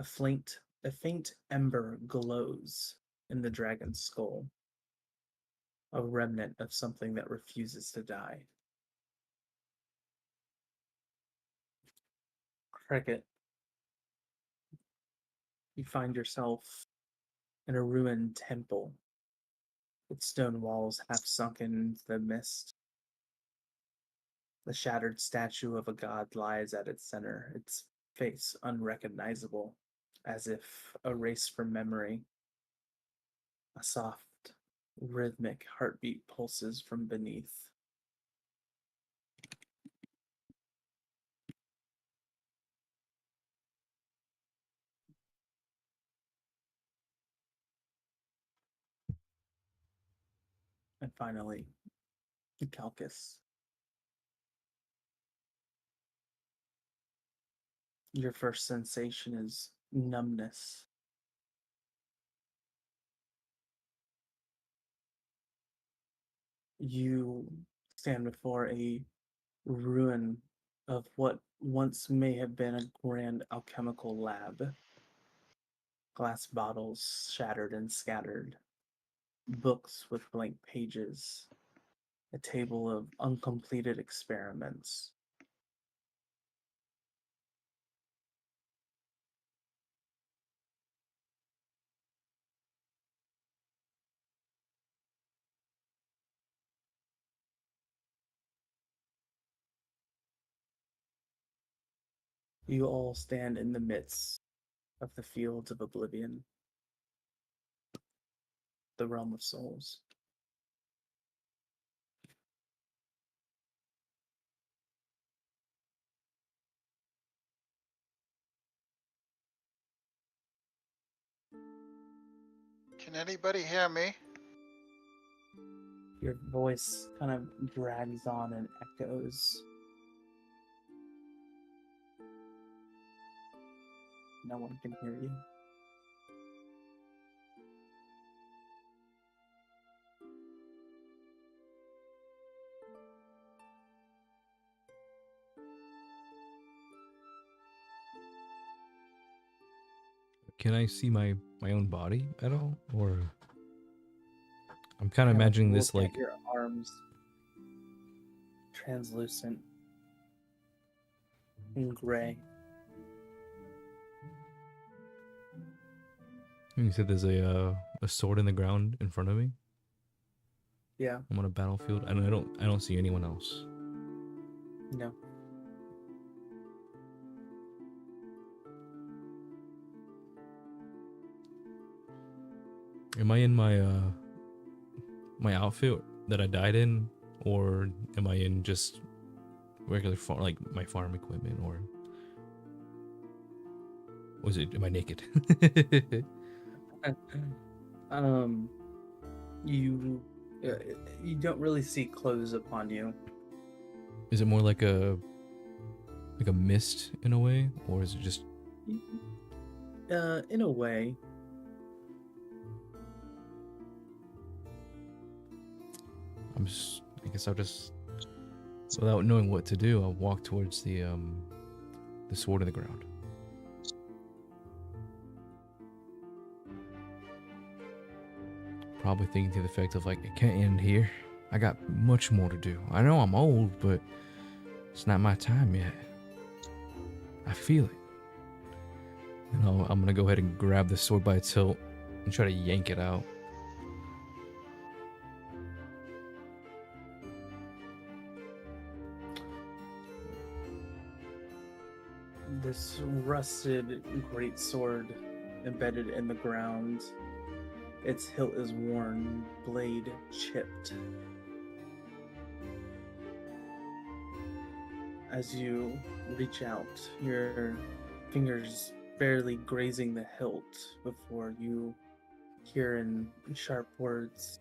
A faint ember glows in the dragon's skull, a remnant of something that refuses to die. Cricket, you find yourself in a ruined temple, its stone walls half sunken into the mist. The shattered statue of a god lies at its center, its face unrecognizable, as if erased from memory. A soft, rhythmic heartbeat pulses from beneath. And finally, Calcus. Your first sensation is numbness. You stand before a ruin of what once may have been a grand alchemical lab. Glass bottles shattered and scattered, books with blank pages, a table of uncompleted experiments. You all stand in the midst of the fields of oblivion, the realm of souls. Can anybody hear me? Your voice kind of drags on and echoes. No one can hear you. Can I see my own body at all, or I'm kind of Kind of imagining look this at like your arms, translucent and gray. You said there's a sword in the ground in front of me. Yeah, I'm on a battlefield, and I don't see anyone else. no. Am I in my my outfit that I died in, or am I in just regular like my farm equipment, or was it? Am I naked? um, you you don't really see clothes upon you. Is it more like a mist in a way, or is it just? In a way, I guess I'll just, without knowing what to do, I'll walk towards the sword in the ground. Probably thinking to the effect of like, it can't end here. I got much more to do. I know I'm old, but it's not my time yet. I feel it. And I'm gonna go ahead and grab the sword by its hilt and try to yank it out. this rusted great sword embedded in the ground. Its hilt is worn, blade chipped. As you reach out, your fingers barely grazing the hilt before you hear in sharp words,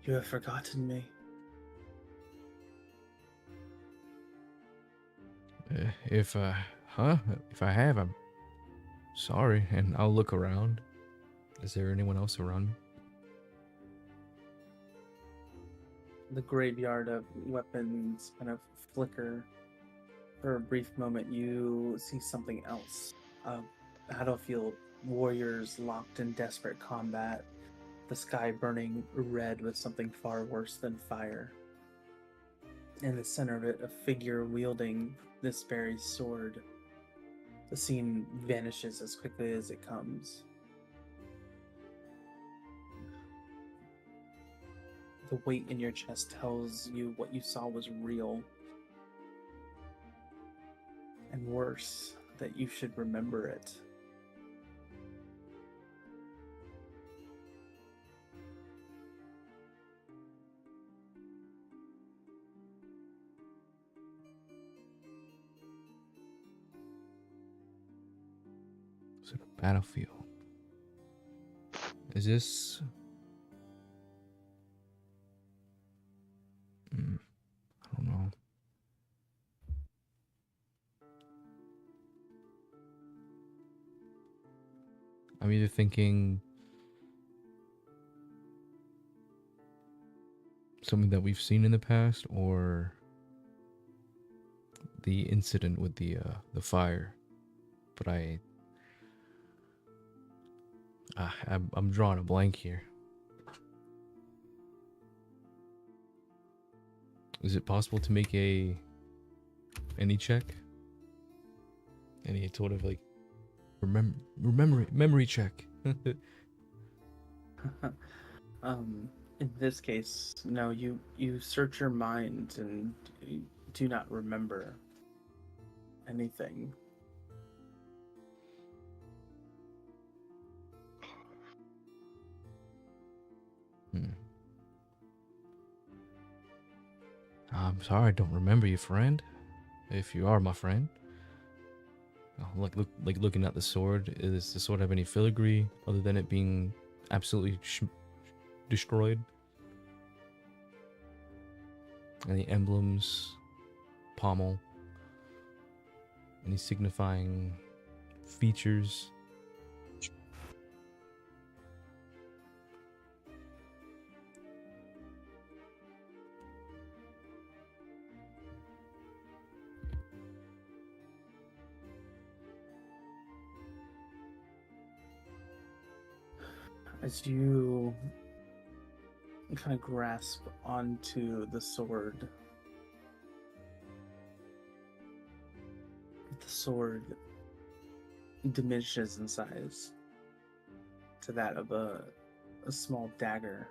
"You have forgotten me." If I have, I'm sorry, and I'll look around. Is there anyone else around me? The graveyard of weapons kind of flicker. For a brief moment, you see something else. A battlefield, warriors locked in desperate combat, the sky burning red with something far worse than fire. In the center of it, a figure wielding this very sword. The scene vanishes as quickly as it comes. The weight in your chest tells you what you saw was real. And worse, that you should remember it. Is it a battlefield? Is this? I don't know. I'm either thinking something that we've seen in the past, or the incident with the fire. But I'm drawing a blank here. Is it possible to make any check? Any sort of like memory check? In this case, no, you search your mind and you do not remember anything. I'm sorry, I don't remember you, friend. If you are my friend. Looking at the sword, does the sword have any filigree other than it being absolutely destroyed? Any emblems, pommel, any signifying features? As you kind of grasp onto the sword, the sword diminishes in size. to that of a small dagger.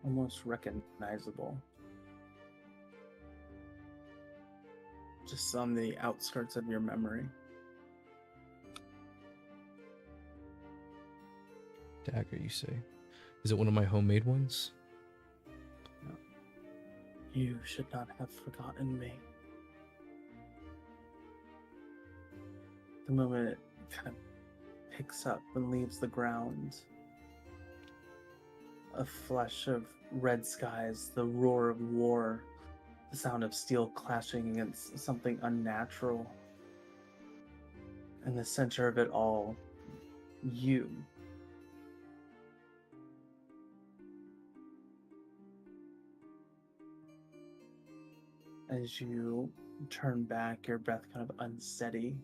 Almost recognizable. Just on the outskirts of your memory. Dagger, you say? Is it one of my homemade ones? No. You should not have forgotten me. The moment it kind of picks up and leaves the ground, a flash of red skies, the roar of war, the sound of steel clashing against something unnatural. In the center of it all, you. As you turn back, your breath kind of unsteady.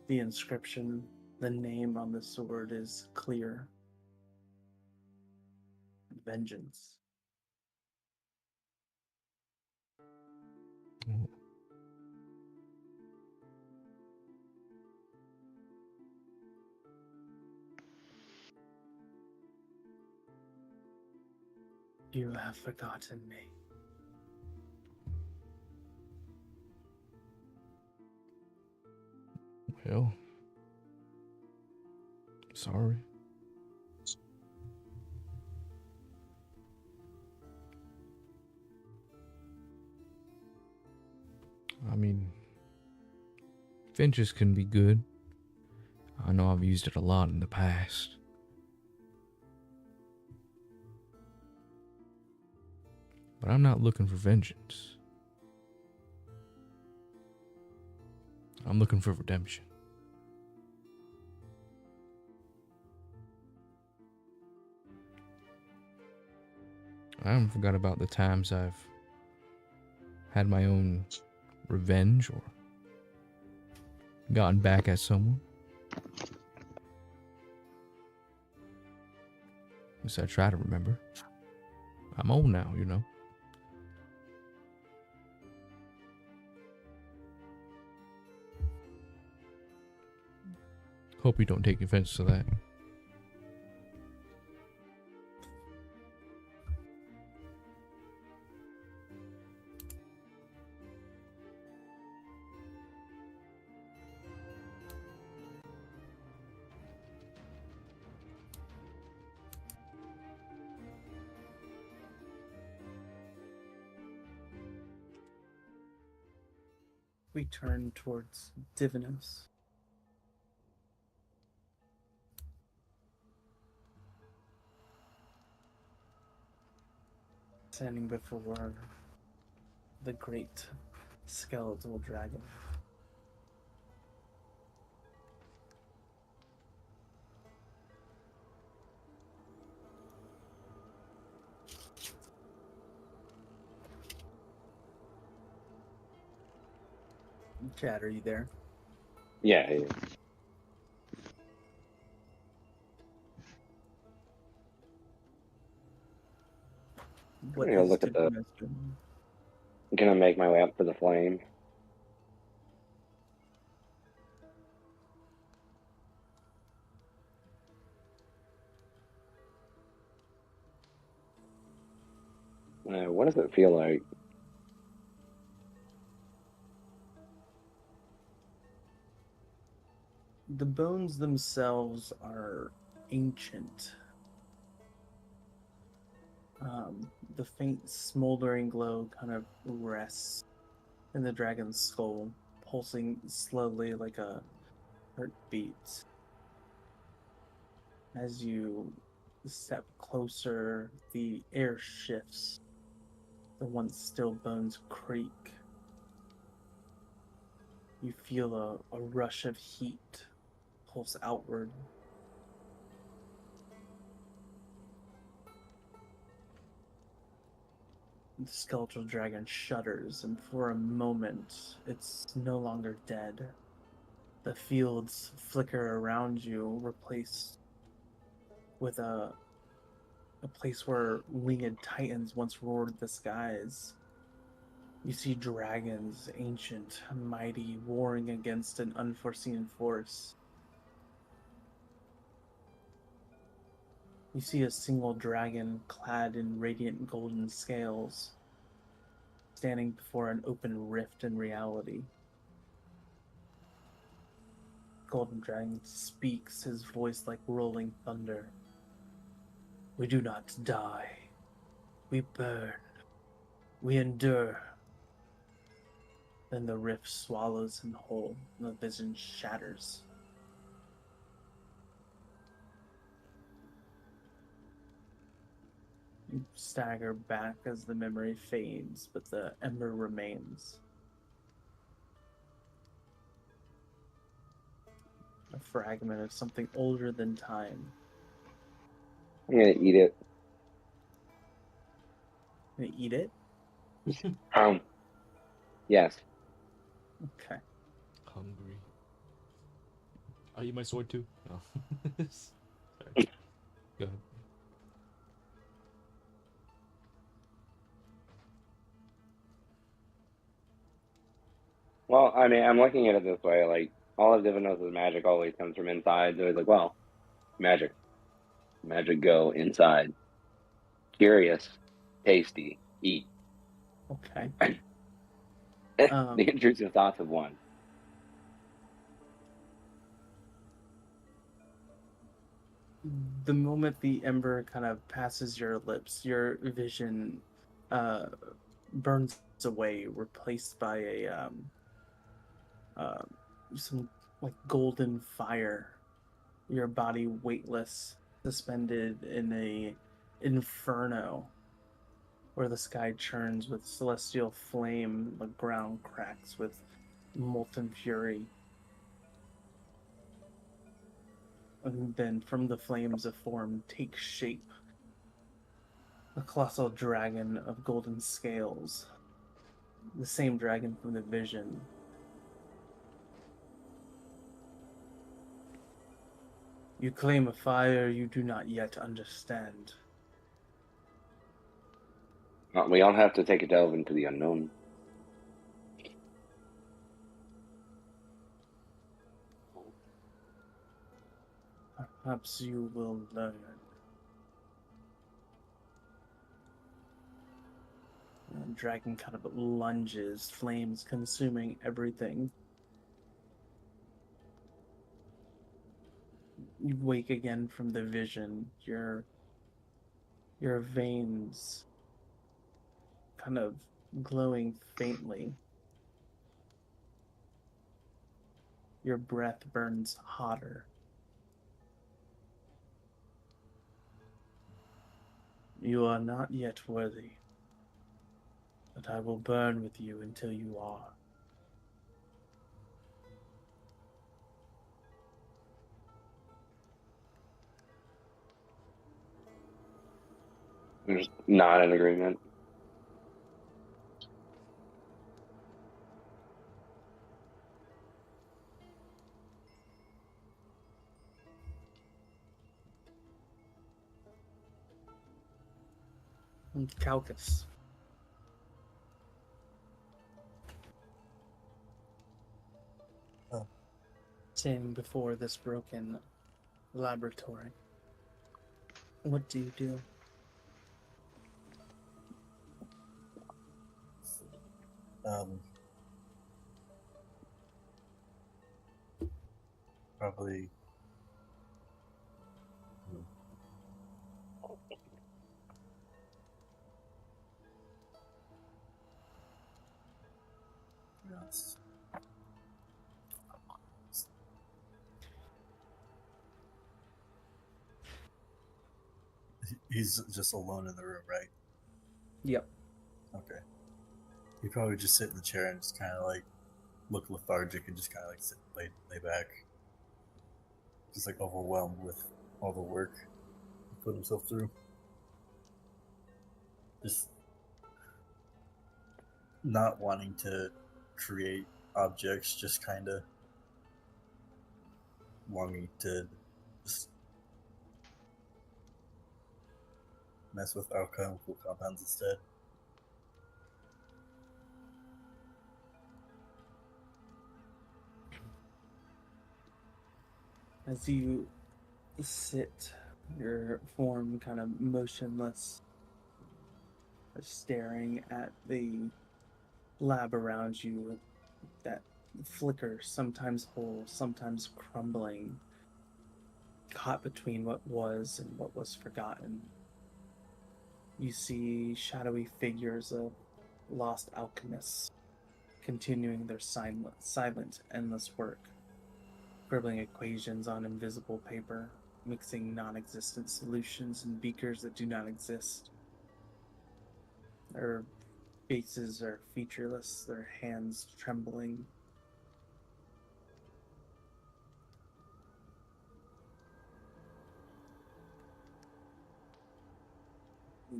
The inscription, the name on the sword is clear. Vengeance. Oh. You have forgotten me. Well, sorry. I mean, vengeance can be good. I know I've used it a lot in the past. But I'm not looking for vengeance. I'm looking for redemption. I haven't forgot about the times I've had my own revenge or gotten back at someone. At least I try to remember. I'm old now, you know. Hope you don't take offense to that. We turn towards Divinos. Standing before the great skeletal dragon. Chad, are you there? Yeah, yeah. What I'm gonna is look at the. Divinos doing? I'm gonna make my way up to the flame. What does it feel like? The bones themselves are ancient. The faint smoldering glow kind of rests in the dragon's skull, pulsing slowly like a heartbeat. As you step closer, the air shifts. The once still bones creak. You feel a rush of heat pulse outward. The skeletal dragon shudders, and for a moment, it's no longer dead. The fields flicker around you, replaced with a place where winged titans once roared the skies. You see dragons, ancient, mighty, warring against an unforeseen force. You see a single dragon clad in radiant golden scales, standing before an open rift in reality. Golden Dragon speaks, his voice like rolling thunder. We do not die. We burn. We endure. Then the rift swallows him whole, and the vision shatters. You stagger back as the memory fades, but the ember remains. A fragment of something older than time. I'm gonna eat it. Gonna eat it? Yes. Okay. Hungry. I'll eat my sword too. No. Sorry. Go ahead. Well, I mean, I'm looking at it this way. Like, all of Divinos' magic always comes from inside. So it's like, well, magic. Magic go inside. Curious. Tasty. Eat. Okay. The intrusive thoughts of one. The moment the ember kind of passes your lips, your vision burns away, replaced by uh, some like golden fire. Your body weightless, suspended in a inferno, where the sky churns with celestial flame, the ground cracks with molten fury. And then from the flames a form takes shape. A colossal dragon of golden scales. The same dragon from the vision. You claim a fire you do not yet understand. We all have to take a delve into the unknown. Perhaps you will learn. The dragon kind of lunges, flames consuming everything. You wake again from the vision. Your veins kind of glowing faintly. Your breath burns hotter. You are not yet worthy, but I will burn with you until you are. There's not an agreement. Calcus. Oh. Standing before this broken laboratory. What do you do? Probably. Yes. He's just alone in the room, right? Yep. Okay. He probably just sit in the chair and just kind of like look lethargic and just kind of like sit, lay back, just like overwhelmed with all the work he put himself through. Just not wanting to create objects, just kind of longing to just mess with alchemical compounds instead. As you sit, your form kind of motionless, staring at the lab around you that flickers, sometimes whole, sometimes crumbling, caught between what was and what was forgotten. You see shadowy figures of lost alchemists continuing their silent, endless work, scribbling equations on invisible paper, mixing non-existent solutions in beakers that do not exist. Their faces are featureless, their hands trembling.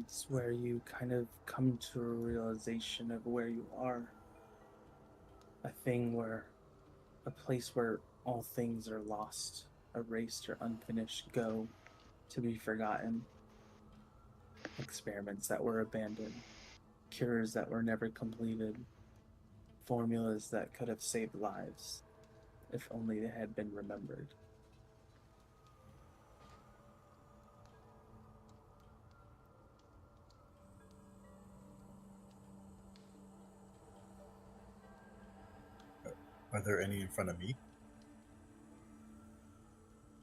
It's where you kind of come to a realization of where you are. A place where all things are lost, erased or unfinished, go to be forgotten. Experiments that were abandoned, cures that were never completed, formulas that could have saved lives, if only they had been remembered. Are there any in front of me?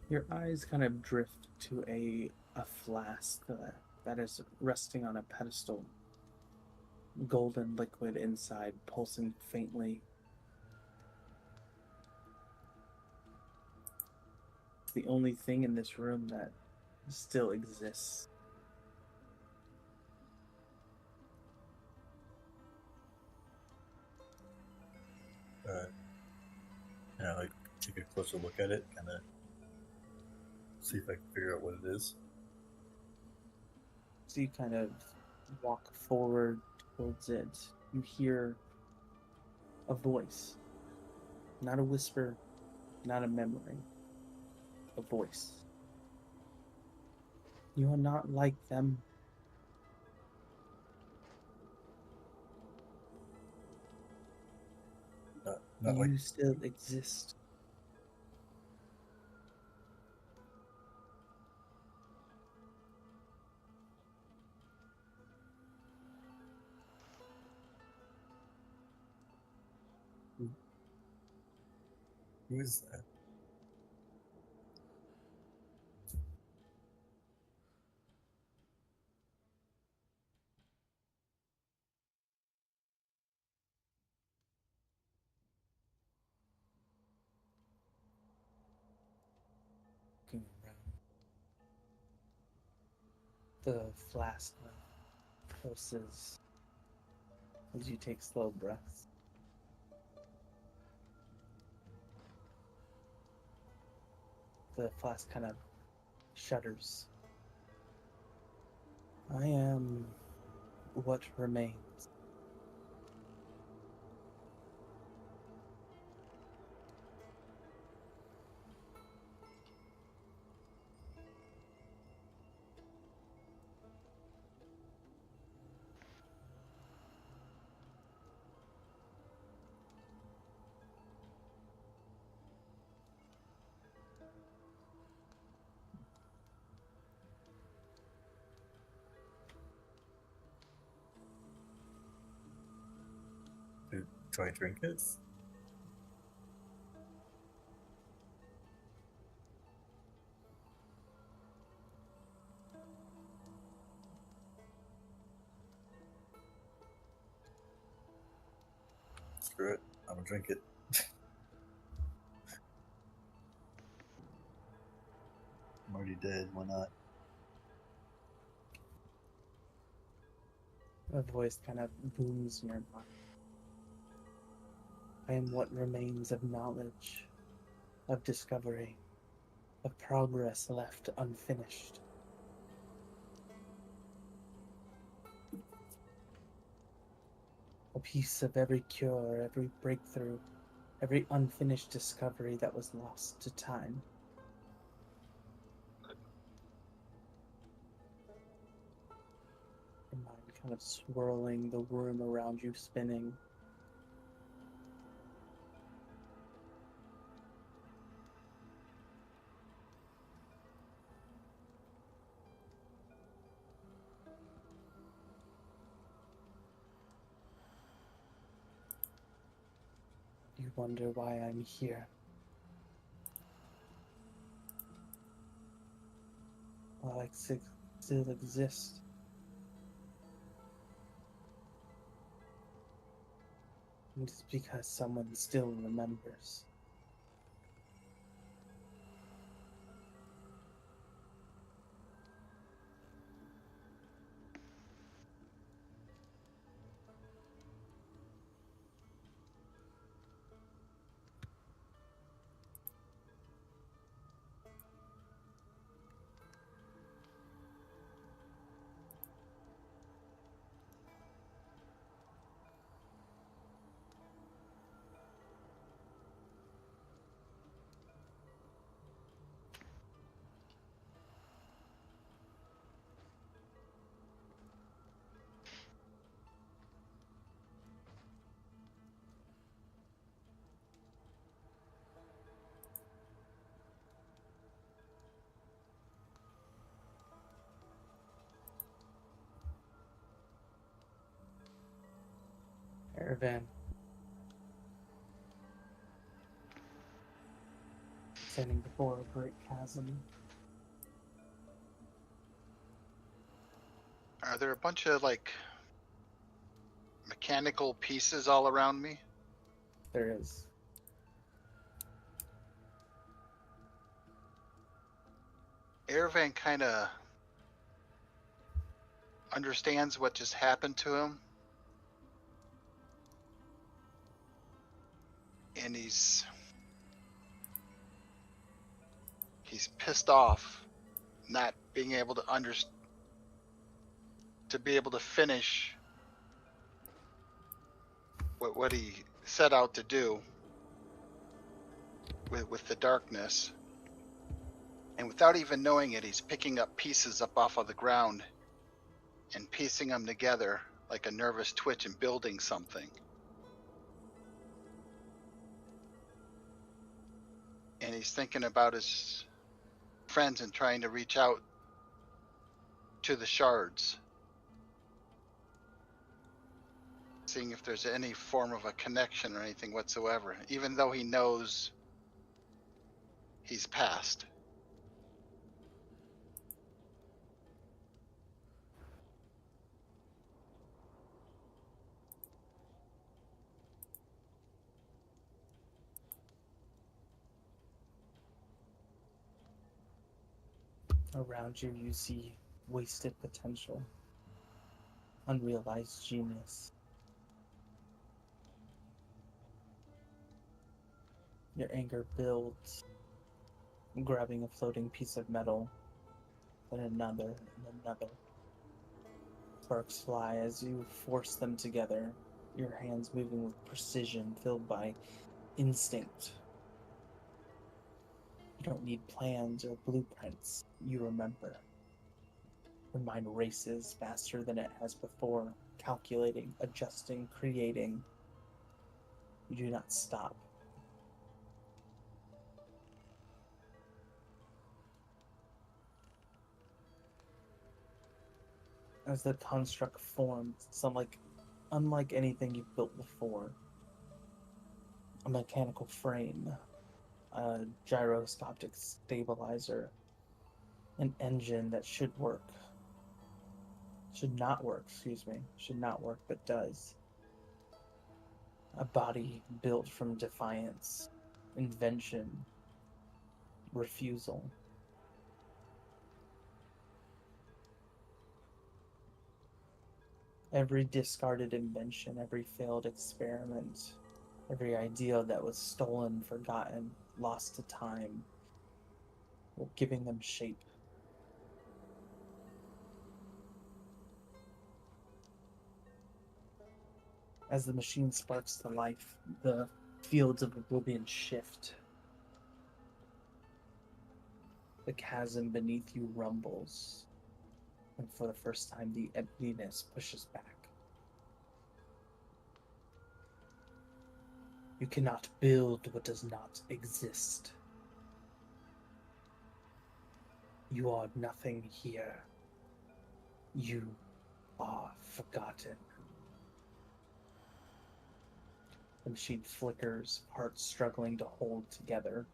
Your eyes kind of drift to a flask that is resting on a pedestal. Golden liquid inside, pulsing faintly. It's the only thing in this room that still exists. And I like take a closer look at it, kind of see if I can figure out what it is. So you kind of walk forward towards it. You hear a voice. Not a whisper, not a memory. A voice. You are not like them. Not You like still exist. who is that? Looking around. The flask pulses as you take slow breaths. The flask kind of shudders. I am what remains. Do I drink it? Screw it. I'm gonna drink it. I'm already dead. Why not? A voice kind of booms in your mind. I am what remains of knowledge, of discovery, of progress left unfinished. A piece of every cure, every breakthrough, every unfinished discovery that was lost to time. Your mind kind of swirling, the room around you spinning. wonder why I'm here. While I still exist. And it's because someone still remembers. Caravan. Standing before a great chasm. Are there a bunch of like mechanical pieces all around me? There is. Aravan kind of understands what just happened to him. And he's pissed off not being able to be able to finish what he set out to do with the darkness. And without even knowing it, he's picking up pieces up off of the ground and piecing them together like a nervous twitch and building something. And he's thinking about his friends and trying to reach out to the shards, seeing if there's any form of a connection or anything whatsoever, even though he knows he's passed. Around you, you see wasted potential, unrealized genius. Your anger builds, grabbing a floating piece of metal, then another and another. Sparks fly as you force them together, your hands moving with precision, filled by instinct. You don't need plans or blueprints. You remember. Your mind races faster than it has before, calculating, adjusting, creating. You do not stop. As the construct forms, it's unlike anything you've built before. A mechanical frame, a gyroscopic stabilizer, an engine that should not work, but does. A body built from defiance, invention, refusal. Every discarded invention, every failed experiment, every idea that was stolen, forgotten, lost to time, giving them shape. As the machine sparks to life, the fields of oblivion shift. The chasm beneath you rumbles, and for the first time, the emptiness pushes back. You cannot build what does not exist. You are nothing here. You are forgotten. The machine flickers, parts struggling to hold together,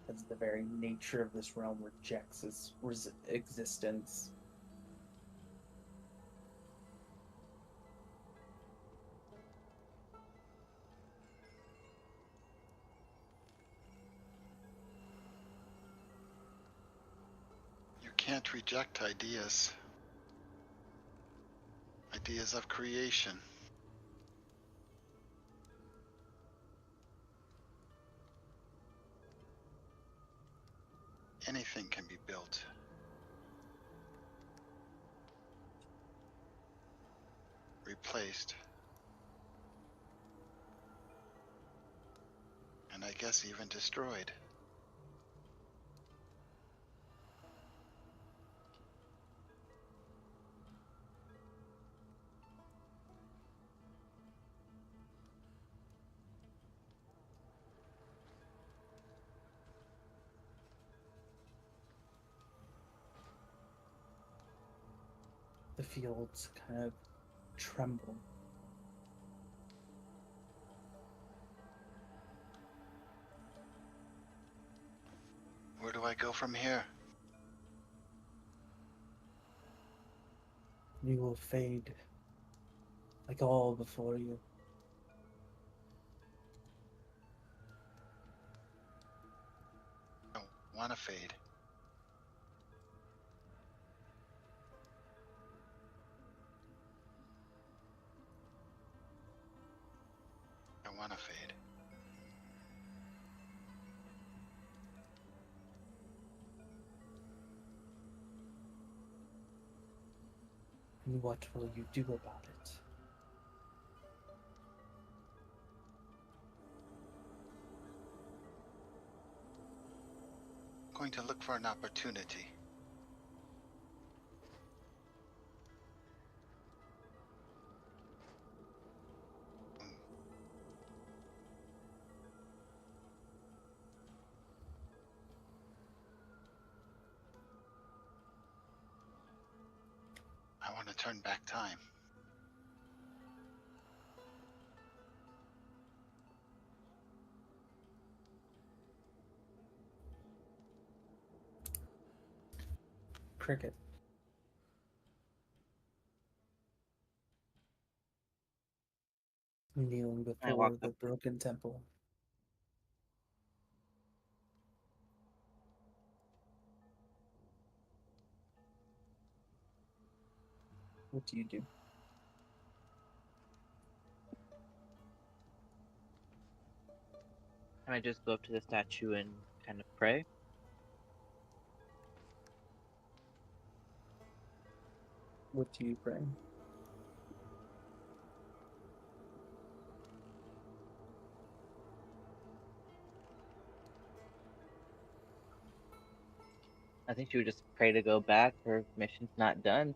as the very nature of this realm rejects its existence. You can't reject ideas. Ideas of creation. Anything can be built. Replaced. And I guess even destroyed. The fields kind of tremble. Where do I go from here? You will fade like all before you. I don't want to fade. I want to fade. And what will you do about it? I'm going to look for an opportunity. I want to turn back time. Cricket. Kneeling I walk before the up. broken temple. What do you do? Can I just go up to the statue and kind of pray? What do you pray? I think she would just pray to go back. Her mission's not done.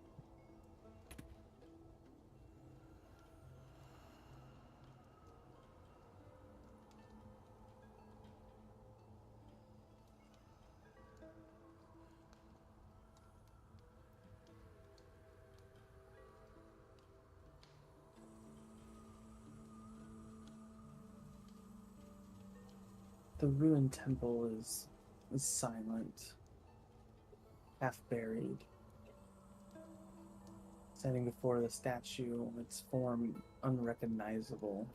The ruined temple is silent, half buried. Standing before the statue, its form unrecognizable.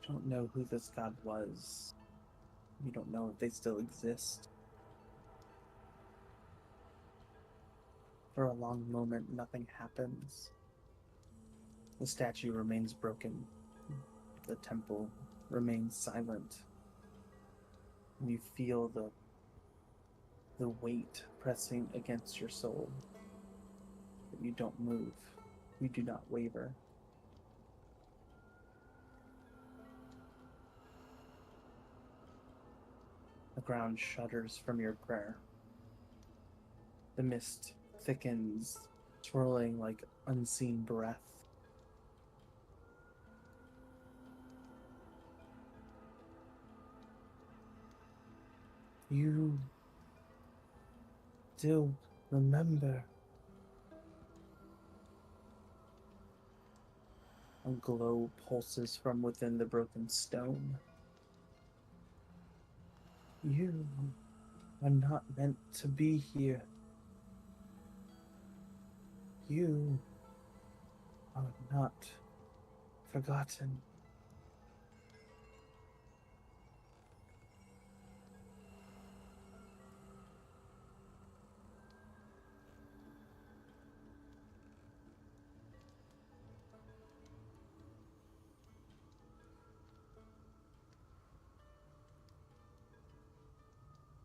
You don't know who this god was. You don't know if they still exist. For a long moment, nothing happens. The statue remains broken. The temple remains silent. And you feel the weight pressing against your soul. But you don't move. You do not waver. The ground shudders from your prayer. The mist thickens, swirling like unseen breath. You still remember. A glow pulses from within the broken stone. You are not meant to be here. You are not forgotten.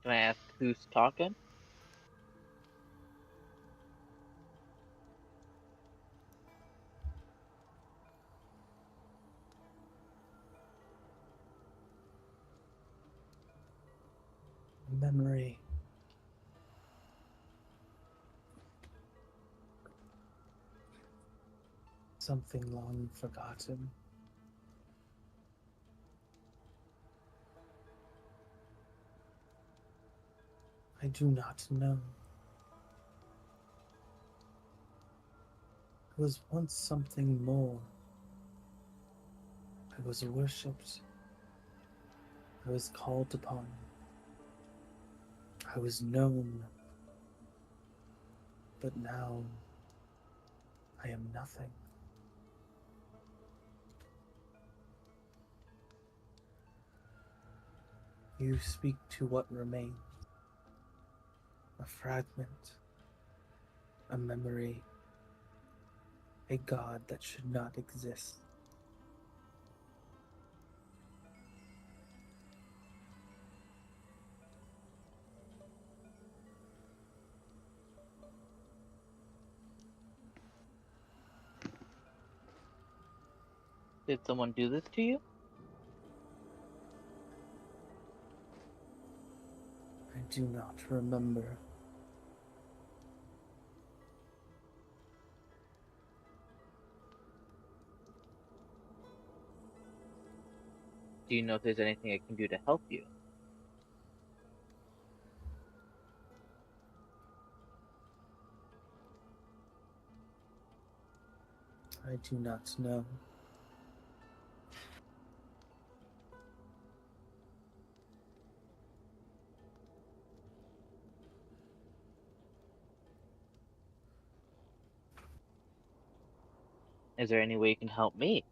Can I ask who's talking? Memory. Something long forgotten. I do not know. I was once something more. I was worshipped. I was called upon. I was known. But now I am nothing. You speak to what remains. A fragment. A memory. A god that should not exist. Did someone do this to you? I do not remember. Do you know if there's anything I can do to help you? I do not know. Is there any way you can help me?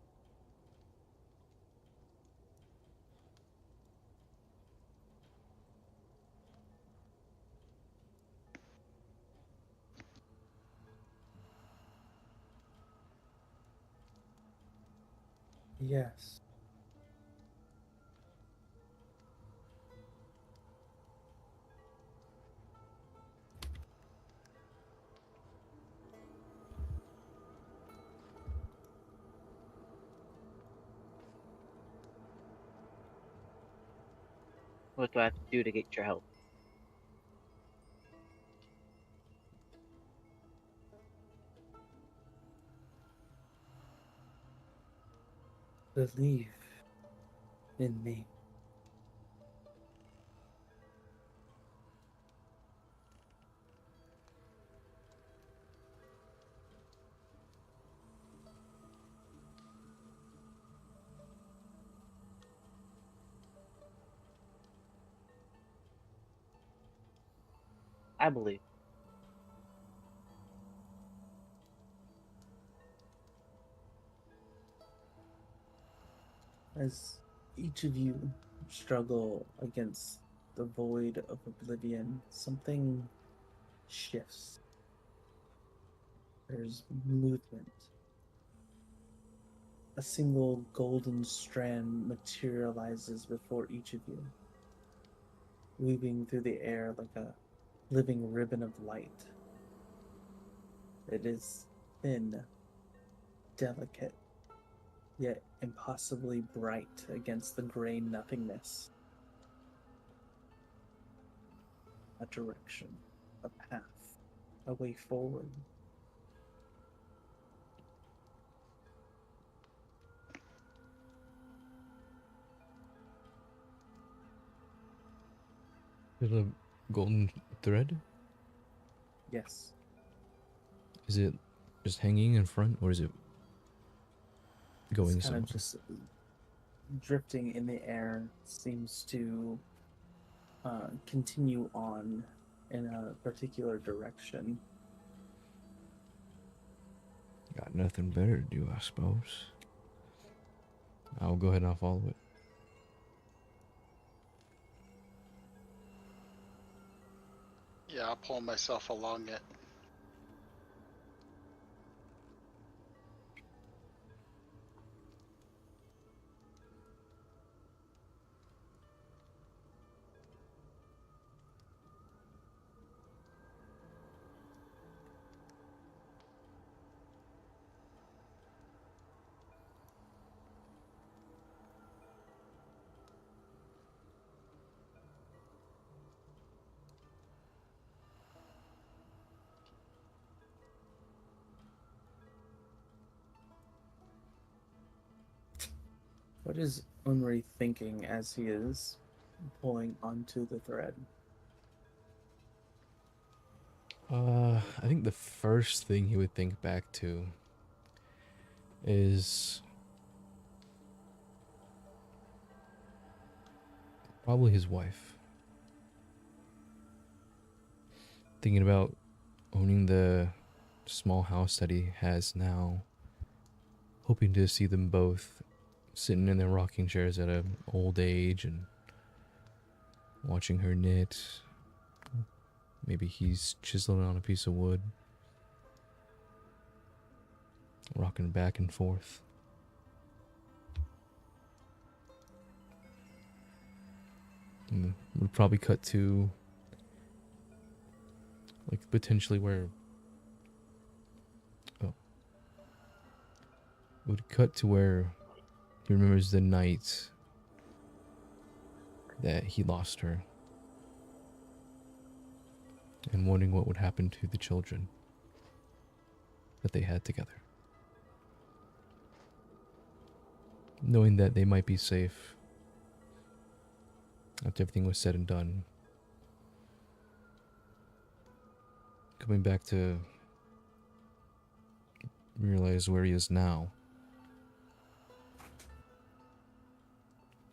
Yes. What do I have to do to get your help? Believe in me. I believe. As each of you struggle against the void of oblivion, something shifts. There's movement. A single golden strand materializes before each of you, weaving through the air like a living ribbon of light. It is thin, delicate, yet impossibly bright against the gray nothingness. A direction, a path, a way forward. Is it a golden thread? Yes. Is it just hanging in front, or is it going It's kind somewhere. of just drifting in the air, seems to continue on in a particular direction. Got nothing better to do, I suppose. I'll go ahead and I'll follow it. Yeah, I'll pull myself along it. What is Unri thinking as he is pulling onto the thread? I think the first thing he would think back to is probably his wife. Thinking about owning the small house that he has now, hoping to see them both sitting in their rocking chairs at an old age and watching her knit. Maybe he's chiseling on a piece of wood, rocking back and forth. And we'd probably cut to, like, potentially where... Oh. Would cut to where he remembers the night that he lost her. And wondering what would happen to the children that they had together. Knowing that they might be safe after everything was said and done. Coming back to realize where he is now.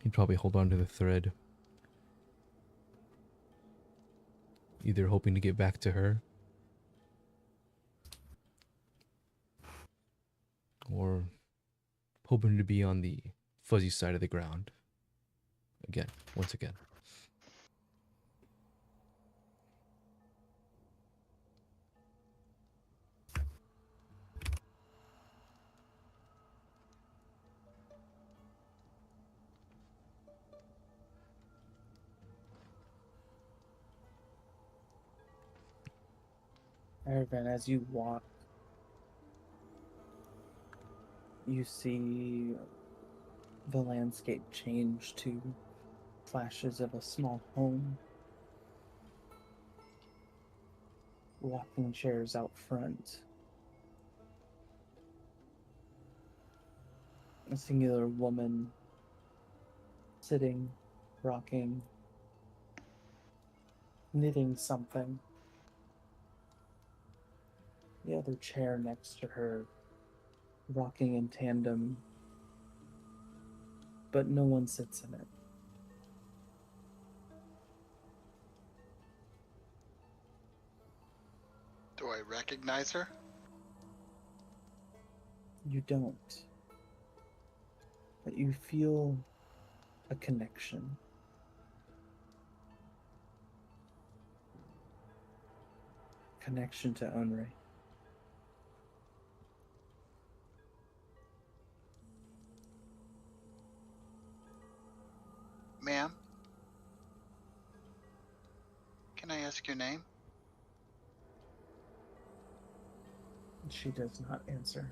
He'd probably hold on to the thread. Either hoping to get back to her, or hoping to be on the fuzzy side of the ground. Again, once again. Aravan, as you walk, you see the landscape change to flashes of a small home, rocking chairs out front, a singular woman sitting, rocking, knitting something. The other chair next to her, rocking in tandem, but no one sits in it. Do I recognize her? You don't. But you feel a connection. Connection to Unri. Ma'am? Can I ask your name? She does not answer.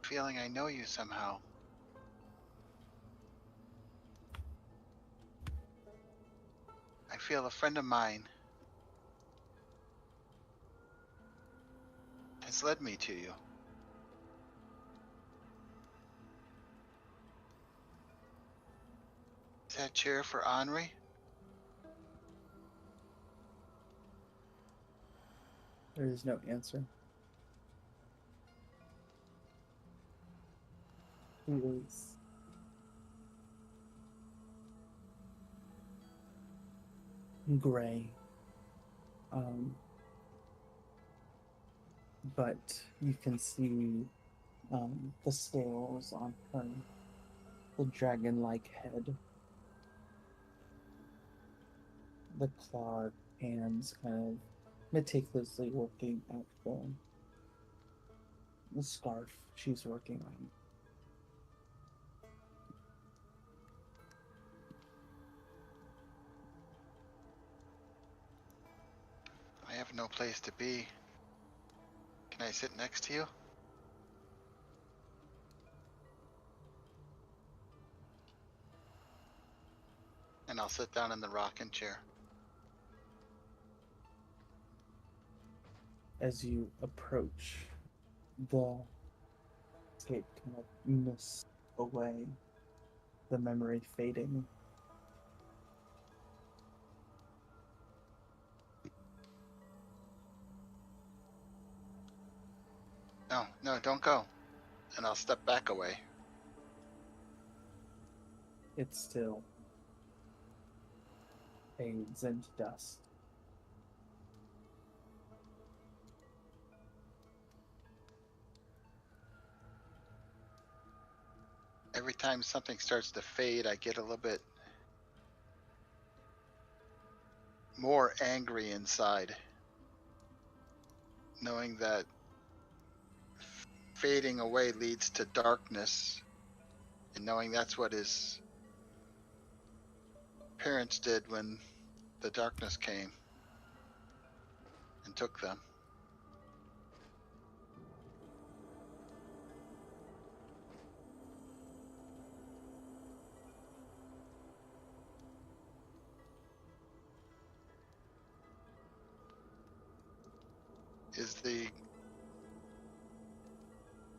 Feeling I know you somehow. I feel a friend of mine has led me to you. Is that chair for Henri? There is no answer. He is gray. But you can see the scales on her, the dragon-like head, the clawed hands kind of meticulously working at the scarf she's working on. I have no place to be. Can I sit next to you? And I'll sit down in the rocking chair. As you approach, the escape kind of mists away, the memory fading. No, no, don't go. And I'll step back away. It still fades into dust. Every time something starts to fade, I get a little bit more angry inside, knowing that fading away leads to darkness, and knowing that's what his parents did when the darkness came and took them. Is the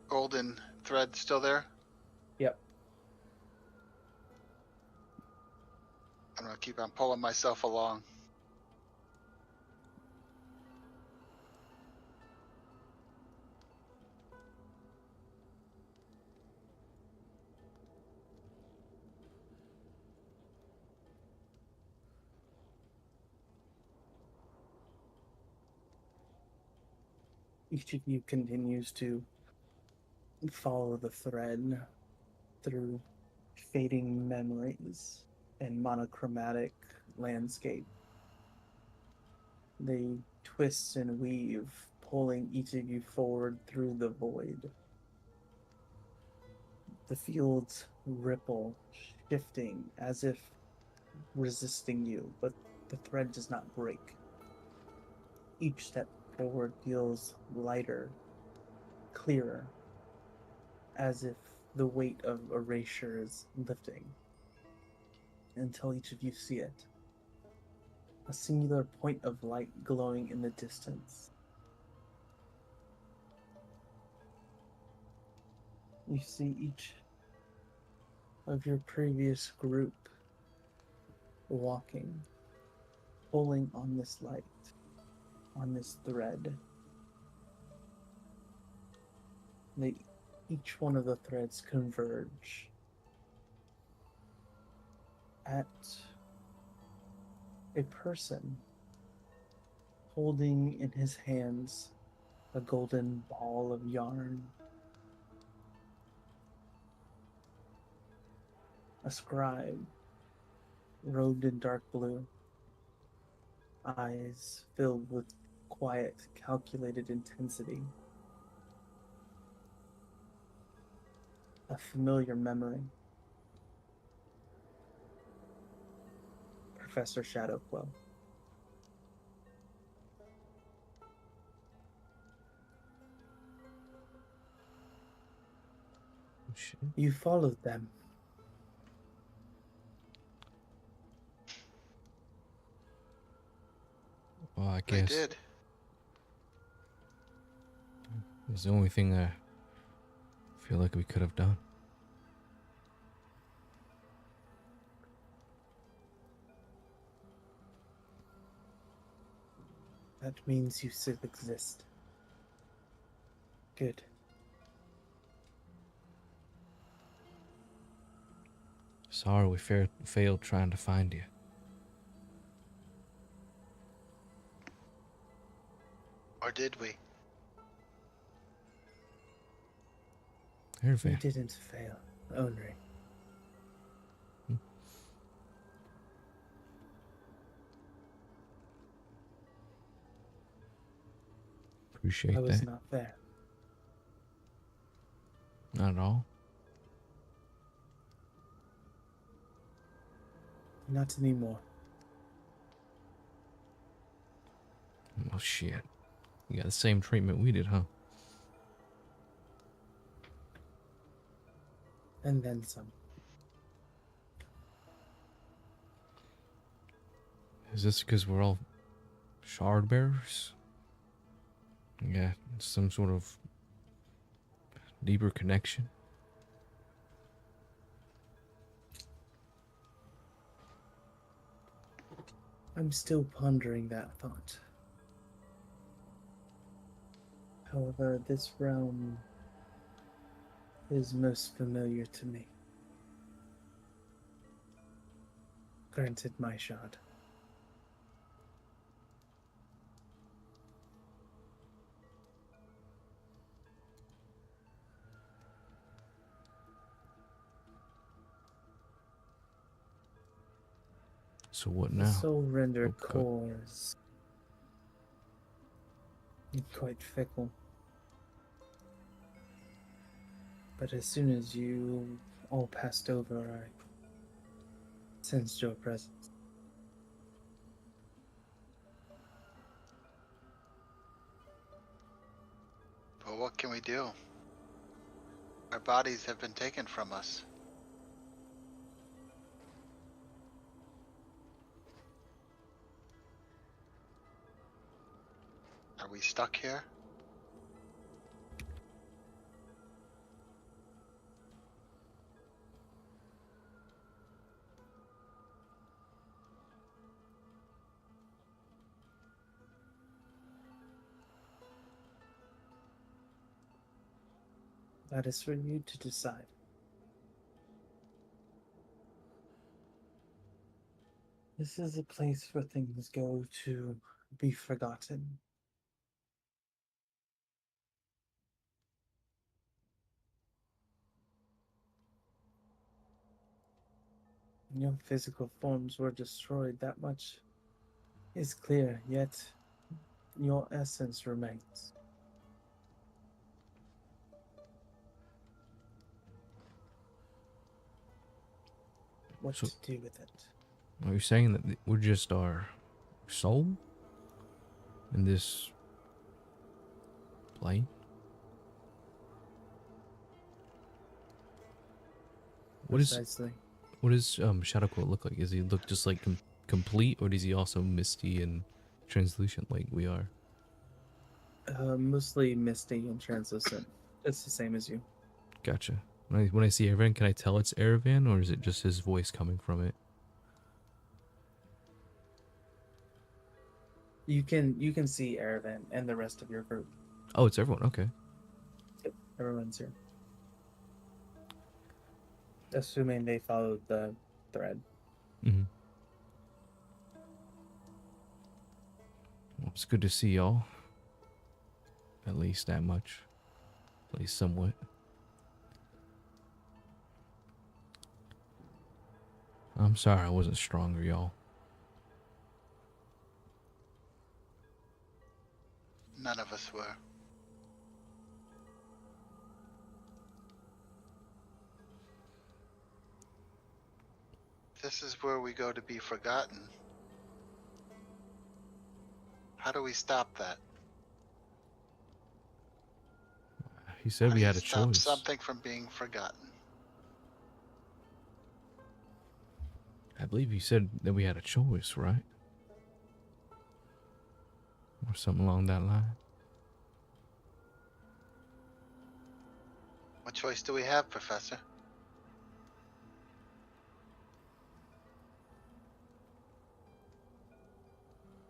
golden thread still there? Yep. I'm gonna keep on pulling myself along. Each of you continues to follow the thread through fading memories and monochromatic landscape. They twist and weave, pulling each of you forward through the void. The fields ripple, shifting as if resisting you, but the thread does not break. Each step forward feels lighter, clearer, as if the weight of erasure is lifting, until each of you see it. A singular point of light glowing in the distance. You see each of your previous group walking, pulling on this light, on this thread. Each one of the threads converge at a person holding in his hands a golden ball of yarn. A scribe, robed in dark blue, eyes filled with quiet, calculated intensity. A familiar memory. Professor Shadowquill. Oh, shit. You followed them. Well, I I guess did. it was the only thing I feel like we could have done. That means you still exist. Good. Sorry we failed trying to find you. Or did we? You Irvan. didn't fail, Onry. Appreciate I was that. not there. Not at all. Not anymore. Oh shit. You got the same treatment we did, huh? And then some. Is this because we're all shard bearers? Yeah, some sort of deeper connection. I'm still pondering that thought. However, this realm is most familiar to me. Granted, my shard. So what The now? soul render Okay. core is quite fickle. But as soon as you all passed over, I sensed your presence. But what can we do? Our bodies have been taken from us. Are we stuck here? That is for you to decide. This is a place where things go to be forgotten. Your physical forms were destroyed, that much is clear, yet your essence remains. What So- to do with it? Are you saying that we're just our soul in this plane? What is Precisely. Shadowquill look like? Does he look just like complete, or is he also misty and translucent like we are? Mostly misty and translucent. It's the same as you. Gotcha. When I see Erevan, can I tell it's Erevan, or is it just his voice coming from it? You can see Erevan and the rest of your group. Oh, it's everyone. Okay. Yep, everyone's here. Assuming they followed the thread. Mm-hmm. Well, it's good to see y'all. At least that much. At least somewhat. I'm sorry I wasn't stronger, y'all. None of us were. This is where we go to be forgotten. How do we stop that? He said How we do had you a stop choice. something from being forgotten? I believe he said that we had a choice, right? Or something along that line. What choice do we have, Professor?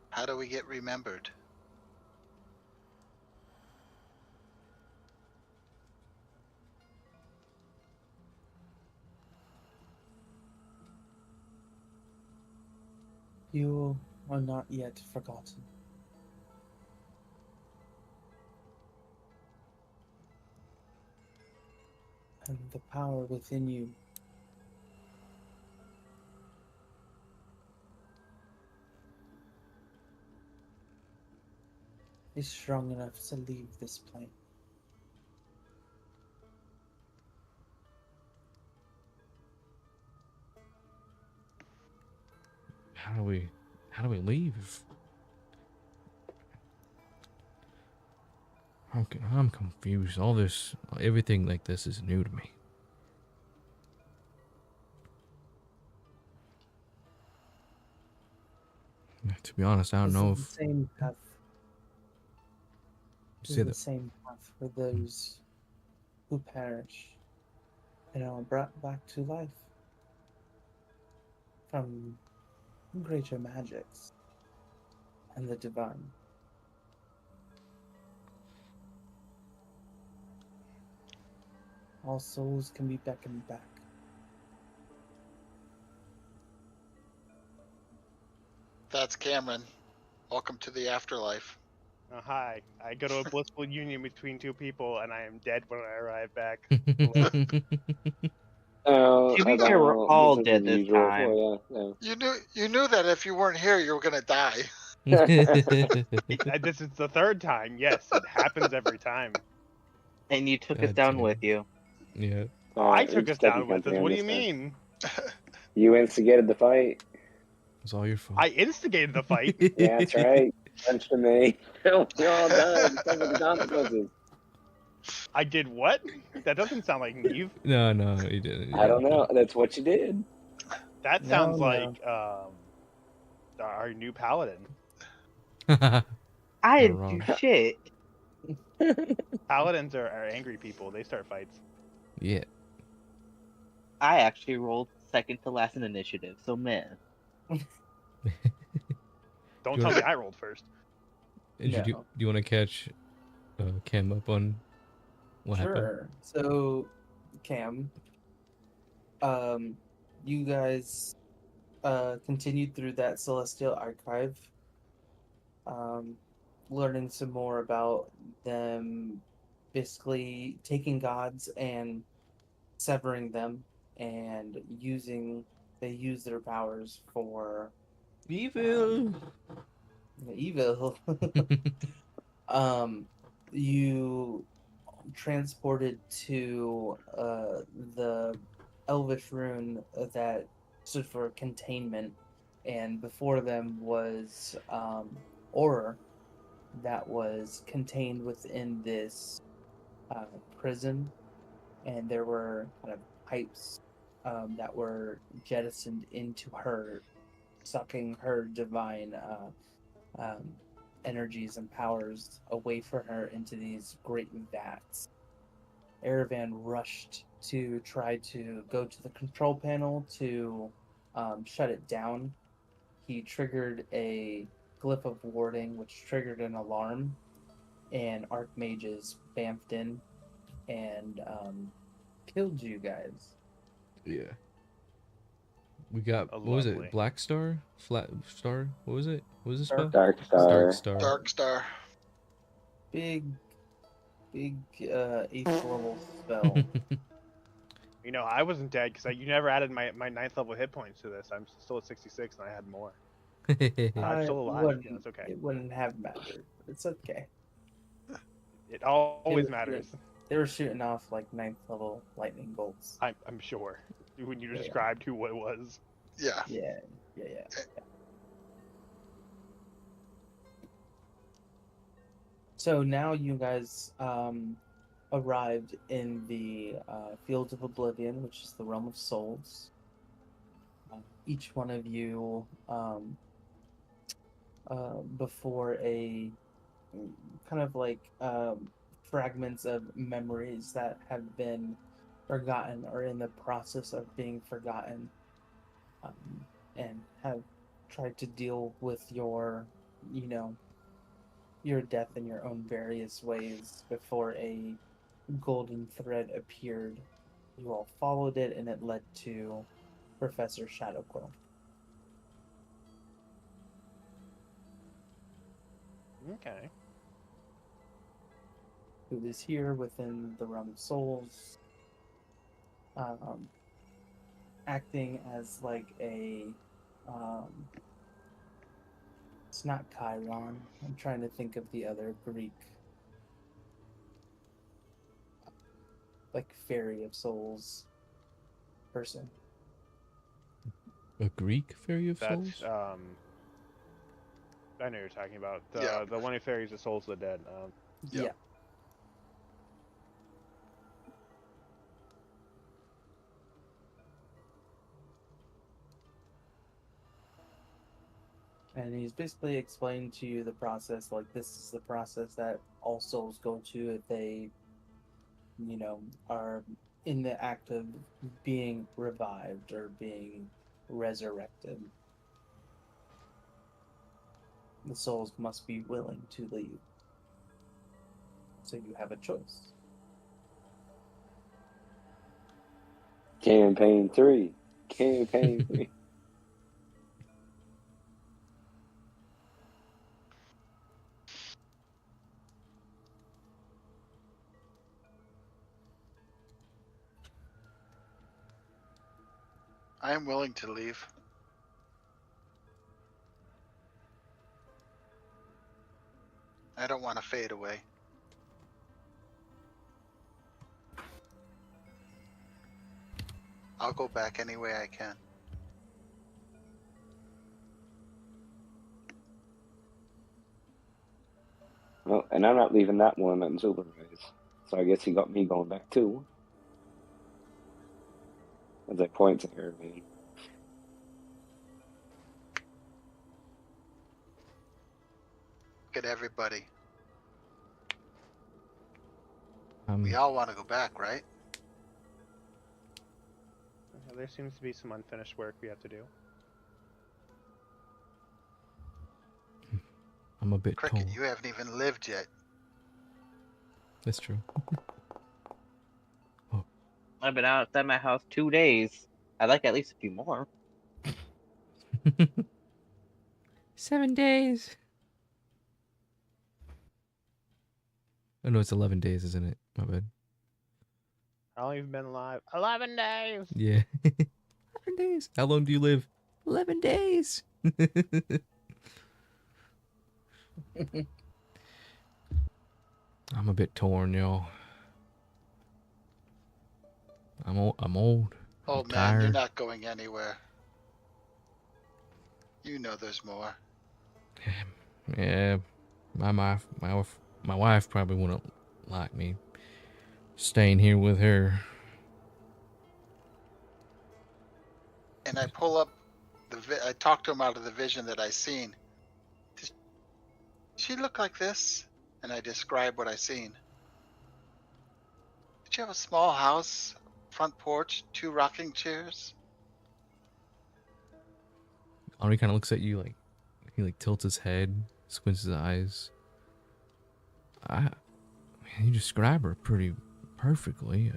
How do we get remembered? You are not yet forgotten. And the power within you is strong enough to leave this plane. How do we leave? I'm confused. Everything like this is new to me. To be honest, I don't This know is if the same path. This say is the that. same path for those who perish and are brought back to life from greater magics and the divine. All souls can be beckoned back. That's Cameron. Welcome to the afterlife. Oh, hi. I go to a blissful union between two people, and I am dead when I arrive back. Oh, To be fair, we're all business dead as this usual. time. Oh, yeah, You knew that if you weren't here, you were gonna die. no. This is the third time. Yes, it happens every time. And you took us God down damn. with you. Yeah. I took us It's taking down with us. company on What do this you time. mean? You instigated the fight. It's all your fault. I instigated the fight. Yeah, that's right. Punch to me. You're all done. Suffer the consequences. I did what? That doesn't sound like Neve. No, he didn't. I don't know. That's what you did. That No, sounds no. like our new paladin. I You're didn't do wrong. shit. Paladins are angry people. They start fights. Yeah. I actually rolled second to last in initiative, so man. Don't You tell wanna- me I rolled first. Andrew, do No. you want to catch Cam up on what happened? Sure. So, Cam, you guys continued through that celestial archive, learning some more about them basically taking gods and severing them and they use their powers for Evil. evil. You transported to the elvish rune that stood for containment, and before them was Auror that was contained within this prison, and there were kind of pipes that were jettisoned into her, sucking her divine energies and powers away from her into these great vats. Erevan rushed to try to go to the control panel to shut it down. He triggered a glyph of warding, which triggered an alarm, and archmages bamfed in and killed you guys. Yeah. We got Oh, what was lovely. it? Black Star? Flat Star? What was it? What was the spell? Dark Star. Dark Star. Dark Star. Big 8th level spell. You know, I wasn't dead because you never added my 9th level hit points to this. I'm still at 66 and I had more. I'm still alive. Yeah, it's okay. It wouldn't have mattered. It's okay. It always It- matters. They were shooting off like 9th level lightning bolts. I'm sure. When you Yeah. described who what it was. Yeah. Yeah. So now you guys arrived in the Fields of Oblivion, which is the realm of souls. Each one of you, before a kind of like fragments of memories that have been forgotten or in the process of being forgotten, and have tried to deal with your death in your own various ways before a golden thread appeared. You all followed it, and it led to Professor Shadowquill. Okay. who is here within the realm of souls, acting as like a it's not Chiron. I'm trying to think of the other Greek like fairy of souls person. A Greek fairy of That's souls? I know you're talking about Yeah. the one who ferries the souls of the dead. Yep. Yeah. And he's basically explained to you the process, like this is the process that all souls go to if they, are in the act of being revived or being resurrected. The souls must be willing to leave. So you have a choice. Campaign 3. Campaign 3. I am willing to leave. I don't want to fade away. I'll go back any way I can. Well, and I'm not leaving that one unsupervised. So I guess he got me going back too. As I point to Irving. Look at everybody. I'm We all want to go back, right? There seems to be some unfinished work we have to do. a bit Cricket, torn. you haven't even lived yet. That's true. I've been outside my house 2 days. I'd like at least a few more. 7 days. Oh no, it's 11 days, isn't it? My bad. How long have you been alive? 11 days! Yeah. 11 days. How long do you live? 11 days. I'm a bit torn, y'all. I'm old. I'm Old man, tired. you're not going anywhere. You know there's more. Yeah, my wife probably wouldn't like me staying here with her. And I pull up I talk to him out of the vision that I seen. Does she look like this? And I describe what I seen. Did you have a small house, front porch, 2 rocking chairs? Henri kind of looks at you like he like tilts his head, squints his eyes. You describe her pretty perfectly.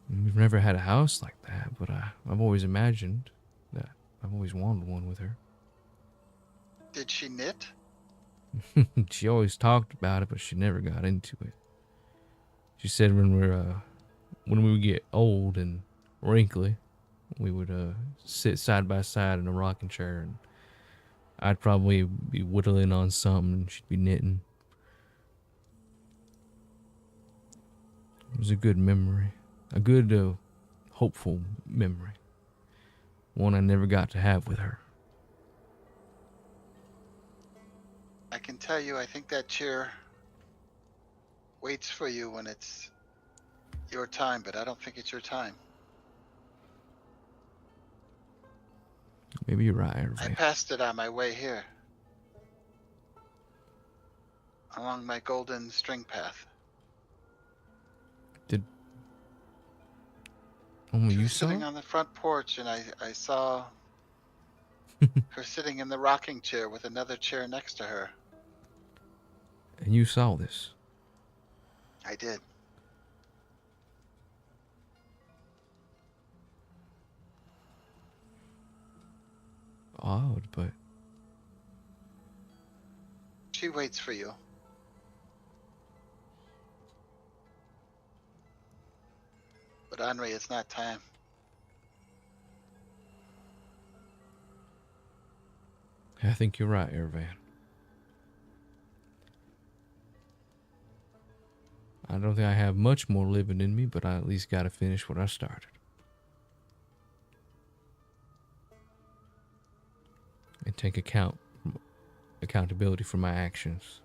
We've never had a house like that, but I've always imagined that. I've always wanted one with her. Did she knit? She always talked about it, but she never got into it. She said when we would get old and wrinkly, we would sit side by side in a rocking chair, and I'd probably be whittling on something, and she'd be knitting. It was a good memory, a good, hopeful memory. One I never got to have with her. I can tell you, I think that chair waits for you when it's your time, but I don't think it's your time. Maybe you're right, I Irving. passed it on my way here. Along my golden string path. Oh, She you was saw? sitting on the front porch, and I saw her sitting in the rocking chair with another chair next to her. And you saw this? I did. Odd, but She waits for you. But Henri, it's not time. I think you're right, Irvan. I don't think I have much more living in me, but I at least got to finish what I started. And take accountability for my actions.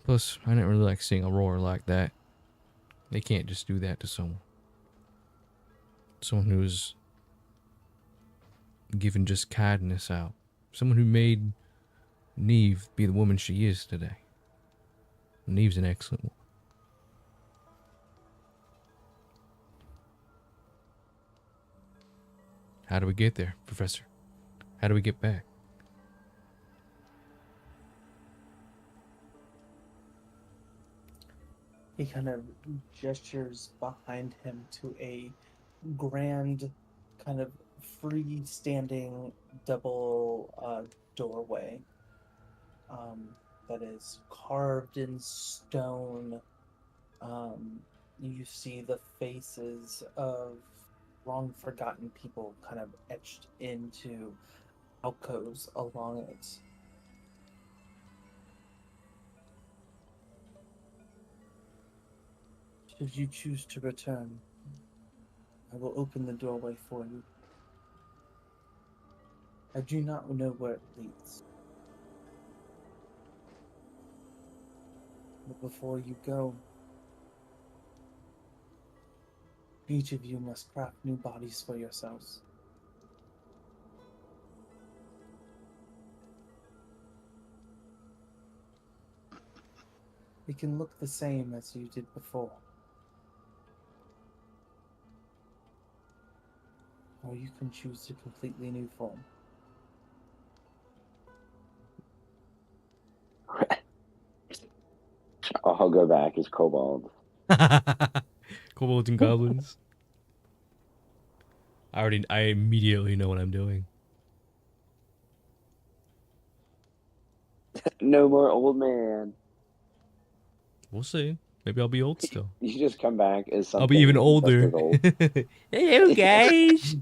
Plus, I didn't really like seeing a roar like that. They can't just do that to someone. Someone who's given just kindness out. Someone who made Neeve be the woman she is today. Neve's an excellent one. How do we get there, Professor? How do we get back? He kind of gestures behind him to a grand, kind of freestanding double doorway that is carved in stone. You see the faces of long forgotten people kind of etched into alcoves along it. Should you choose to return, I will open the doorway for you. I do not know where it leads. But before you go, each of you must craft new bodies for yourselves. They can look the same as you did before. Or you can choose a completely new form. I'll go back as kobold. Kobolds and goblins. I immediately know what I'm doing. No more old man. We'll see. Maybe I'll be old still. You should just come back as something. I'll be even older. just as old. Hello, guys.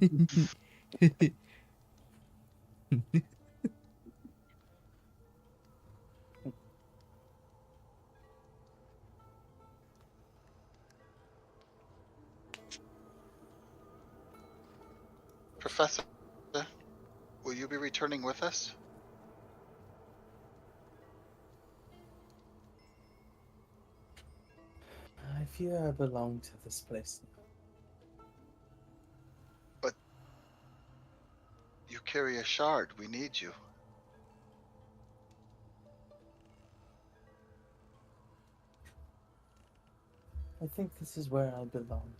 Professor, will you be returning with us? I fear I belong to this place now. But you carry a shard. We need you. I think this is where I belong.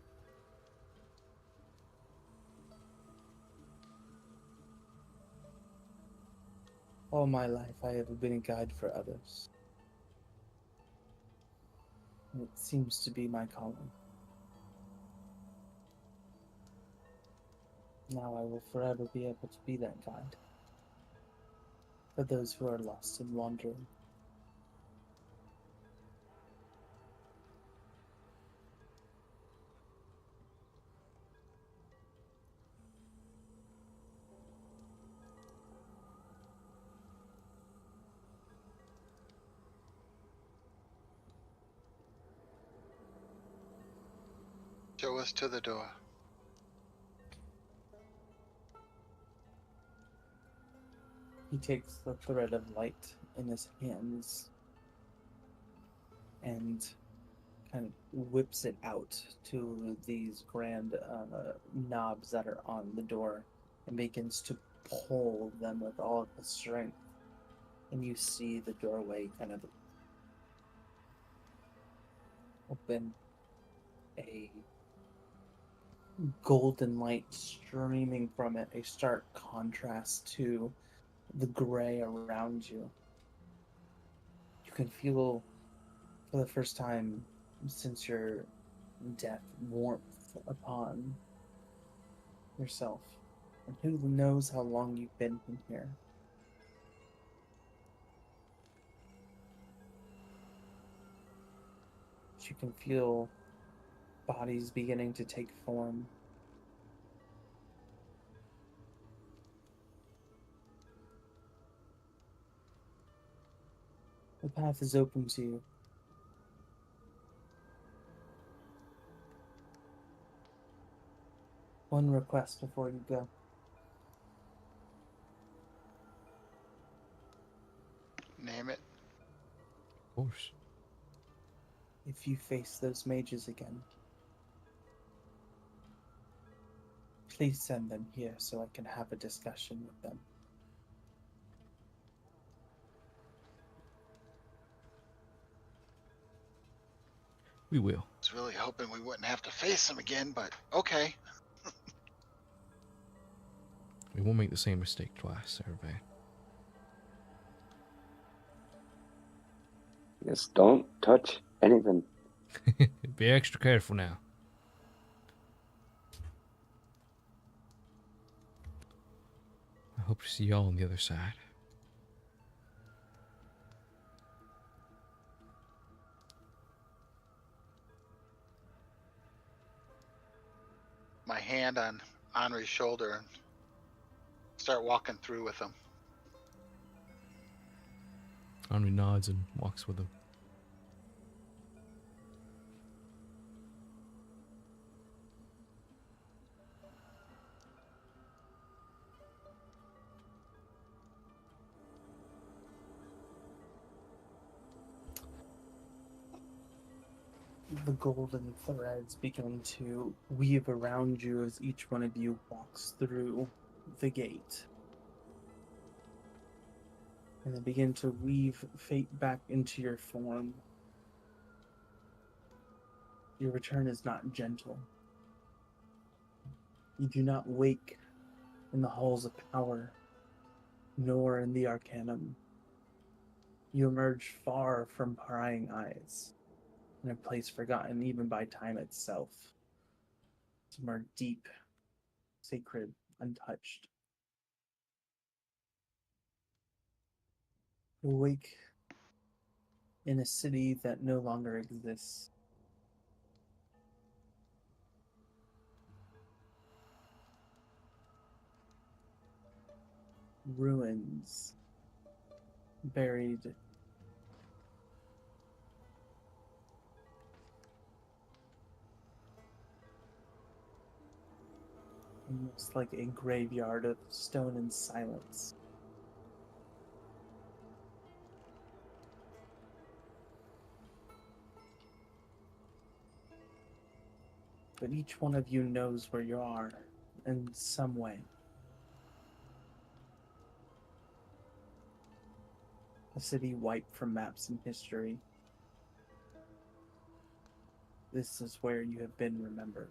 All my life I have been a guide for others. And it seems to be my calling. Now I will forever be able to be that guide for those who are lost and wandering. Show us to the door. He takes the thread of light in his hands and kind of whips it out to these grand knobs that are on the door and begins to pull them with all of his strength. And you see the doorway kind of open, a golden light streaming from it, a stark contrast to the gray around you. You can feel, for the first time since your death, warmth upon yourself. And who knows how long you've been in here. You can feel bodies beginning to take form. The path is open to you. One request before you go. Name it. Of course. If you face those mages again, please send them here so I can have a discussion with them. We will. I was really hoping we wouldn't have to face them again, but okay. We won't make the same mistake twice, everybody. Just don't touch anything. Be extra careful now. I hope to see y'all on the other side. My hand on Henri's shoulder and start walking through with him. Henri nods and walks with him. The golden threads begin to weave around you as each one of you walks through the gate. And they begin to weave fate back into your form. Your return is not gentle. You do not wake in the halls of power, nor in the arcanum. You emerge far from prying eyes, in a place forgotten even by time itself. Somewhere deep, sacred, untouched. You awake in a city that no longer exists. Ruins buried almost like a graveyard of stone and silence. But each one of you knows where you are in some way. A city wiped from maps and history. This is where you have been remembered.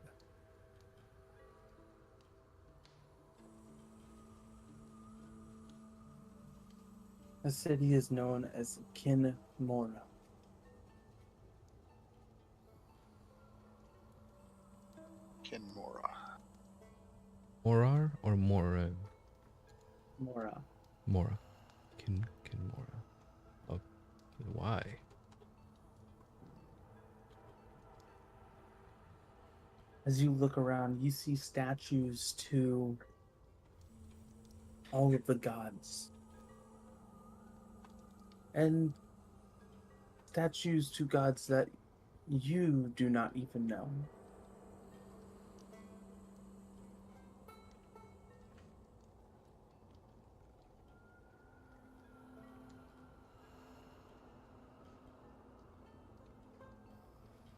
The city is known as Kinmora. Kinmora. Morar or Mora? Mora. Mora. Mora. Oh, why? As you look around, you see statues to all of the gods. And statues to gods that you do not even know.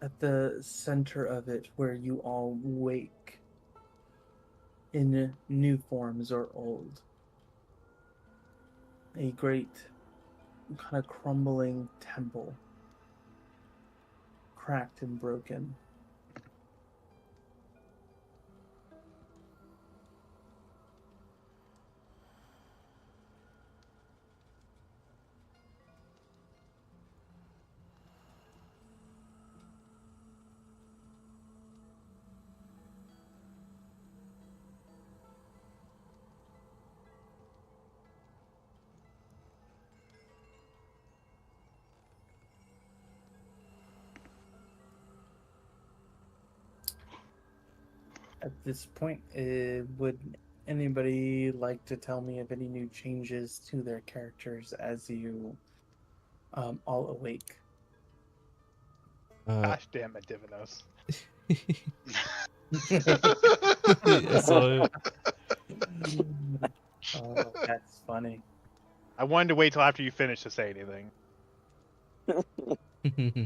At the center of it, where you all wake in new forms or old, a great kind of crumbling temple, cracked and broken. At this point, would anybody like to tell me of any new changes to their characters as you all awake? Gosh damn it, Divinos. I saw it. Oh, that's funny. I wanted to wait till after you finished to say anything.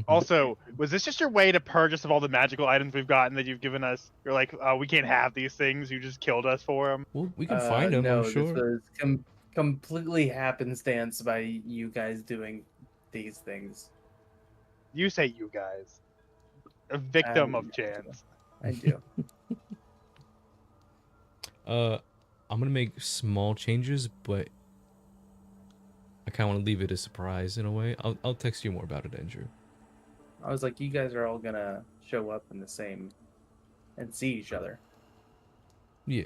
Also, was this just your way to purge us of all the magical items we've gotten that you've given us? You're like, we can't have these things. You just killed us for them. Well, we can find them, No, I'm sure. this was completely happenstance by you guys doing these things. You say you guys. A victim of chance. I do. I'm gonna make small changes, but I kind of want to leave it a surprise in a way. I'll text you more about it, Andrew. I was like, you guys are all gonna show up in the same and see each other. Yeah.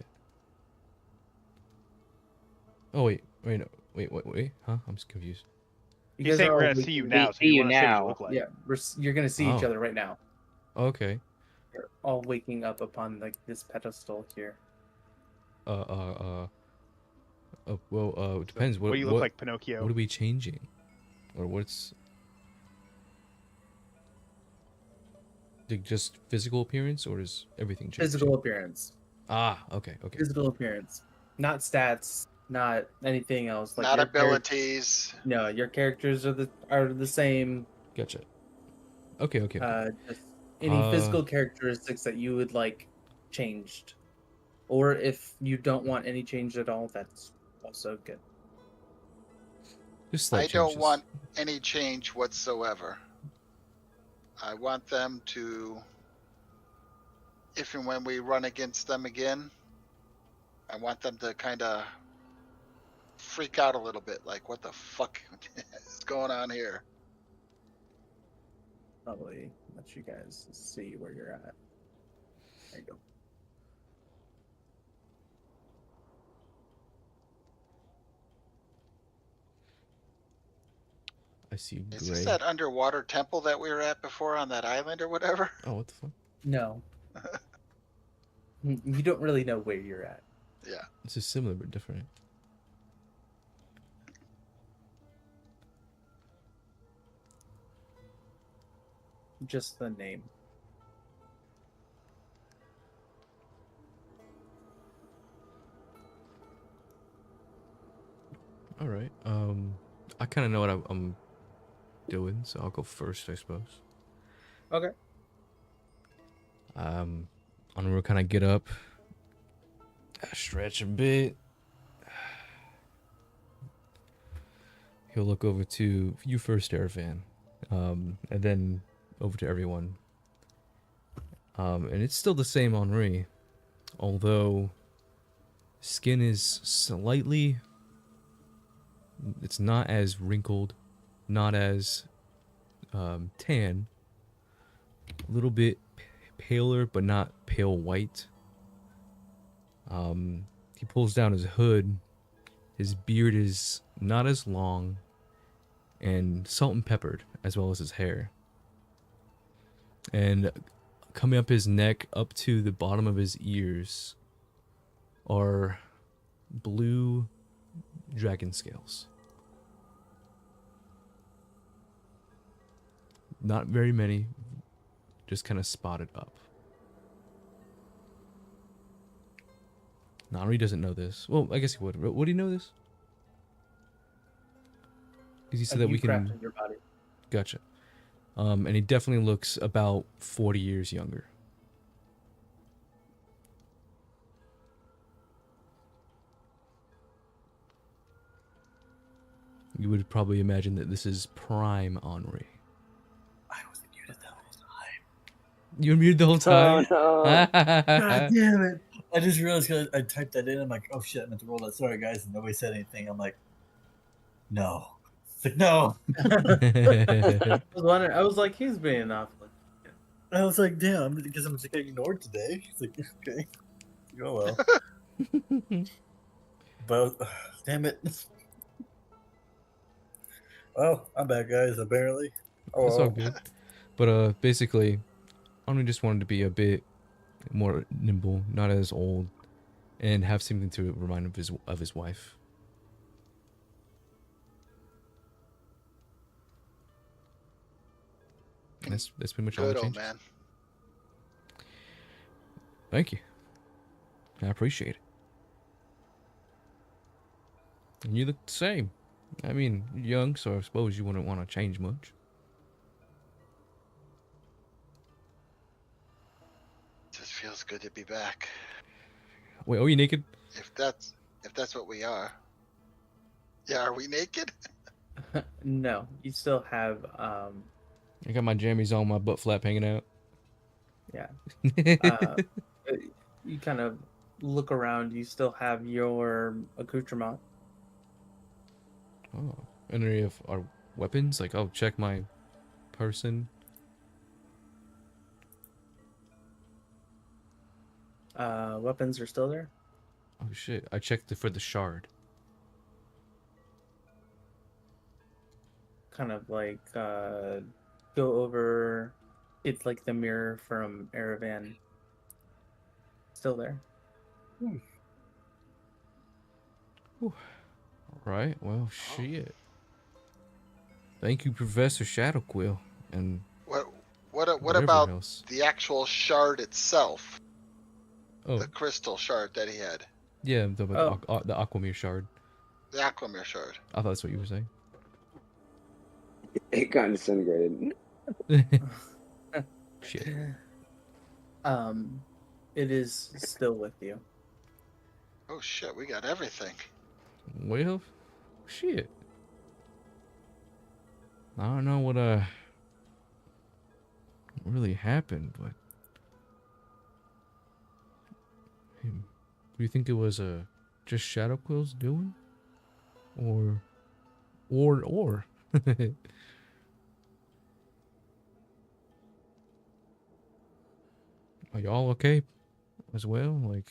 Oh wait, no, wait, huh? I'm just confused. He's saying we're gonna see you now. So you now. Look like. Yeah, you're gonna see each other right now. Okay. You're all waking up upon like this pedestal here. Well, it depends. What do you look like, Pinocchio? What are we changing? Or what's... Like just physical appearance, or is everything changing? Physical appearance. Ah, okay. Physical appearance. Not stats, not anything else. Like not abilities. No, your characters are the same. Gotcha. Okay. Just any physical characteristics that you would like changed. Or if you don't want any change at all, that's also good. Just I don't want any change whatsoever. I want them to, if and when we run against them again, I want them to kind of freak out a little bit. Like, what the fuck is going on here? Probably let you guys see where you're at. There you go. I see gray. Is this that underwater temple that we were at before on that island or whatever? Oh, what the fuck? No. You don't really know where you're at. Yeah. This is similar but different. Just the name. All right. I kind of know what I'm doing, so I'll go first, I suppose. Okay. I'm gonna kind of get up, stretch a bit. He'll look over to you first, Arafan, and then over to everyone. And it's still the same Henri, although skin is slightly. It's not as wrinkled, not as tan. A little bit paler, but not pale white. He pulls down his hood. His beard is not as long and salt and peppered, as well as his hair. And coming up his neck, up to the bottom of his ears, are blue dragon scales. Not very many, just kind of spotted up. Nari doesn't know this. Well, I guess he would. Would he know this? Because he said that we can. Crafted your body. Gotcha. And he definitely looks about 40 years younger. You would probably imagine that this is prime Henri. I was muted the whole time. You were muted the whole time? Oh, no. God damn it. I just realized because I typed that in. I'm like, oh shit, I meant to roll that. Sorry, guys. And nobody said anything. I'm like, no. It's like, no. I was like, he's being off. I was like, damn, because I'm just getting ignored today. It's like, okay. Oh well. But, damn it. Well, I'm back, guys, apparently. That's all good. But basically, Henri just wanted to be a bit more nimble, not as old, and have something to remind him of his wife. That's pretty much all the Good old changes. man. Thank you. I appreciate it. And you look the same. I mean, you're young, so I suppose you wouldn't want to change much. Just feels good to be back. Wait, are you naked? If that's what we are. Yeah, are we naked? No, you still have I got my jammies on, my butt flap hanging out. yeah. You kind of look around. You still have your accoutrement. Oh, any of our weapons? Like, I'll check my person. Weapons are still there. Oh shit! I checked for the shard. Kind of like go over. It's like the mirror from Aravan. Still there. All right. Well, shit. Thank you, Professor Shadowquill, and What whatever about else. the actual shard itself? Oh, The crystal shard that he had. yeah, I'm talking about the Aquamere shard. The Aquamere shard. I thought that's what you were saying. It got disintegrated. Shit. It is still with you. Oh shit, we got everything. Well, shit. I don't know what really happened, but do you think it was just shadowquills doing, or are y'all okay as well? Like,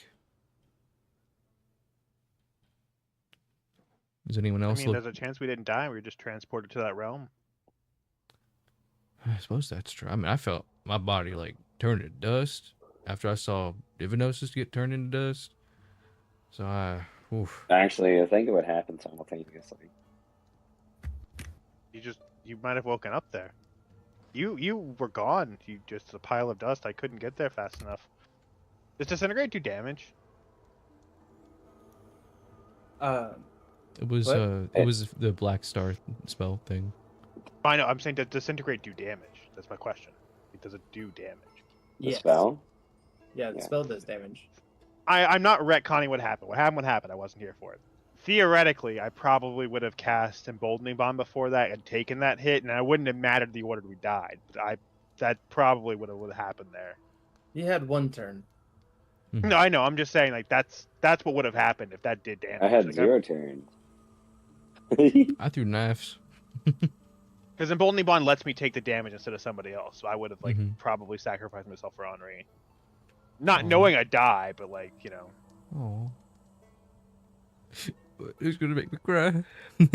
does anyone I else mean, look? there's a chance we didn't die. We were just transported to that realm. I suppose that's true. I mean, I felt my body like turn to dust after I saw Divinos just get turned into dust. So oof. Actually, I think it would happen simultaneously. You might have woken up there. You were gone. You just a pile of dust. I couldn't get there fast enough. Does disintegrate do damage? It was What? it was the Black Star spell thing. I know. I'm saying, does disintegrate do damage? That's my question. Does it do damage? The Yes. spell? Yeah, the Yeah. spell does damage. I'm not retconning what happened. What happened. I wasn't here for it. Theoretically, I probably would have cast Emboldening Bomb before that and taken that hit, and I wouldn't have mattered the order we died. But that probably would have happened there. You had one turn. No, I know. I'm just saying, like that's what would have happened if that did damage. I had Like, 0 turns. I threw knives. Because Emboldening Bond lets me take the damage instead of somebody else, so I would have Mhm. probably sacrificed myself for Henri. Not Aw. knowing I die, but Oh. Who's gonna make me cry? Is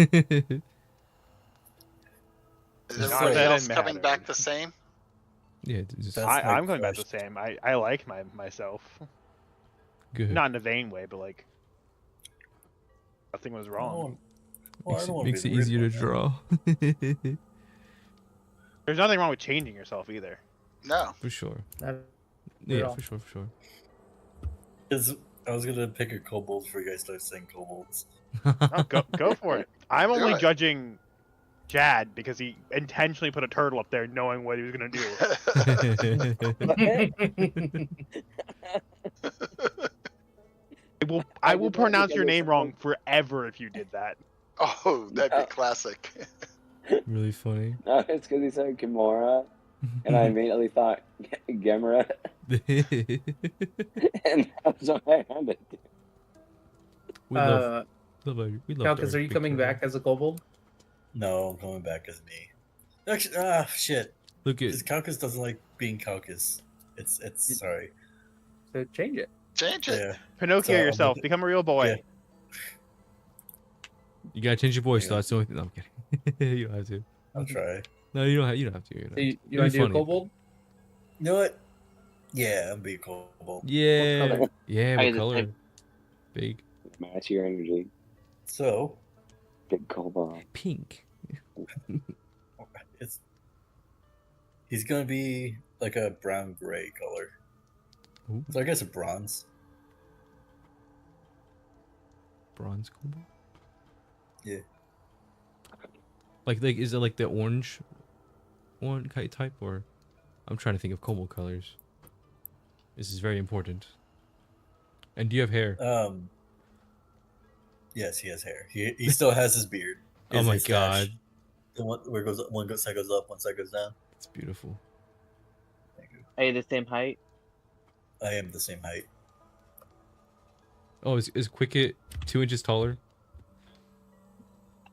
Just everybody that else didn't coming matter. back the same? Yeah, it's just That's my I'm going back the question. same. I like myself, good. not in a vain way, but like nothing was I wrong. don't- well, I don't wanna Makes be it weird easier to about that. draw. There's nothing wrong with changing yourself either. No. For sure. Not Yeah, all. for sure. 'Cause I was gonna pick a kobold before you guys start saying kobolds. No, go for it. I'm Do only it. judging Jad because he intentionally put a turtle up there, knowing what he was gonna do. I will did that pronounce your because name it's wrong like- forever if you did that. Oh, that'd be classic. Really funny. No, it's because he said Kimura, and I immediately thought Gemra, and that's what I had to do. we love we love Calcus, Dark are you coming Victoria. back as a kobold? No, I'm coming back as me. Actually, shit. Look at Because Calcus doesn't like being Calcus. It's sorry. So change it. Change it. Yeah. Pinocchio So, yourself. but- Become a real boy. yeah. you gotta change your voice. Yeah. Though. That's the only thing. No, I'm kidding. You don't have to. I'll try. No, you don't have to. You don't have to. So you It'd want to be do a funny. kobold? You know what? Yeah, I'm being cobalt. Yeah. color? Yeah, I what just color? type- Big. Match your energy. So Big cobalt. Pink. it's he's gonna be like a brown gray color. Ooh, So I guess a bronze. bronze cobalt. Yeah. Like is it like the orange one type, or I'm trying to think of cobalt colors. This is very important. And do you have hair? Yes, he has hair. He still has his beard. Oh His my mustache. god, The one where one side goes up, one side goes down. it's beautiful. Thank you. Are you the same height? I am the same height. Oh, is Quicket 2 inches taller?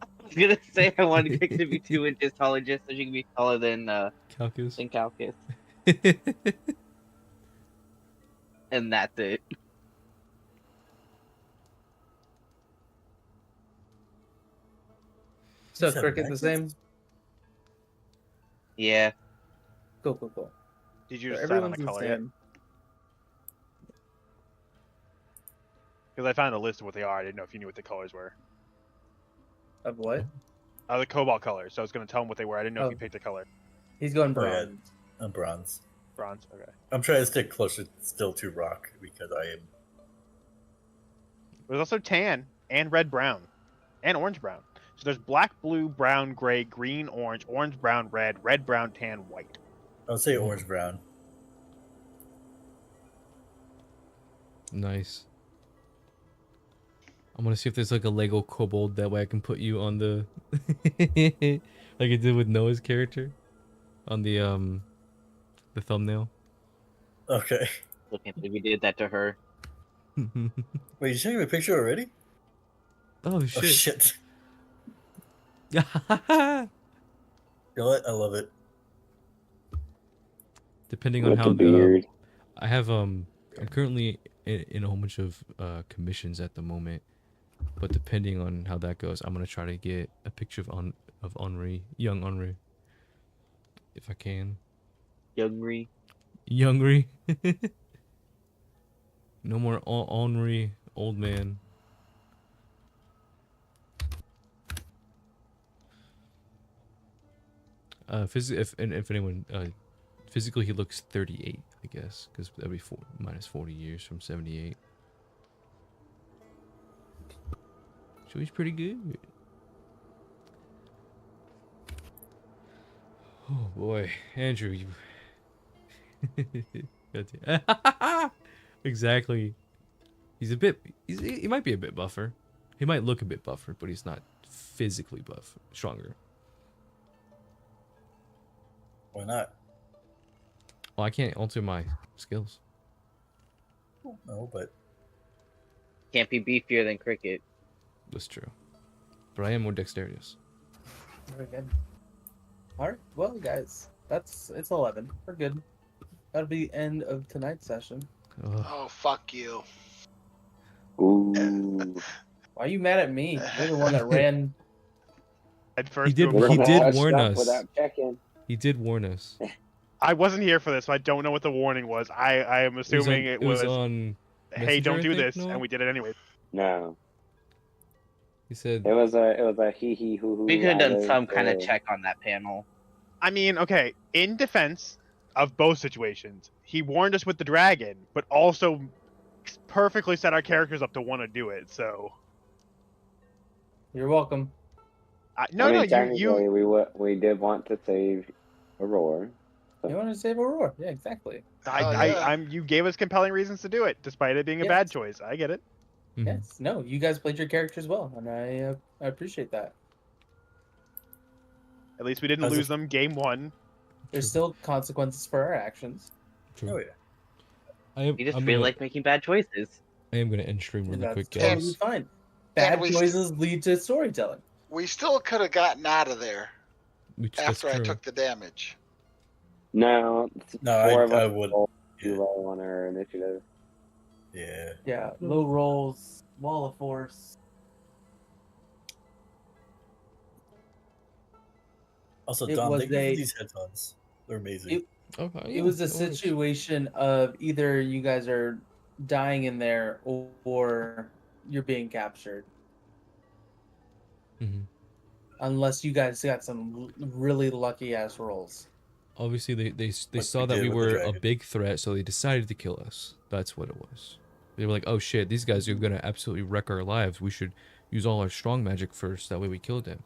I was gonna say I wanted Crick to be 2 inches taller just so she can be taller than Calculus. Calcus. And that's it. So Is that cricket the backwards? same? Yeah. Cool. Did you So decide on everyone's the the color yet? same. Because I found a list of what they are. I didn't know if you knew what the colors were. Of what? The cobalt colors. So I was going to tell him what they were. I didn't know Oh. if you picked a color. He's going Oh, yeah. bronze. I'm bronze. Bronze. Okay. I'm trying to stick closer still to rock because I am. There's also tan and red brown and orange brown. So there's black, blue, brown, gray, green, orange, brown, red, brown, tan, white. I'll say orange brown. Nice. I'm gonna see if there's like a Lego kobold, that way I can put you on the like I did with Noah's character on the thumbnail. Okay. I can't believe we did that to her. Wait, you showing me a picture already? Oh Oh shit. shit. You know what? I love it. Depending on With how the beard. I have I'm currently in a whole bunch of commissions at the moment, but depending on how that goes, I'm gonna try to get a picture of Henri, young Henri, if I can. Youngry. Youngry. No more Henri, old man. If anyone, physically he looks 38, I guess, because that'd be minus 40 years from 78. So he's pretty good. Oh boy, Andrew, you. Exactly. He might be a bit buffer. He might look a bit buffer, but he's not physically stronger. Why not? Well, I can't alter my skills. No, but Can't be beefier than Cricket. That's true. But I am more dexterous. Very good. Alright, well guys, it's 11. We're good. That'll be the end of tonight's session. Ugh. Oh, fuck you. Ooh. Why are you mad at me? You're the one that ran. At first, did- to a he purple- did Touched warn up us. Without checking. He did warn us. I wasn't here for this, so I don't know what the warning was. I am assuming it was, on. hey, Messenger, don't I do think, this, Noah? and we did it anyway. No. He said. It was a hee hee hoo hoo. We could have I done was, some kind of check on that panel. I mean, okay, in defense of both situations, he warned us with the dragon, but also perfectly set our characters up to want to do it. So, You're welcome. no, technically, you. we did want to save Aurora. You want to save Aurora? Yeah, exactly. Oh, yeah. You gave us compelling reasons to do it, despite it being a Yes. bad choice. I get it. Mhm. Yes. No, you guys played your characters well, and I appreciate that. At least we didn't As lose a- them game one. There's still consequences for our actions. True. oh yeah. You just feel like making bad choices. I am gonna end stream really That's quick, totally guys. fine. Bad we- choices lead to storytelling. We still could have gotten out of there That's after I true. took the damage. No, No, four of I us would. rolled too Yeah. low on our initiative. Yeah. Yeah, low rolls, wall of force. Also, It Dom, was thank you a- for these headphones. They're amazing. Okay. It was a that works. situation of either you guys are dying in there or you're being captured. Mhm. Unless you guys got some really lucky ass rolls. Obviously, they Like saw we that did we with the were a dragon. big threat, so they decided to kill us. That's what it was. They were like, "Oh shit, these guys are gonna absolutely wreck our lives. We should use all our strong magic first. That way we kill them."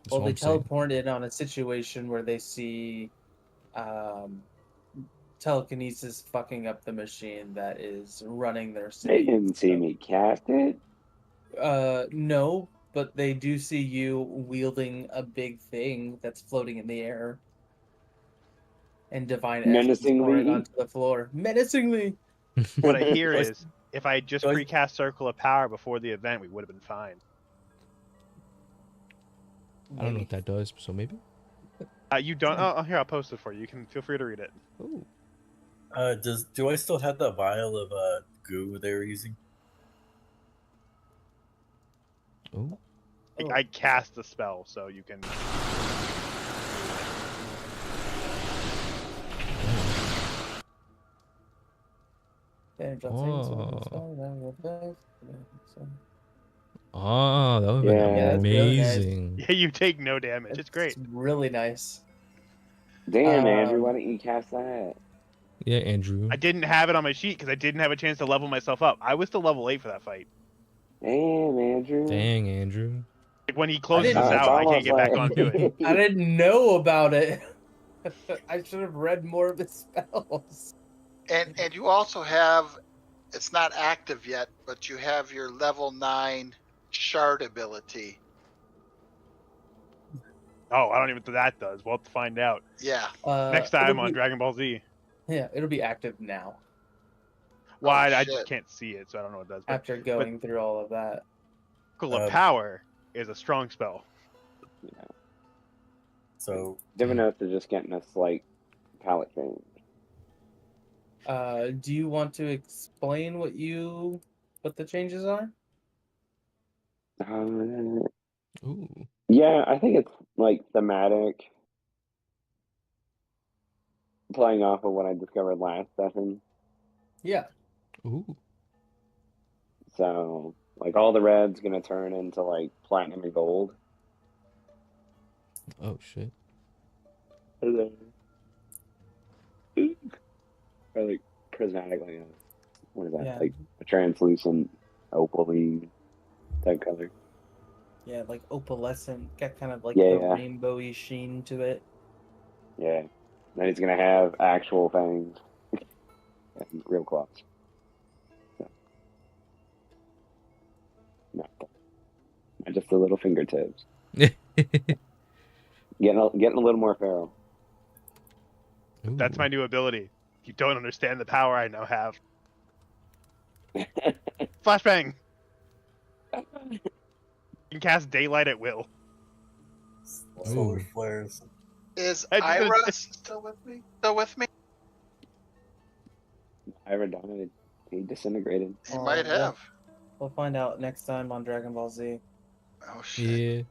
That's Well, all they I'm saying. teleport in on a situation where they see um, telekinesis fucking up the machine that is running their They city. didn't see me cast it. No, but they do see you wielding a big thing that's floating in the air. And divine essence pouring Menacingly. onto the floor. Menacingly! What I hear Do I- is, if I had just do I- precast Circle of Power before the event, we would have been fine. I don't know what that does, so maybe. You don't? Oh, here, I'll post it for you. You can feel free to read it. Oh. do I still have that vial of goo they were using? Oh. I cast the spell, so you can. Oh, that would have Yeah, been that's really nice. amazing. Yeah, you take no damage. It's great. It's really nice. Damn, Andrew, why Um, didn't you cast that? Yeah, Andrew. I didn't have it on my sheet because I didn't have a chance to level myself up. I was still level 8 for that fight. Damn, Andrew. Dang, Andrew. Like, when he closes didn't- us It's out, I can't almost get back like onto it. I didn't know about it. I should have read more of his spells. And you also have, it's not active yet, but you have your level 9 shard ability. Oh, I don't even know what that does. We'll have to find out Yeah. next time it'll on be- Dragon Ball Z. Yeah, it'll be active now Why? I shit. just can't see it, so I don't know what it does. But after going through all of that. Circle of Power is a strong spell. So Divinos is just getting a slight palate change. Do you want to explain what the changes are? Ooh. Yeah, I think it's like thematic, playing off of what I discovered last session. Yeah. Ooh. So, like, all the red's gonna turn into like platinum and gold. Oh shit. Hello. Or like prismatic, like what is that? Yeah. Like a translucent opaline type color. Yeah, like opalescent, got kind of like Yeah, the yeah. rainbowy sheen to it. Yeah. Then he's gonna have actual fangs and real claws. So. Not just the little fingertips. Getting a little more feral. That's my new ability. You don't understand the power I now have. Flashbang! You can cast daylight at will. solar Ooh. flares. Is I just- Ira still with me? Still with me? Ira died. He disintegrated. He might well, have. We'll find out next time on Dragon Ball Z. Oh shit. Yeah.